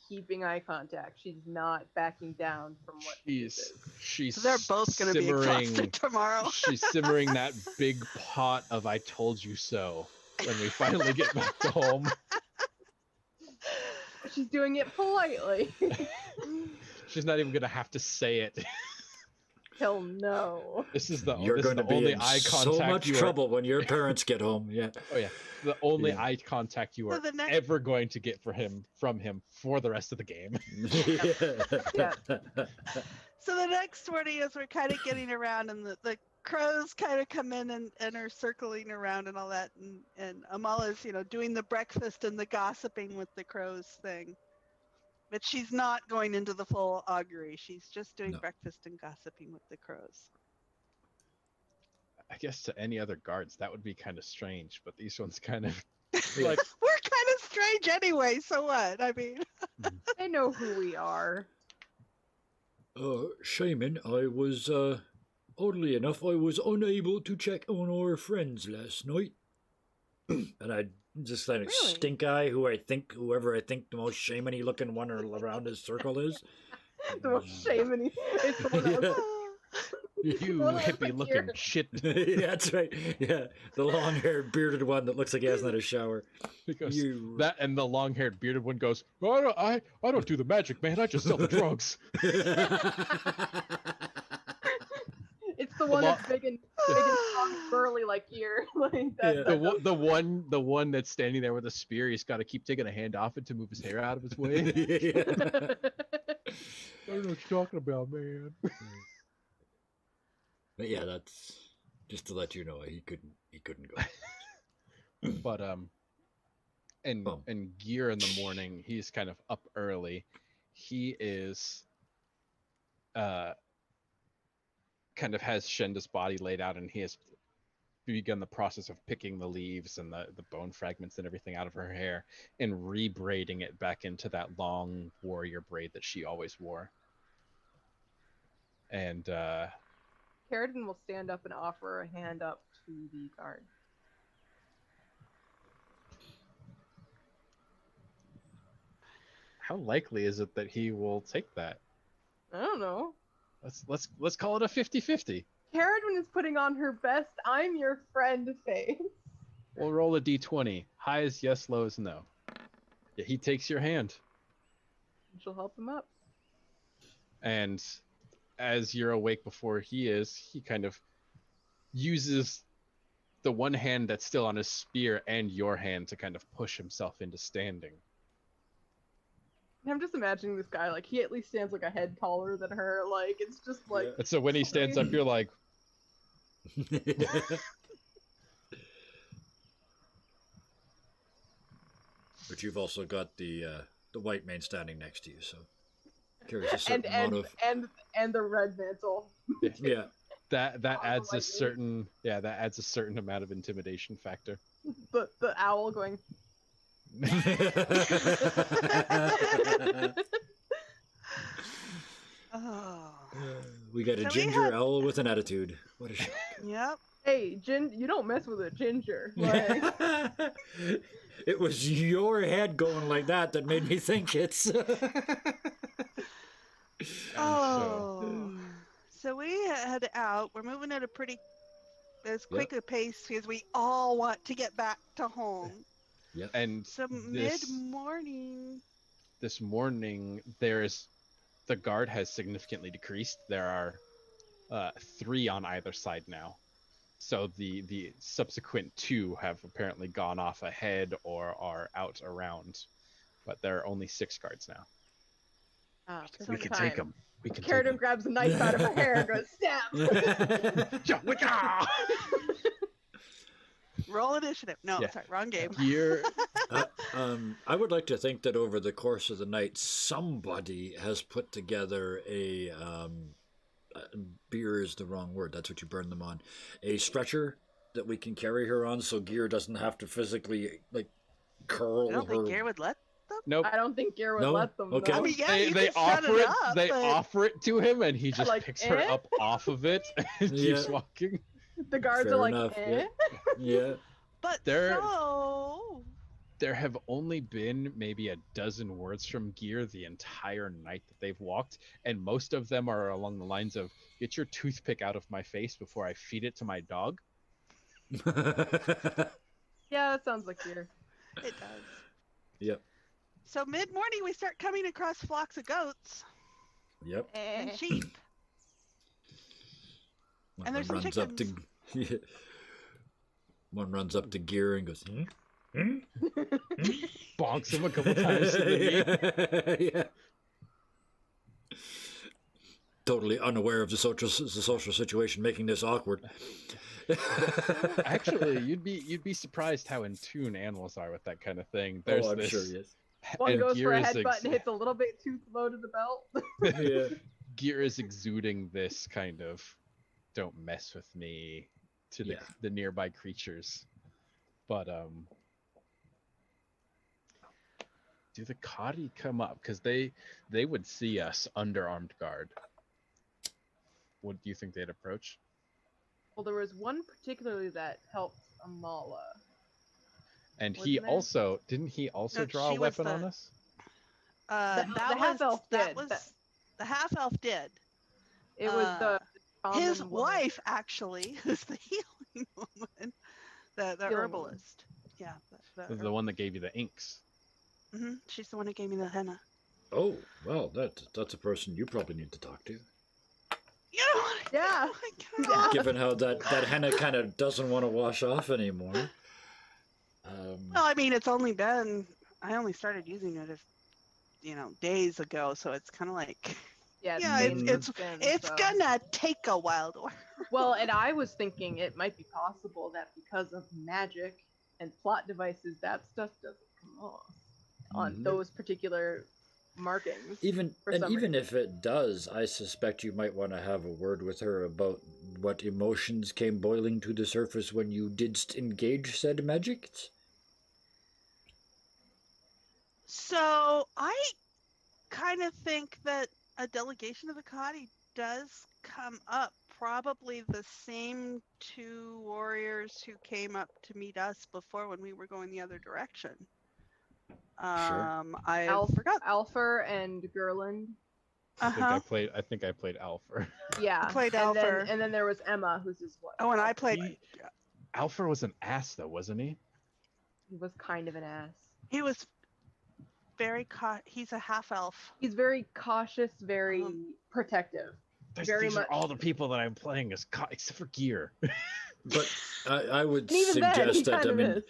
keeping eye contact. She's not backing down from what this is. She's So they're both going to be exhausted tomorrow. She's simmering that big pot of "I told you so" when we finally get back to home. She's doing it politely. She's not even gonna have to say it. He'll know. This is the You're this going is to the be only in eye so contact much you trouble when your parents get home. Yeah. Oh yeah, the only Yeah. eye contact you So are the next- ever going to get from him for the rest of the game. Yeah. So the next morning, as we're kind of getting around, and the crows kind of come in and are circling around and all that, and Amala's doing the breakfast and the gossiping with the crows thing, but she's not going into the full augury. She's just doing No. breakfast and gossiping with the crows. I guess to any other guards that would be kind of strange, but these ones kind of Yeah. like We're kind of strange anyway. So what? I mean, They know who we are. Shaman, I was, oddly enough, I was unable to check on our friends last night. And I just kind of Really? stink eye whoever I think the most shamany looking one around his circle is. The most shaming. It's the one that was you Well, I hippie like looking your- shit. That's right. Yeah, the long-haired, bearded one that looks like he hasn't had a shower. Because You. that and the long-haired bearded one goes, "Oh, I don't do the magic, man. I just sell the drugs." It's the one lo- that's big and strong and burly like here. Like that. Yeah. The one that's standing there with a spear, he's got to keep taking a hand off it to move his hair out of his way. Yeah. I don't know what you're talking about, man. But yeah, that's just to let you know he couldn't go. But and Oh. Gear in the morning, he's kind of up early. He is kind of has Shenda's body laid out, and he has begun the process of picking the leaves and the bone fragments and everything out of her hair and rebraiding it back into that long warrior braid that she always wore. And Caradon will stand up and offer a hand up to the guard. how likely is it that he will take that? I don't know. Let's call it a 50-50. Caradon is putting on her best "I'm your friend" face. We'll roll a d20. High is yes, low is no. Yeah, he takes your hand. She'll help him up. And as you're awake before he is, he kind of uses the one hand that's still on his spear and your hand to kind of push himself into standing. I'm just imagining this guy, like, he at least stands like a head taller than her. Like, it's just like, Yeah. And so when he stands up, you're like, But you've also got the white man standing next to you, so carries a certain and amount of and the red mantle. yeah. that Oh, adds a lightning. certain amount of intimidation factor. The owl going. oh, We got a So we ginger had- owl with an attitude. What a shock. yep. Hey, you don't mess with a ginger. Like, It was your head going like that that made me think it's. Oh, so we head out. We're moving at a pretty as quick a pace because we all want to get back to home. And So this mid morning. this morning there's the guard has significantly decreased. There are 3 on either side now. So the subsequent 2 have apparently gone off ahead or are out around, but there are only 6 guards now. So We can take them. We can take Carradine them. grabs a knife out of her hair and goes, stab! Roll initiative. No, Yeah. sorry, wrong game. Gear. I would like to think that over the course of the night, somebody has put together a beer is the wrong word. That's what you burn them on. A stretcher that we can carry her on, so Gear doesn't have to physically curl I don't her. think Gear would let them. Nope. I don't think Gear would No? let them. Okay. No. I mean, yeah, you They can set offer it it. up, They but offer it to him, and he just Like, picks her up off of it and keeps Yeah. walking. The guards Fair are like, enough, eh? Yeah. but There- so There have only been maybe a dozen words from Gear the entire night that they've walked, and most of them are along the lines of, "Get your toothpick out of my face before I feed it to my dog." Yeah, that sounds like Gear. it does. Yep. So mid-morning, we start coming across flocks of goats Yep. and sheep. And there's some runs up to one runs up to Gear and goes, hmm? Hmm? Bonks him a couple times in the knee. Yeah. Totally unaware of the social situation, making this awkward. Actually, you'd be surprised how in tune animals are with that kind of thing. There's I'm this, sure he is. One and goes Gear for a is headbutt and hits a little bit too low to the belt. Yeah. Gear is exuding this kind of "don't mess with me" to the nearby creatures. But do the Kadi come up? Because they would see us under armed guard. What do you think they'd approach? Well, there was one particularly that helped Amala. And Wasn't he there? also didn't he also No, draw a she was weapon on the- us? The half-elf did. The half elf did. It was the His shaman woman. wife actually, who's the healing woman, the Healing herbalist. Yeah, The one that gave you the inks. she's the one who gave me the henna. Oh, well, that's a person you probably need to talk to. You know what? Yeah. Oh my God. Yeah. Given how that henna kind of doesn't want to wash off anymore. Well, I mean, I only started using it days ago, so it's kind of like, Yeah, it's gonna take a while to work. Well, and I was thinking it might be possible that because of magic and plot devices, that stuff doesn't come off on those particular markings. Even reason. if it does, I suspect you might want to have a word with her about what emotions came boiling to the surface when you did engage said magics. So I kind of think that a delegation of the Kadi does come up. Probably the same 2 warriors who came up to meet us before when we were going the other direction. I forgot. Alfer and Gerland. I think I played Alfer. Yeah. Played and Alfer. Then, and then there was Emma, who's his wife. Oh, and I played. Alfer was an ass though, wasn't he? He was kind of an ass. He was very he's a half elf. He's very cautious, very protective. These are all the people that I'm playing as, except for Gear. But I would Even then, he suggest that, kind I of mean, is.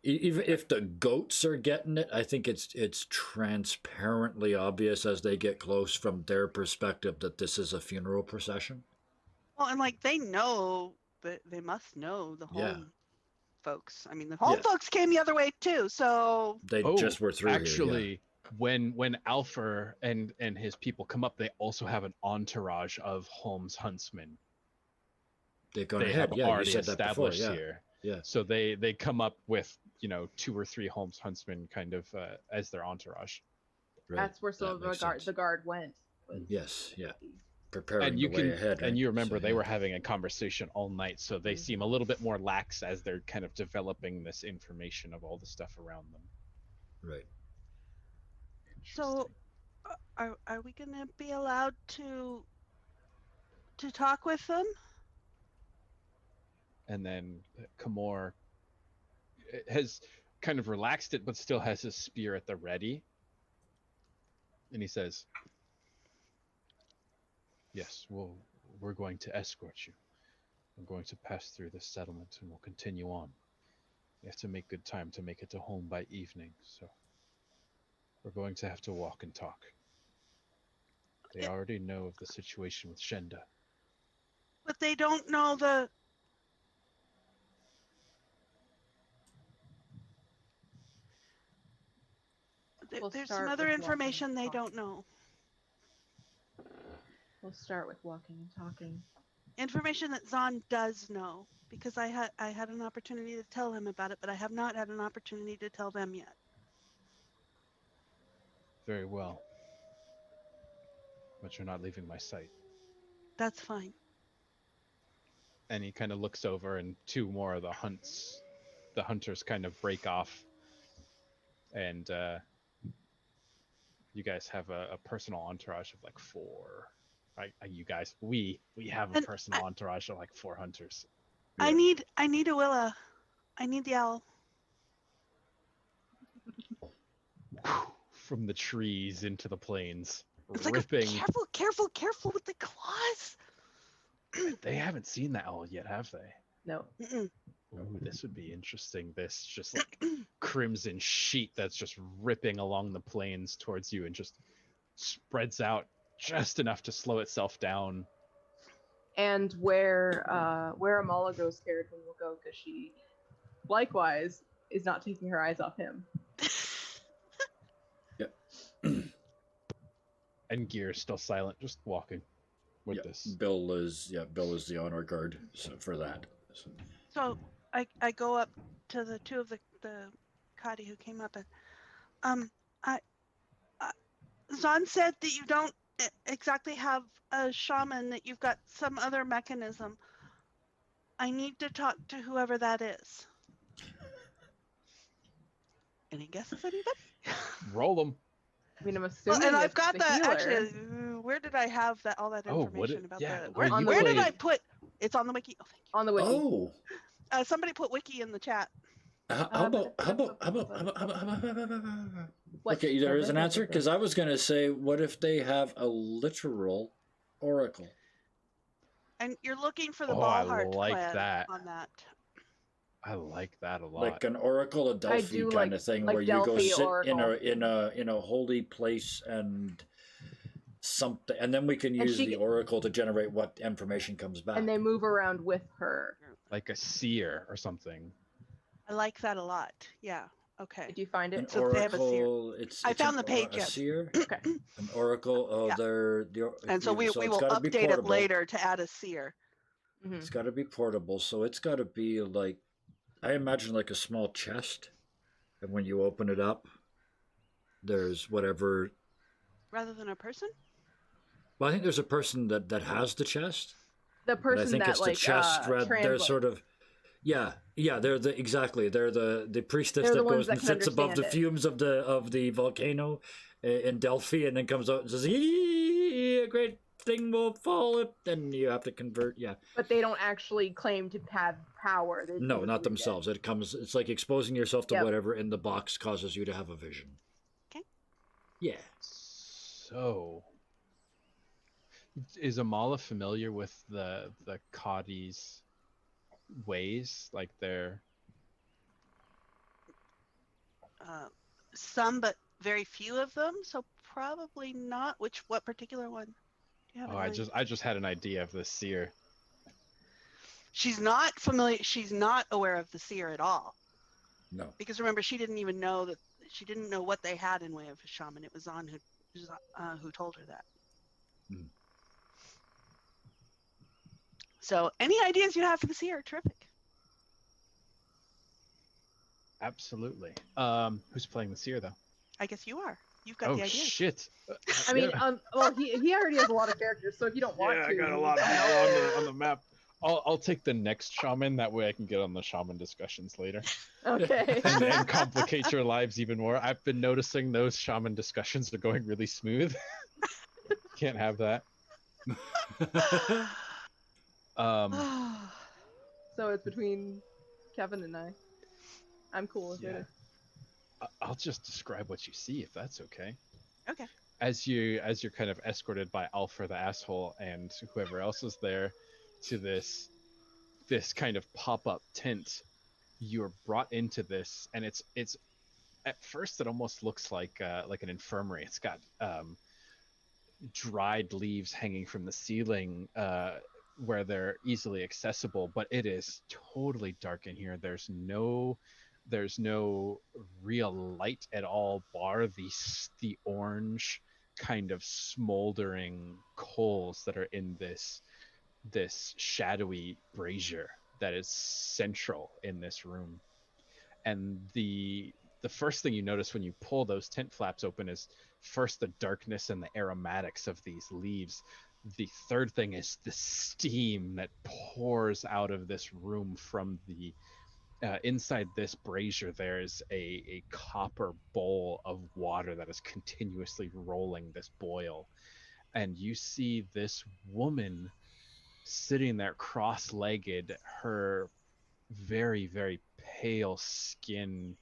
even if the goats are getting it, I think it's transparently obvious as they get close from their perspective that this is a funeral procession. Well, and they know, they must know the home folks. I mean, the home Yeah. folks came the other way too, so They just were through actually, here. when Alfer and his people come up, they also have an entourage of Holmes huntsmen. They've gone They ahead. have Yeah, you already said that before. established Yeah. here. Yeah. So they come up with 2 or 3 Holmes huntsmen kind of as their entourage. Right. That's where some That of makes sense. the guard went. was Yes, yeah. Preparing And you the way ahead. and right? you remember So, they yeah. were having a conversation all night, so they seem a little bit more lax as they're kind of developing this information of all the stuff around them. Right. So, are we gonna be allowed to talk with them? And then Kamor has kind of relaxed it, but still has his spear at the ready. And he says, Yes, we're going to escort you. We're going to pass through this settlement and we'll continue on. We have to make good time to make it to home by evening, so we're going to have to walk and talk. They already know of the situation with Shenda. But they don't know there's some other information they don't know. We'll start with walking and talking. Information that Zahn does know, because I had an opportunity to tell him about it, but I have not had an opportunity to tell them yet. Very well. But you're not leaving my sight. That's fine. And he kind of looks over, and two more of the hunters kind of break off. And you guys have a personal entourage of like 4. You guys, we have a personal entourage of like 4 hunters. Yeah. I need a Willa. I need the owl. From the trees into the plains, it's ripping. Like careful with the claws. They haven't seen that owl yet, have they? No. Ooh, this would be interesting. This just like crimson sheet that's just ripping along the plains towards you and just spreads out just enough to slow itself down. And where Amala goes, Carrigan will go, because she likewise is not taking her eyes off him. Yep. And Gear is still silent, just walking with this. Bill is the honor guard for that. So I go up to the 2 of the Kadi who came up, and Zahn said that you don't exactly have a shaman, that you've got some other mechanism. I need to talk to whoever that is. Any guesses, anybody? Roll them. I mean, I'm assuming. Well, and I've got the healer. Actually, where did I have all that information about the? Where did I put? It's on the wiki. Oh, thank you. On the wiki. Oh. Somebody put wiki in the chat. How about? Okay, there is an answer, because I was going to say, what if they have a literal oracle? And you're looking for the Ballheart like clan that. on that. I like that a lot. Like an oracle of Delphi kind of thing, where you go sit in a holy place and something, and then we can use the oracle to generate what information comes back. And they move around with her, like a seer or something. I like that a lot. Yeah. Okay. Did you find it? An oracle. I found the page. A seer. Okay. An oracle. Oh, yeah. And so we will update it later to add a seer. Mm-hmm. It's got to be portable, so it's got to be like, I imagine like a small chest, and when you open it up, there's whatever. Rather than a person. Well, I think there's a person that has the chest. The person I think that it's the chest. They're sort of. Yeah, they're the priestess that goes and sits above the fumes of the volcano in Delphi, and then comes out and says, "A great thing will fall," and you have to convert. Yeah, but they don't actually claim to have power. No, not themselves. It's like exposing yourself to whatever in the box causes you to have a vision. Okay. Yeah. So, is Amala familiar with the Kadi's ways, like their some, but very few of them, so probably not. What particular one do you have? I just had an idea of the seer. She's not familiar. She's not aware of the seer at all. No, because remember, she didn't even know that. She didn't know what they had in way of a shaman. It was Zahn who told her that. Mm. So, any ideas you have for the seer are terrific. Absolutely. Who's playing the seer, though? I guess you are. You've got the idea. Oh, shit. I mean, well, he already has a lot of characters, so if you don't want to... I got a lot of people on the map. I'll take the next shaman, that way I can get on the shaman discussions later. Okay. and complicate your lives even more. I've been noticing those shaman discussions are going really smooth. Can't have that. So it's between Kevin and I. I'm cool with it. I'll just describe what you see, if that's okay. Okay. you're kind of escorted by Alfred the asshole and whoever else is there to this kind of pop-up tent, you're brought into this, and it's at first it almost looks like an infirmary. It's got dried leaves hanging from the ceiling where they're easily accessible, but it is totally dark in here. There's no real light at all, bar the orange kind of smoldering coals that are in this shadowy brazier that is central in this room. And the first thing you notice when you pull those tent flaps open is first the darkness and the aromatics of these leaves. The third thing is the steam that pours out of this room from the inside this brazier. There is a copper bowl of water that is continuously rolling this boil, and you see this woman sitting there cross-legged, her very, very pale skin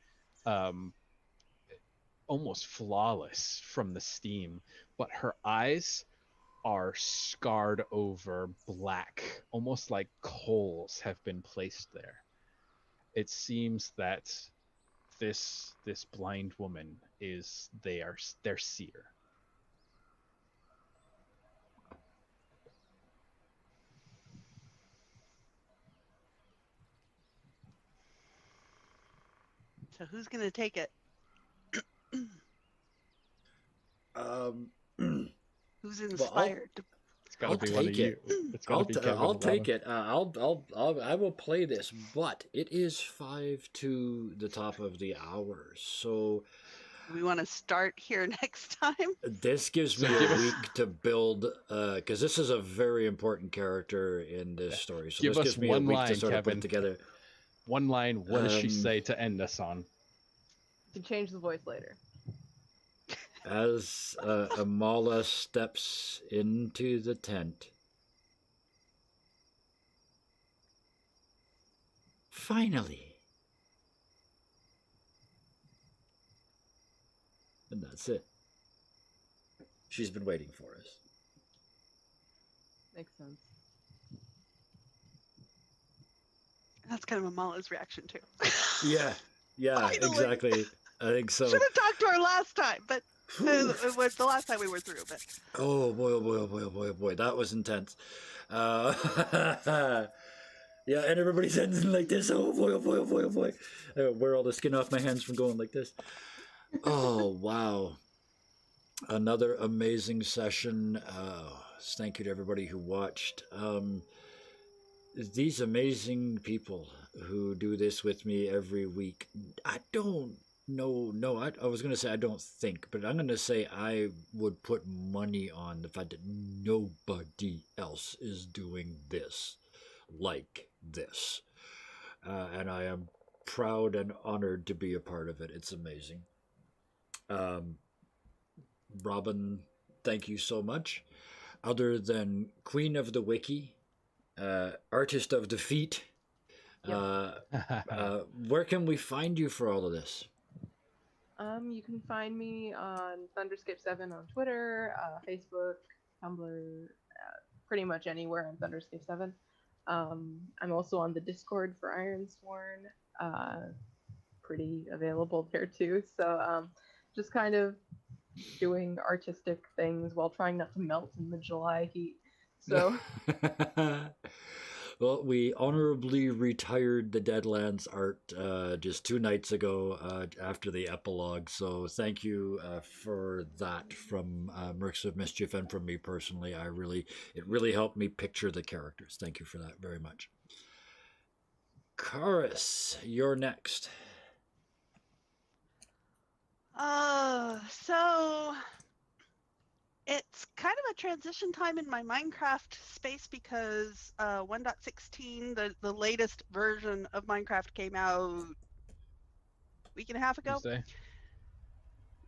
almost flawless from the steam, but her eyes are scarred over black, almost like coals have been placed there. It seems that this blind woman is their seer. So who's going to take it? Who's inspired? It's got to be one of you. It's got to be Kevin. I'll take it. I will play this, but it is 5 to the top of the hour, so we want to start here next time. This gives me a week to build, because this is a very important character in this story. So give this us gives me one a week line, to sort of put Kevin. it together. One line. What does she say to end us on? You can change the voice later. As Amala steps into the tent, finally, and that's it. She's been waiting for us. Makes sense. That's kind of Amala's reaction too. Yeah, Finally. exactly. I think so. Should have talked to her last time, but it was the last time we were through. But oh boy, that was intense. Yeah, and everybody's ending like this. Oh boy. I wear all the skin off my hands from going like this. Oh wow. Another amazing session. Thank you to everybody who watched. These amazing people who do this with me every week. I don't know. No, I was going to say I don't think, but I'm going to say I would put money on the fact that nobody else is doing this like this. And I am proud and honored to be a part of it. It's amazing. Robin, thank you so much. Other than Queen of the Wiki, Artist of Defeat, where can we find you for all of this? You can find me on Thunderscape7 on Twitter, Facebook, Tumblr, pretty much anywhere on Thunderscape7. I'm also on the Discord for Ironsworn, pretty available there too. So just kind of doing artistic things while trying not to melt in the July heat. So well, we honorably retired the Deadlands art just 2 nights ago after the epilogue. So thank you for that from Mercs of Mischief and from me personally. It really helped me picture the characters. Thank you for that very much. Karis, you're next. So it's kind of a transition time in my Minecraft space because 1.16, the latest version of Minecraft came out a week and a half ago. Tuesday.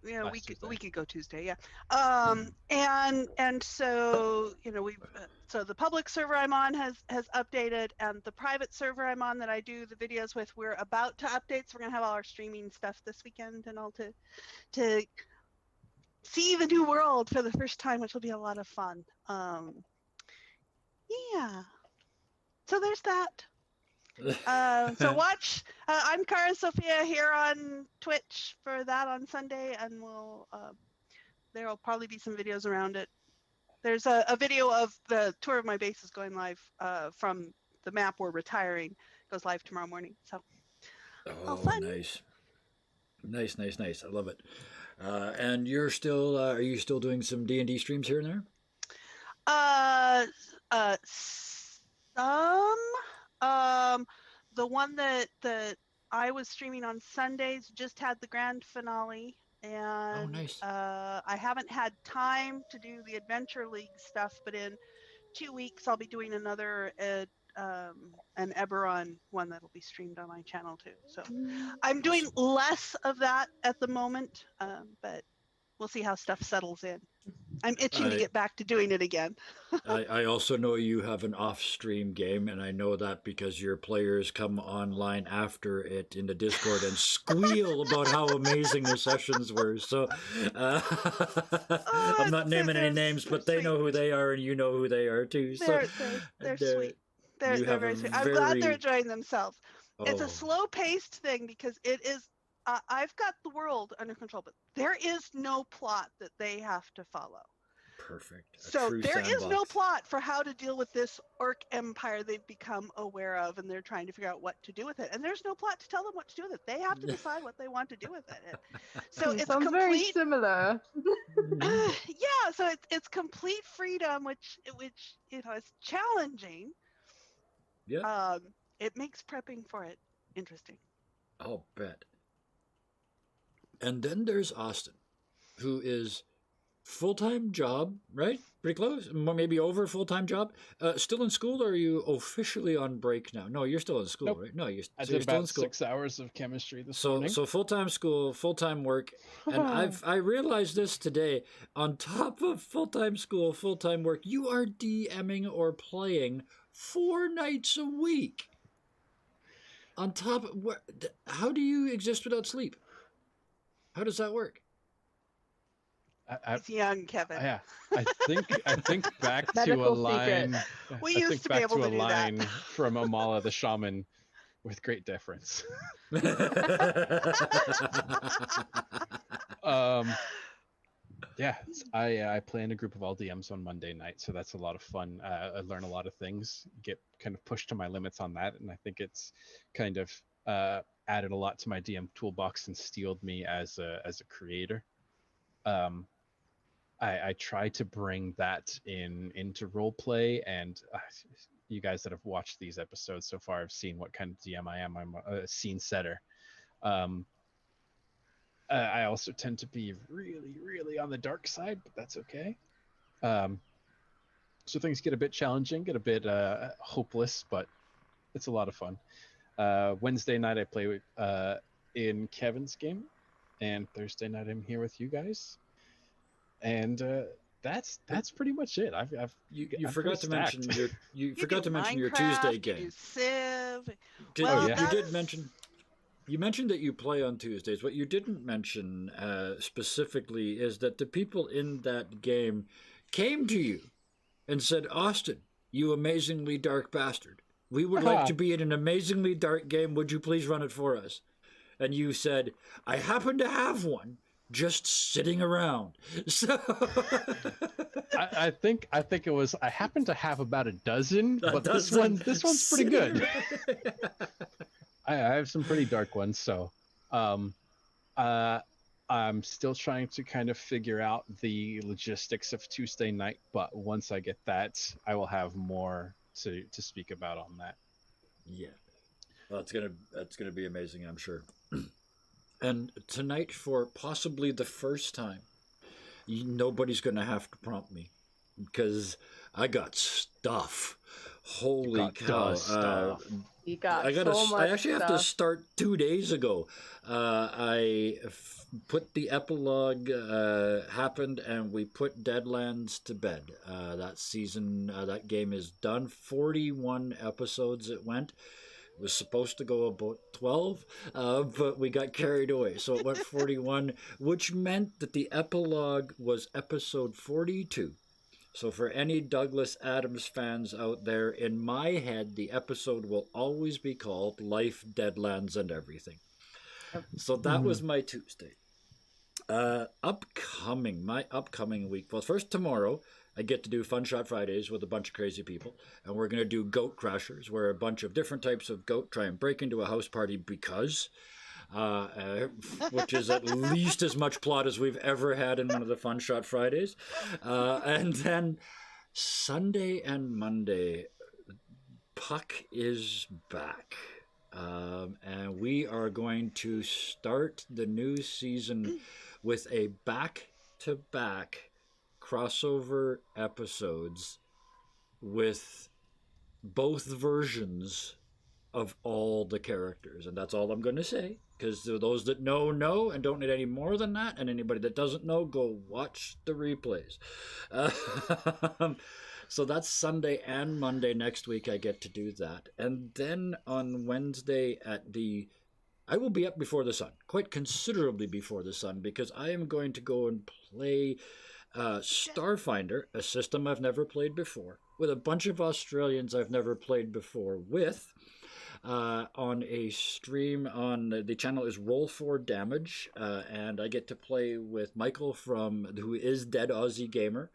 Yeah, we could go Tuesday, yeah. And so so the public server I'm on has updated, and the private server I'm on that I do the videos with, we're about to update. So we're gonna have all our streaming stuff this weekend and all to see the new world for the first time, which will be a lot of fun. Yeah. So there's that. So watch. I'm Cara Sophia here on Twitch for that on Sunday, and there'll probably be some videos around it. There's a video of the tour of my bases going live from the map we're retiring. It goes live tomorrow morning. So all fun. Nice. Nice. I love it. And you're still, are you still doing some D&D streams here and there? Some. The one that I was streaming on Sundays just had the grand finale, and nice. I haven't had time to do the Adventure League stuff, but in 2 weeks I'll be doing another an Eberron one that'll be streamed on my channel too. So I'm doing less of that at the moment, but we'll see how stuff settles in. I'm itching to get back to doing it again. I also know you have an off-stream game, and I know that because your players come online after it in the Discord and squeal about how amazing the sessions were. So I'm not naming any names, but they know who they are, and you know who they are too. They're sweet. They're very sweet. I'm glad they're enjoying themselves. It's a slow-paced thing because it is. I've got the world under control, but there is no plot that they have to follow. Perfect. So there is no plot for how to deal with this orc empire they've become aware of, and they're trying to figure out what to do with it. And there's no plot to tell them what to do with it. They have to decide what they want to do with it. So it's sounds very similar. Yeah, so it's complete freedom, which is challenging. Yeah. It makes prepping for it interesting. I'll bet. And then there's Austin, who is full-time job, right? Pretty close, maybe over full-time job. Still in school, or are you officially on break now? No, you're still in school, right? No, I did about 6 hours of chemistry this morning. So full-time school, full-time work, and I realized this today. On top of full-time school, full-time work, you are DMing or playing 4 nights a week. On top of how do you exist without sleep? How does that work? He's young, Kevin. Yeah, I think back to a line. We used to be able to do that. From Amala the shaman, with great deference. Yeah, I play in a group of all DMs on Monday night, so that's a lot of fun. I learn a lot of things, get kind of pushed to my limits on that, and I think it's kind of added a lot to my DM toolbox and steeled me as a creator. I try to bring that into role play, and you guys that have watched these episodes so far have seen what kind of DM I am. I'm a scene setter. I also tend to be really, really on the dark side, but that's okay. So things get a bit challenging, get a bit hopeless, but it's a lot of fun. Wednesday night I play in Kevin's game, and Thursday night I'm here with you guys. And that's pretty much it. You forgot to mention your Tuesday game. You mentioned that you play on Tuesdays. What you didn't mention specifically is that the people in that game came to you and said, "Austin, you amazingly dark bastard. We would like to be in an amazingly dark game. Would you please run it for us?" And you said, "I happen to have one just sitting around." So I think it was, I happen to have about a dozen, but this one's pretty good. I have some pretty dark ones, so I'm still trying to kind of figure out the logistics of Tuesday night, but once I get that, I will have more to speak about on that. Yeah, well, that's gonna be amazing, I'm sure. And tonight, for possibly the first time, nobody's gonna have to prompt me because I got stuff. Holy cow! I actually have to start 2 days ago. I put the epilogue happened, and we put Deadlands to bed. That season, that game is done. 41 episodes it went. was supposed to go about 12, but we got carried away. So it went 41, which meant that the epilogue was episode 42. So for any Douglas Adams fans out there, in my head, the episode will always be called Life, Deadlands, and Everything. So that was my Tuesday. My upcoming week. Well, first tomorrow, I get to do Fun Shot Fridays with a bunch of crazy people, and we're going to do Goat Crashers, where a bunch of different types of goat try and break into a house party because... which is at least as much plot as we've ever had in one of the Fun Shot Fridays. And then Sunday and Monday, Puck is back. And we are going to start the new season with a back-to-back crossover episodes with both versions of all the characters. And that's all I'm going to say, because those that know, and don't need any more than that, and anybody that doesn't know, go watch the replays. So that's Sunday and Monday next week. I get to do that. And then on Wednesday I will be up before the sun, quite considerably before the sun, because I am going to go and play Starfinder, a system I've never played before, with a bunch of Australians I've never played before with, on a stream on the channel is Roll for Damage, and I get to play with Michael who is Dead Aussie Gamer.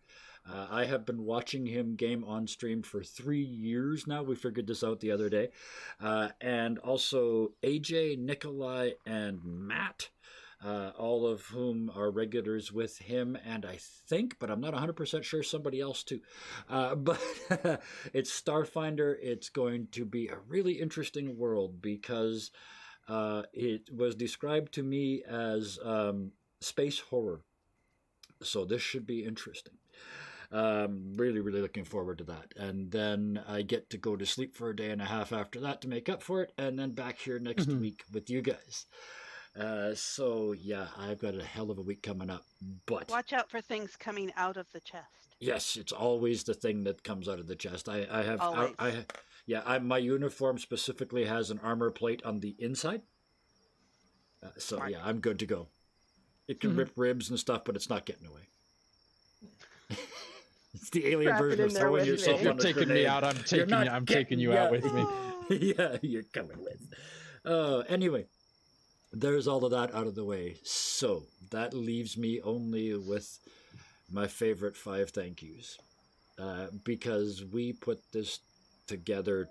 I have been watching him game on stream for 3 years now. We figured this out the other day. And also AJ, Nikolai, and Matt, all of whom are regulars with him, and I think, but I'm not 100% sure, somebody else too. But it's Starfinder. It's going to be a really interesting world because it was described to me as space horror. So this should be interesting. Really, really looking forward to that. And then I get to go to sleep for a day and a half after that to make up for it, and then back here next week with you guys. So yeah, I've got a hell of a week coming up. But watch out for things coming out of the chest. Yes, it's always the thing that comes out of the chest. Always. My uniform specifically has an armor plate on the inside. So Smart. yeah, I'm good to go. It can rip ribs and stuff, but it's not getting away. It's the alien Wrap it version in of there throwing with yourself me. You're on a taking me grenade. out. I'm taking you out with me. Yeah, you're coming with. Anyway, there's all of that out of the way. So that leaves me only with my favorite 5 thank yous. Because we put this together,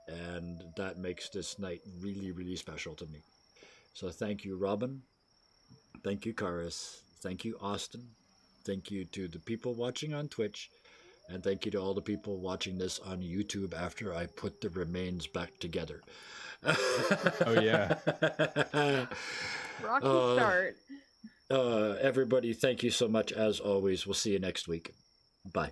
and that makes this night really, really special to me. So thank you, Robin. Thank you, Karis. Thank you, Austin. Thank you to the people watching on Twitch. And thank you to all the people watching this on YouTube after I put the remains back together. Oh, yeah. Rocky start. Everybody, thank you so much as always. We'll see you next week. Bye.